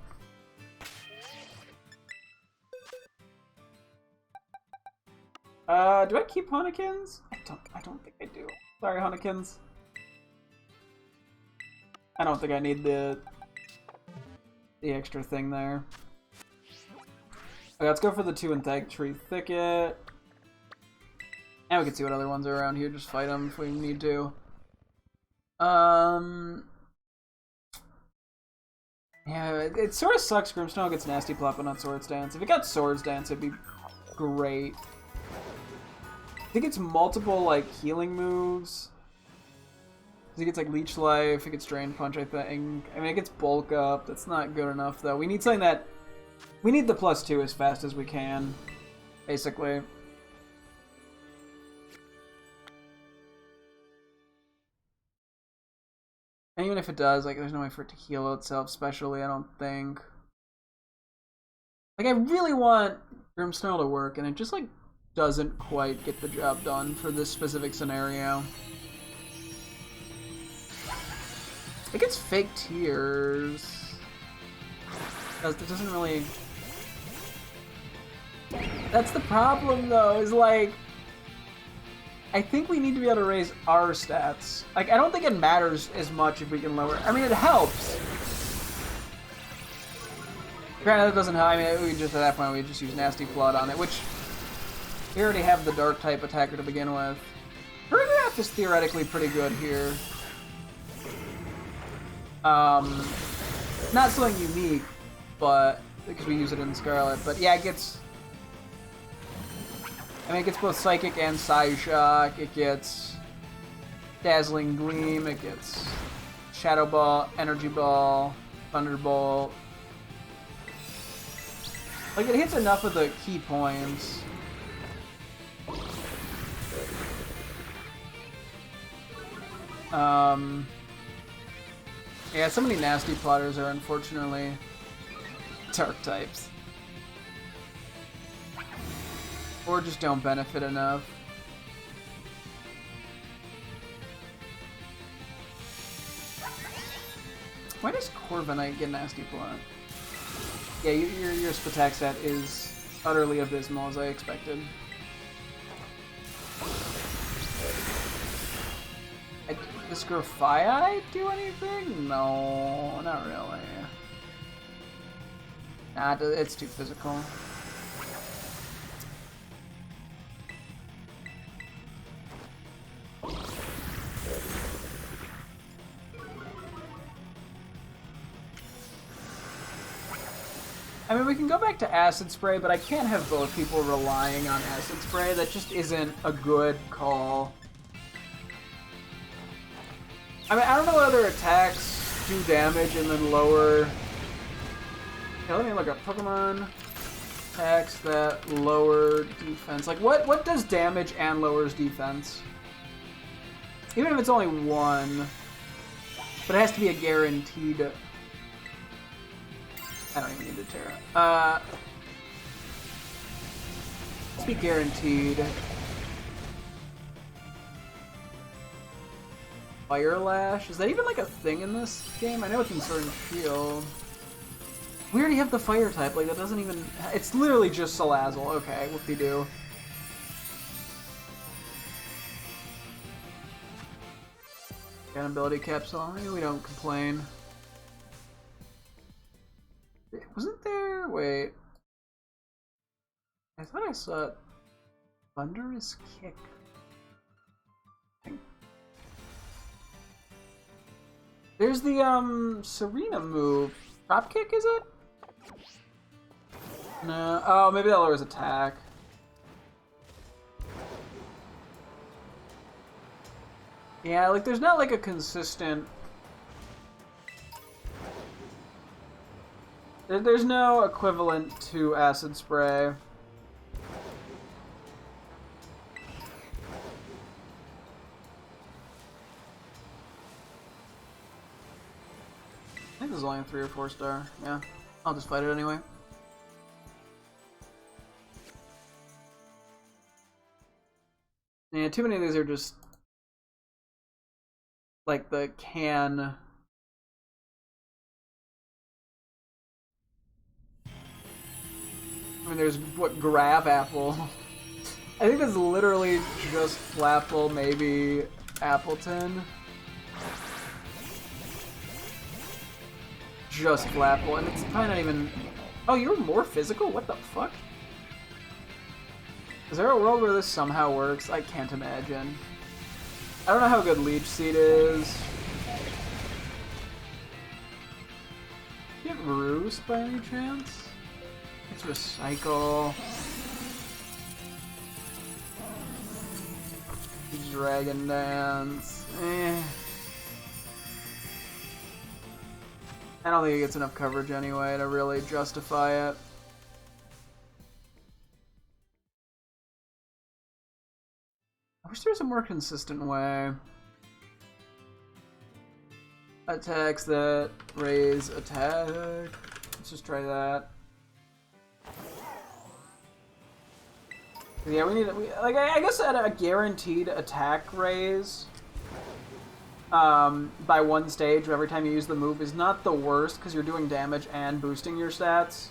Do I keep Honekins? I don't think I do. Sorry, Honekins. I don't think I need the extra thing there. Okay, let's go for the 2 in Tag Tree Thicket. And we can see what other ones are around here. Just fight them if we need to. Yeah, it sort of sucks. Grimmsnarl gets Nasty Plot, but not Swords Dance. If it got Swords Dance, it'd be great. I think it's multiple, like, healing moves. It gets, like, Leech Life, it gets Drain Punch, I think. I mean, it gets Bulk Up. That's not good enough, though. We need something that... we need the +2 as fast as we can, basically. And even if it does, like, there's no way for it to heal itself, especially, I don't think. Like, I really want Grimmsnarl to work, and it just, like, doesn't quite get the job done for this specific scenario. It gets fake tears. It doesn't really... That's the problem, though, is like... I think we need to be able to raise our stats. Like, I don't think it matters as much if we can lower... I mean, it helps. Granted, that doesn't help. I mean, we just, at that point, we just use Nasty Flood on it, which... We already have the Dark-type attacker to begin with. Paragraph is theoretically pretty good here. Not something unique, but... Because we use it in Scarlet, but yeah, it gets... I mean, it gets both Psychic and Psyshock. It gets Dazzling Gleam. It gets Shadow Ball, Energy Ball, Thunderbolt. Like, it hits enough of the key points. Yeah, so many nasty plotters are unfortunately dark types. Or just don't benefit enough. Why does Corviknight get nasty plot? Yeah, your attack stat is utterly abysmal, as I expected. Does Grafai do anything? No, not really. Nah, it's too physical. I mean, we can go back to Acid Spray, but I can't have both people relying on Acid Spray. That just isn't a good call. I mean, I don't know what other attacks do damage and then lower... Okay, let me look up Pokemon attacks that lower defense. Like, what does damage and lowers defense? Even if it's only one. But it has to be a guaranteed... I don't even need to Terra. Let's be guaranteed. Fire Lash? Is that even like a thing in this game? I know it's in Sword and Shield. We already have the fire type, like that doesn't even... It's literally just Salazzle. Okay, whoop-de-doo. Got ability capsule. We don't complain. Wasn't there... Wait. I thought I saw Thunderous Kick. There's the, Serena move. Drop Kick, is it? No. Oh, maybe that lowers attack. Yeah, like, there's not, like, a consistent... There's no equivalent to Acid Spray. I think this is only a 3 or 4 star. Yeah, I'll just fight it anyway. Yeah, too many of these are just like the can. I mean, there's what Grav Apple. I think that's literally just Flapple, maybe Appleton. Just Flapple, and it's probably not even... Oh, you're more physical? What the fuck? Is there a world where this somehow works? I can't imagine. I don't know how good Leech Seed is. Do you have Roost by any chance? It's Recycle. Dragon Dance. Eh. I don't think it gets enough coverage anyway to really justify it. I wish there was a more consistent way. Attacks that raise attack. Let's just try that. Yeah, we need like I guess at a guaranteed attack raise. by one stage every time you use the move is not the worst because you're doing damage and boosting your stats.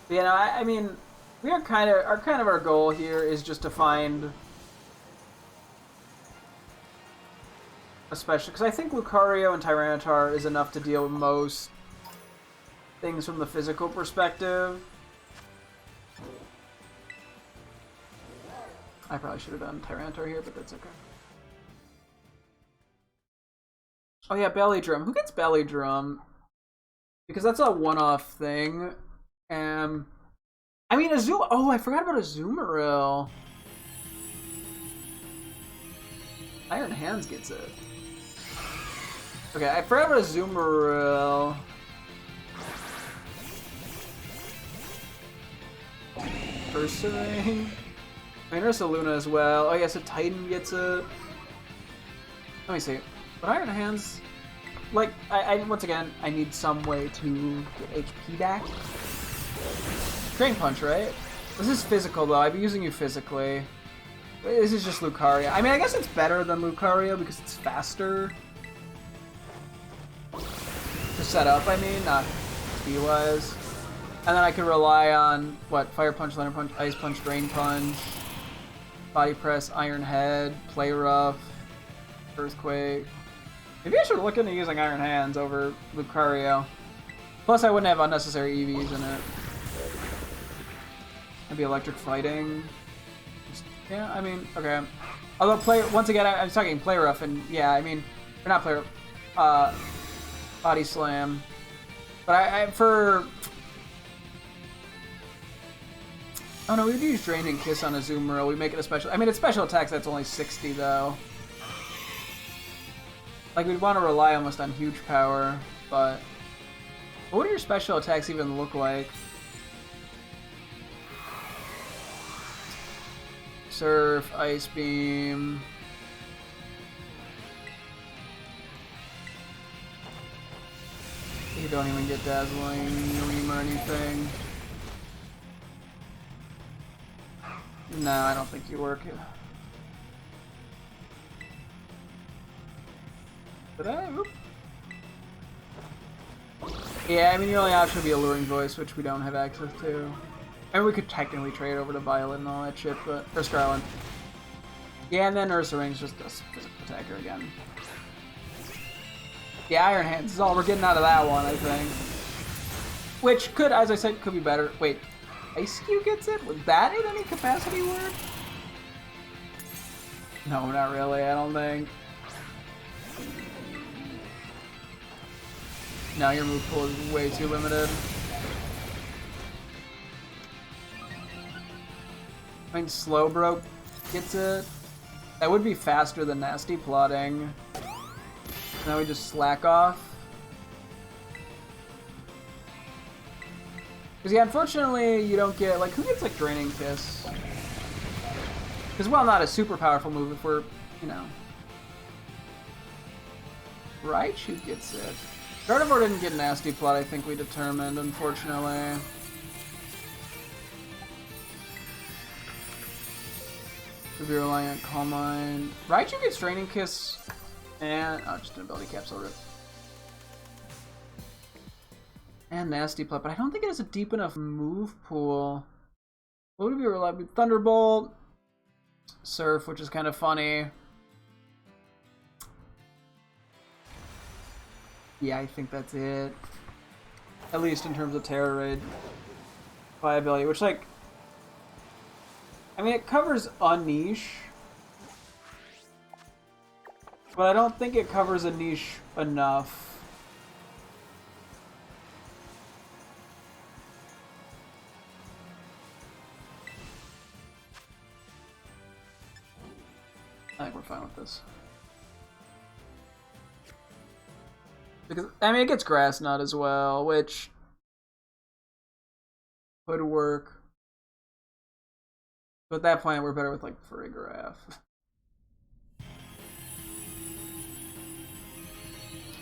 But, you know, I mean, we are our goal here is just to find, especially because I think Lucario and Tyranitar is enough to deal with most things from the physical perspective. I probably should have done Tyranitar here, but that's okay. Oh yeah, Belly Drum. Who gets Belly Drum? Because that's a one-off thing. I mean, Azuma. Oh, I forgot about Azumarill. Iron Hands gets it. Okay, I forgot about Azumarill. Ursaring. I mean, Ursaluna as well. Oh, yeah, so Titan gets it. Let me see. But Iron Hands, like, I once again, I need some way to get HP back. Drain Punch, right? This is physical, though. I'd be using you physically. This is just Lucario. I mean, I guess it's better than Lucario because it's faster to set up, I mean, not speed-wise. And then I could rely on, what, Fire Punch, Thunder Punch, Ice Punch, Drain Punch, Body Press, Iron Head, Play Rough, Earthquake. Maybe I should look into using Iron Hands over Lucario. Plus, I wouldn't have unnecessary EVs in it. Maybe Electric Fighting. Yeah, I mean, okay. Although, once again, I'm talking Play Rough, and yeah, I mean, or not Play Rough, Body Slam. But oh no, we'd use Draining Kiss on Azumarill. We make it a special. I mean, it's special attacks. That's only 60 though. Like we'd want to rely almost on huge power, but what would your special attacks even look like? Surf, Ice Beam. You don't even get Dazzling Gleam or anything. No, I don't think you work. Did I? Oop. Yeah, I mean, your only option would be Alluring Voice, which we don't have access to. I mean, we could technically trade over to Violet and all that shit, but... Or Scarlet. Yeah, and then Ursaring's just a physical attacker again. Yeah, Iron Hands is all we're getting out of that one, I think. Which could, as I said, could be better. Wait, Ice Cube gets it? Was that in any capacity word? No, not really, I don't think. No, your move pool is way too limited. I mean, Slowbro gets it. That would be faster than Nasty Plotting. Now we just slack off. Because, yeah, unfortunately, you don't get, like, who gets, like, Draining Kiss? Because, well, not a super powerful move if we're, you know. Raichu gets it. Gardevoir didn't get Nasty Plot, I think we determined, unfortunately. Could be relying on Calm Mind. Raichu gets Draining Kiss, and... oh, just an Ability Capsule Rip. And Nasty Plot, but I don't think it has a deep enough move pool. What would be reliable? Thunderbolt, Surf, which is kind of funny. Yeah, I think that's it. At least in terms of Terra Raid viability, which, like, I mean, it covers a niche, but I don't think it covers a niche enough. I think we're fine with this. Because, I mean, it gets Grass Knot as well, which could work. But at that point, we're better with, like, Farigiraf.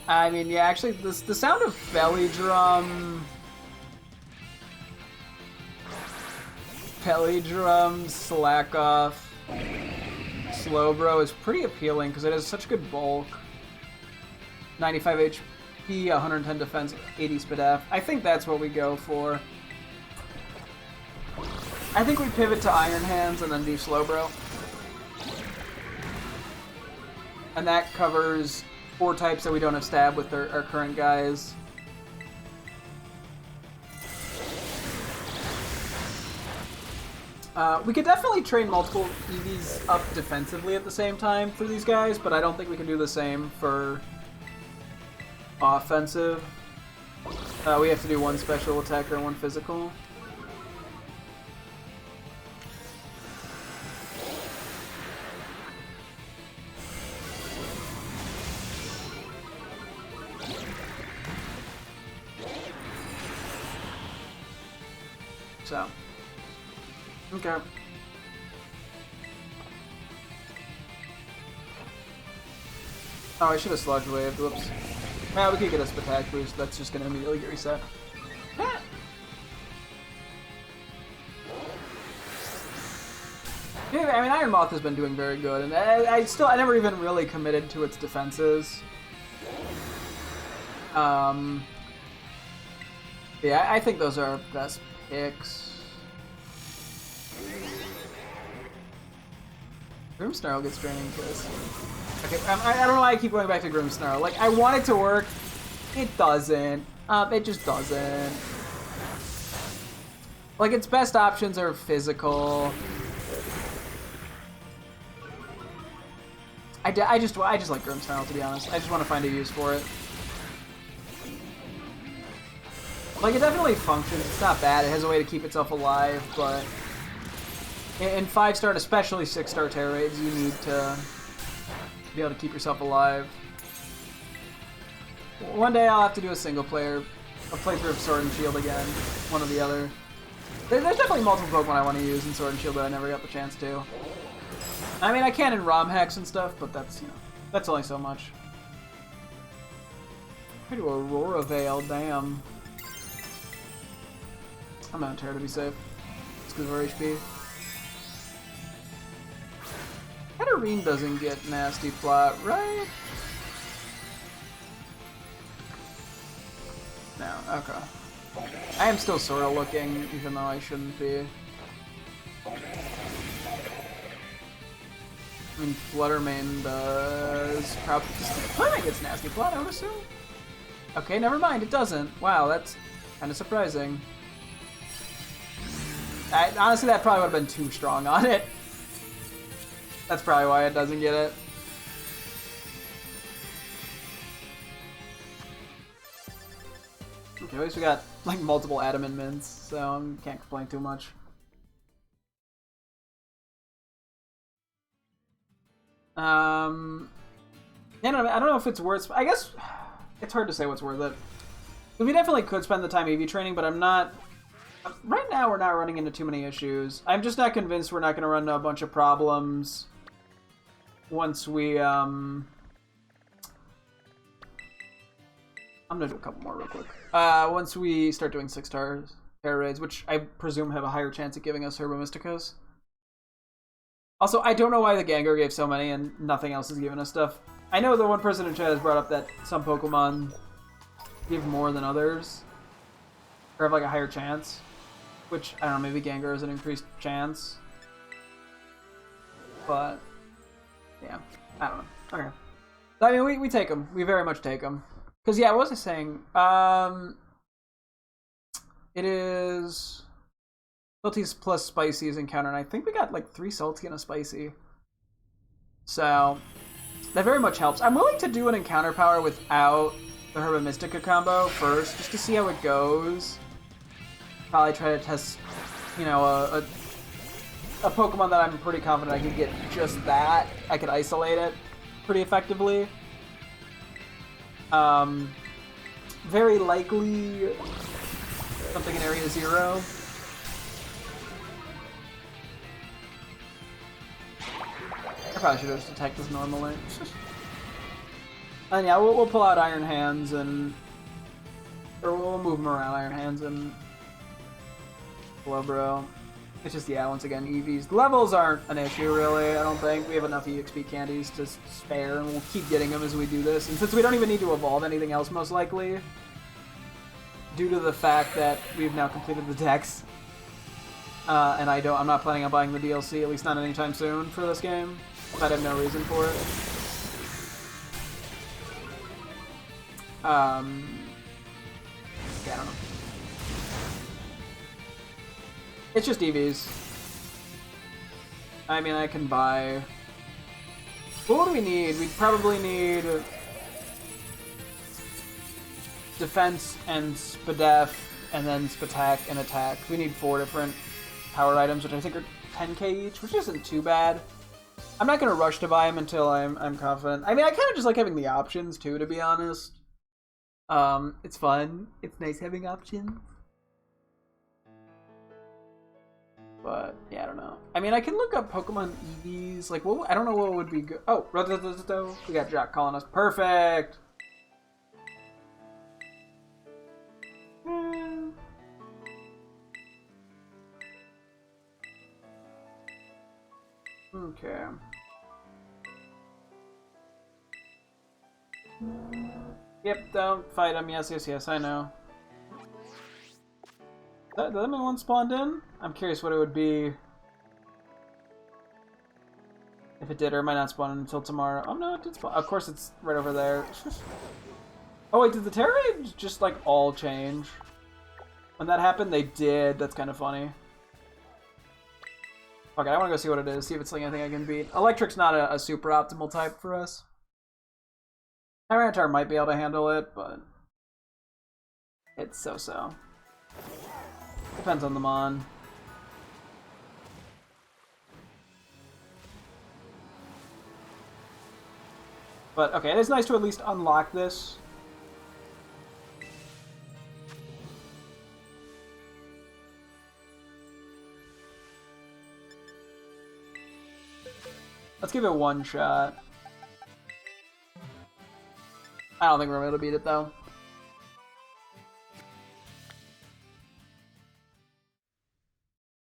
I mean, yeah, actually, the sound of Belly Drum... Slack Off... Slowbro is pretty appealing because it has such good bulk. 95 HP, 110 defense, 80 speed F. I think that's what we go for. I think we pivot to Iron Hands and then do Slowbro. And that covers 4 types that we don't have stab with our current guys. We could definitely train multiple EVs up defensively at the same time for these guys, but I don't think we can do the same for offensive. We have to do 1 special attacker and 1 physical. So, okay. Oh, I should have sludge waved. Whoops. Well, we could get a attack boost. That's just gonna immediately get reset. Yeah, I mean, Iron Moth has been doing very good, and I never even really committed to its defenses. Yeah, I think those are our best picks. Grimmsnarl gets Draining Kiss. Okay, I don't know why I keep going back to Grimmsnarl. Like, I want it to work. It doesn't. It just doesn't. Like, its best options are physical. I just like Grimmsnarl, to be honest. I just want to find a use for it. Like, it definitely functions. It's not bad. It has a way to keep itself alive, but in 5-star and especially 6-star Terror Raids, you need to be able to keep yourself alive. One day I'll have to do a playthrough of Sword and Shield again. One or the other. There's definitely multiple Pokemon I want to use in Sword and Shield that I never got the chance to. I mean, I can in ROM hacks and stuff, but that's, you know, that's only so much. I do Aurora Veil, damn. I'm out Terror to be safe. It's because of our HP. Katarine doesn't get Nasty Plot, right? No, okay. I am still sort of looking, even though I shouldn't be. I mean, Fluttermane does probably. Fluttermane gets Nasty Plot, I would assume. Okay, never mind, it doesn't. Wow, that's kind of surprising. Honestly, that probably would have been too strong on it. That's probably why it doesn't get it. Okay, at least we got like multiple Adamant Mints, so I can't complain too much. Yeah, no, I don't know if it's worth. I guess it's hard to say what's worth it. We definitely could spend the time EV training, but I'm not. Right now, we're not running into too many issues. I'm just not convinced we're not going to run into a bunch of problems once we, I'm going to do a couple more real quick. Once we start doing 6-star Terror Raids, which I presume have a higher chance of giving us Herba Mysticos. Also, I don't know why the Gengar gave so many and nothing else is giving us stuff. I know the one person in chat has brought up that some Pokemon give more than others, or have like a higher chance. Which, I don't know, maybe Gengar has an increased chance. But, yeah, I don't know. Okay. I mean, we take them. We very much take them. Because, yeah, what was I saying? It is Salties plus Spicy's encounter, and I think we got like 3 Salty and a Spicy. So, that very much helps. I'm willing to do an encounter power without the Herba Mystica combo first, just to see how it goes. Probably try to test, you know, a Pokemon that I'm pretty confident I could get just that. I could isolate it pretty effectively. Very likely something in Area 0. I probably should have just attacked this normally. And yeah, we'll pull out Iron Hands and... Or we'll move them around, Iron Hands and... Slowbro. It's just, yeah, once again, EVs. Levels aren't an issue, really, I don't think. We have enough EXP candies to spare, and we'll keep getting them as we do this. And since we don't even need to evolve anything else, most likely, due to the fact that we've now completed the decks, and I'm not planning on buying the DLC, at least not anytime soon, for this game. But I have no reason for it. Yeah, I don't know. It's just EVs. I mean, I can buy... Well, what do we need? We'd probably need... Defense and Spadef, and then Spatak and Attack. We need 4 different power items, which I think are 10k each, which isn't too bad. I'm not going to rush to buy them until I'm confident. I mean, I kind of just like having the options, too, to be honest. It's fun. It's nice having options. But, yeah, I don't know. I mean, I can look up Pokemon EVs. Like, what, I don't know what would be good. Oh, we got Jock calling us. Perfect! Okay. Yep, don't fight him. Yes, yes, yes, I know. Did that mean one spawned in? I'm curious what it would be if it did, or it might not spawn in until tomorrow. Oh no, it did spawn. Of course, it's right over there. Oh wait, did the Terra Raids just like all change? When that happened, they did. That's kind of funny. Okay, I want to go see what it is, see if it's like anything I can beat. Electric's not a super optimal type for us. Tyranitar might be able to handle it, but it's so-so. Depends on the mon. But okay, it is nice to at least unlock this. Let's give it one shot. I don't think we're able to beat it though.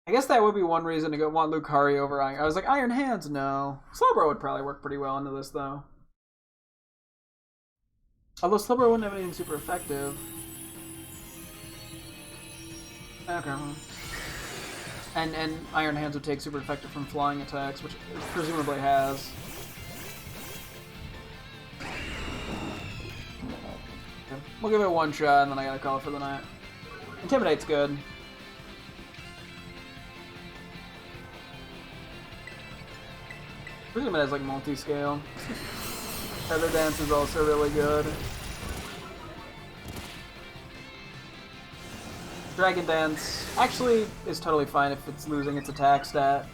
I guess that would be one reason to go want Lucario over Iron. I was like, Iron Hands, no. Slowbro would probably work pretty well into this though. Although Slowbro wouldn't have anything super effective. Okay. And Iron Hands would take super effective from flying attacks, which it presumably has. Okay. We'll give it one shot, and then I gotta call it for the night. Intimidate's good. Presume it has like multi-scale. Feather Dance is also really good. Dragon Dance actually is totally fine if it's losing its attack stat.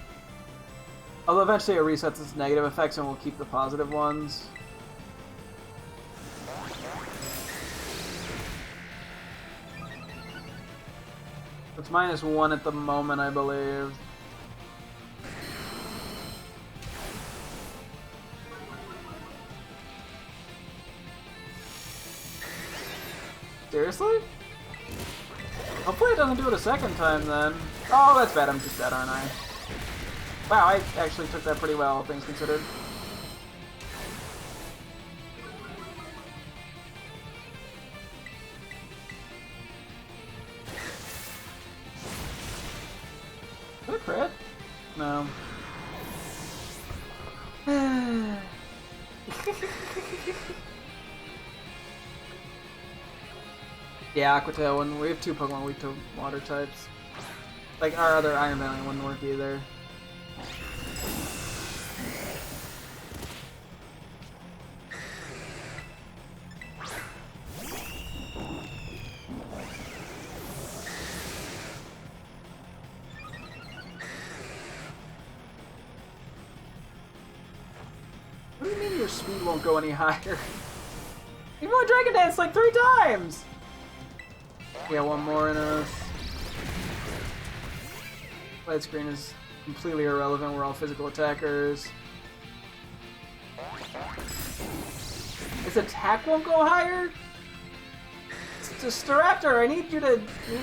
Although eventually it resets its negative effects and will keep the positive ones. It's -1 at the moment, I believe. Seriously? Hopefully it doesn't do it a second time then. Oh, that's bad. I'm just dead, aren't I? Wow, I actually took that pretty well, all things considered. Is that a crit? No. Yeah, Aquatail, when we have 2 Pokemon weak to water types. Like, our other Iron Valiant wouldn't work either. What do you mean your speed won't go any higher? You've only Dragon Dance like 3 times! Yeah, one more in us. Light screen is completely irrelevant. We're all physical attackers. Its attack won't go higher? It's just Staraptor, I need you to...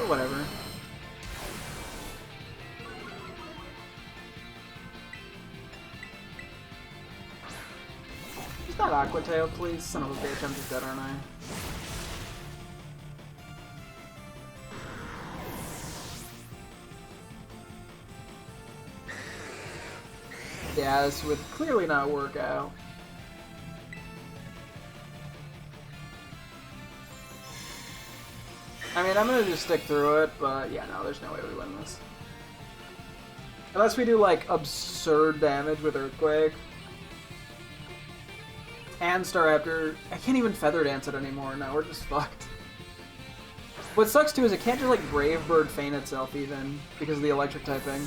whatever. Not Aqua Tail, please. Son of a bitch, I'm just dead, aren't I? Yeah, this would clearly not work out. I mean, I'm gonna just stick through it, but yeah, no, there's no way we win this. Unless we do, like, absurd damage with Earthquake. And Staraptor. I can't even Feather Dance it anymore. Now we're just fucked. What sucks, too, is it can't just, like, Brave Bird feign itself, even, because of the electric typing.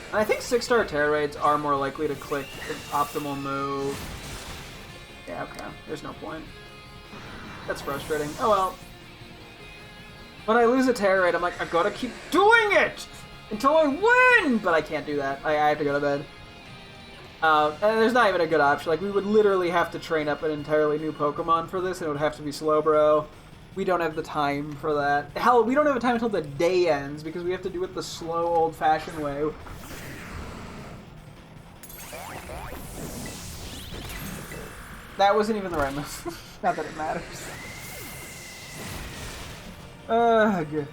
And I think 6-star Terra Raids are more likely to click the optimal move. Yeah, okay. There's no point. That's frustrating. Oh well. When I lose a Terra Raid, I'm like, I gotta keep doing it until I win! But I can't do that. I have to go to bed. And there's not even a good option. Like, we would literally have to train up an entirely new Pokemon for this, and it would have to be Slowbro. We don't have the time for that. Hell, we don't have the time until the day ends, because we have to do it the slow, old-fashioned way. That wasn't even the right move. Not that it matters. Ugh.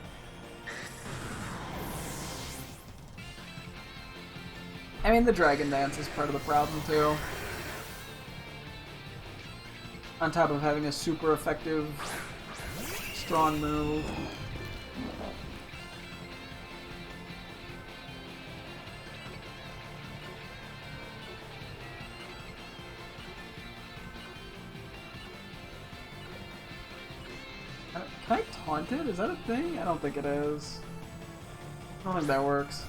I mean, the Dragon Dance is part of the problem, too. On top of having a super effective, strong move. Can I taunt it? Is that a thing? I don't think it is. I don't think that works.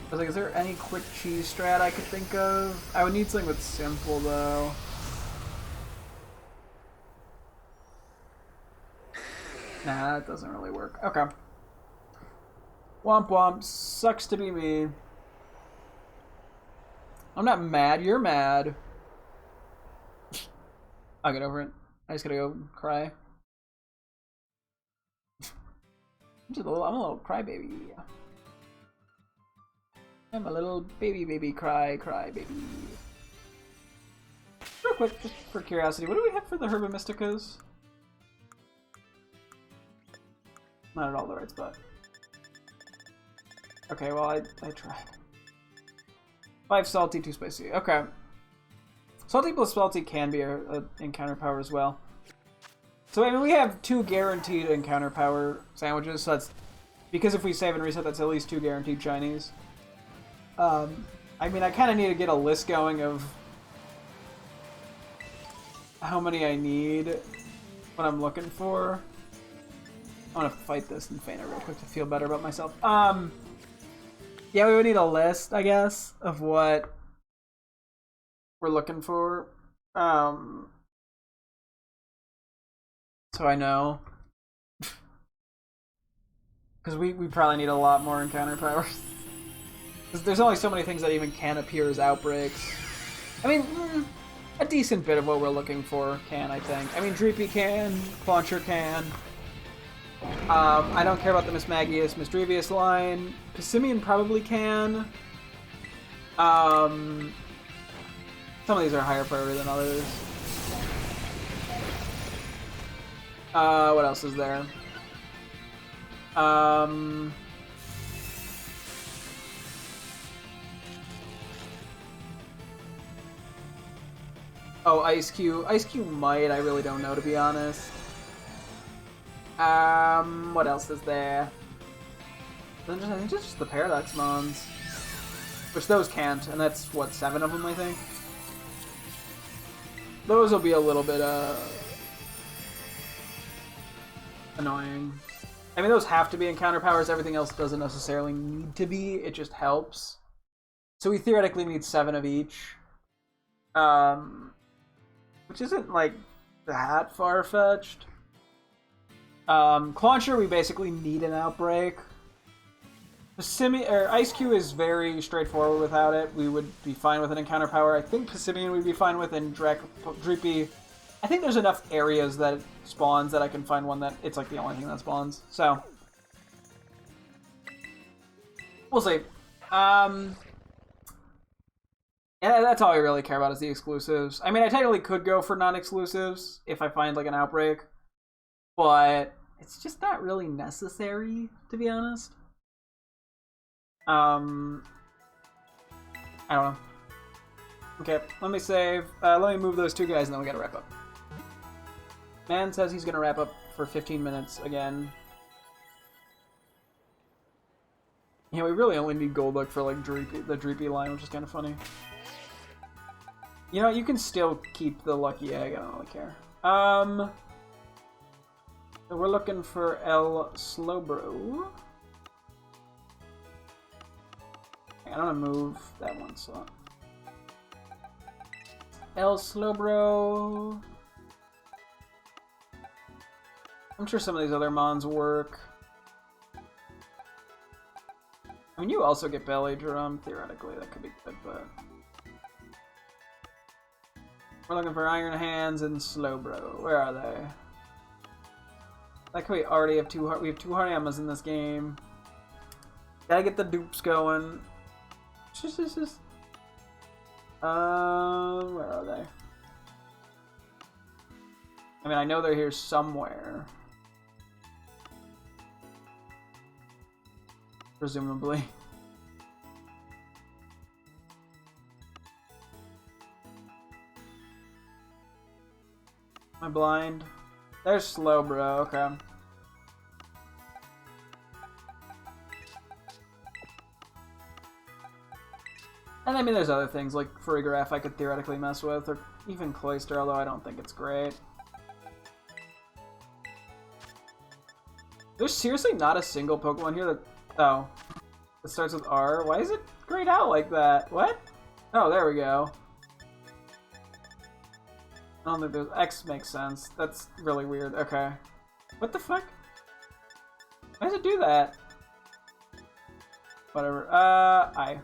I was like, is there any quick cheese strat I could think of? I would need something that's simple, though. Nah, that doesn't really work. Okay. Womp womp. Sucks to be me. I'm not mad. You're mad. I'll get over it. I just gotta go cry. I'm a little crybaby. I'm a little baby cry baby. Real quick, just for curiosity, what do we have for the Herba Mysticas? Not at all the right spot. Okay, well I tried. 5 salty, 2 spicy. Okay. Salty plus salty can be a encounter power as well. So I mean, we have 2 guaranteed encounter power sandwiches, so that's... Because if we save and reset, that's at least 2 guaranteed shinies. I mean, I kind of need to get a list going of how many I need, what I'm looking for. I want to fight this and feign it real quick to feel better about myself. Yeah, we would need a list, I guess, of what we're looking for. So I know. Because we probably need a lot more encounter powers. Because there's only so many things that even can appear as outbreaks. I mean, a decent bit of what we're looking for can, I think. I mean, Dreepy can, Clauncher can. I don't care about the Mismagius, Misdrevious line. Passimian probably can. Some of these are higher priority than others. What else is there? Oh, Ice Cube. Ice Cube might, I really don't know, to be honest. What else is there? I think it's just the Paradox Mons. Which those can't, and that's, what, 7 of them, I think? Those will be a little bit, annoying. I mean, those have to be encounter powers, everything else doesn't necessarily need to be, it just helps. So we theoretically need 7 of each. Which isn't, like, that far-fetched. Clauncher, we basically need an outbreak. Ice Cube is very straightforward without it. We would be fine with an encounter power. I think Passimian we'd be fine with, and Dreepy I think there's enough areas that it spawns that I can find one that it's like the only thing that spawns. So we'll see. Yeah, that's all I really care about is the exclusives. I mean, I technically could go for non-exclusives if I find like an outbreak, but it's just not really necessary, to be honest. I don't know. Okay, let me save. Let me move those two guys and then we gotta wrap up. Man says he's gonna wrap up for 15 minutes again. Yeah, we really only need Golduck for like the Dreepy line, which is kind of funny. You know, you can still keep the Lucky Egg. I don't really care. So we're looking for El Slowbro. I don't want to move that one slot. El Slowbro. I'm sure some of these other mons work. I mean, you also get Belly Drum. Theoretically, that could be good, but... We're looking for Iron Hands and Slowbro. Where are they? Like we already have two Haryamas in this game. Gotta get the dupes going. Where are they? I mean, I know they're here somewhere. Presumably. Am I blind? There's Slowbro, okay. And I mean, there's other things like Farigiraf I could theoretically mess with, or even Cloyster, although I don't think it's great. There's seriously not a single Pokemon here that... Oh. It starts with R? Why is it grayed out like that? What? Oh, there we go. I don't think there's... X makes sense. That's really weird. Okay. What the fuck? Why does it do that? Whatever. I.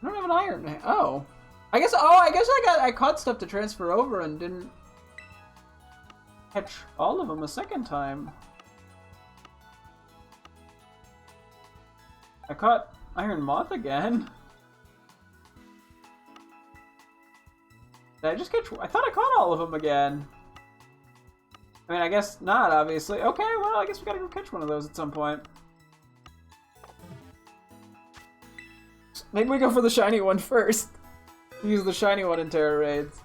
I don't have an iron. Oh. I guess I caught stuff to transfer over and didn't catch all of them a second time. I caught Iron Moth again. Did I just catch... I thought I caught all of them again. I mean, I guess not, obviously. Okay, well, I guess we gotta go catch one of those at some point. Maybe we go for the shiny one first. Use the shiny one in Terra Raids.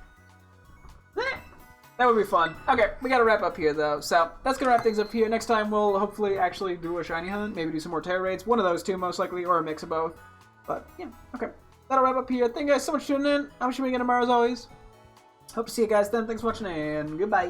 That would be fun. Okay, we gotta wrap up here, though. So, that's gonna wrap things up here. Next time, we'll hopefully actually do a shiny hunt. Maybe do some more Terra Raids. One of those two, most likely, or a mix of both. But, yeah, okay. That'll wrap up here. Thank you guys so much for tuning in. I'm sure we get tomorrow, as always. Hope to see you guys then. Thanks for watching, and goodbye.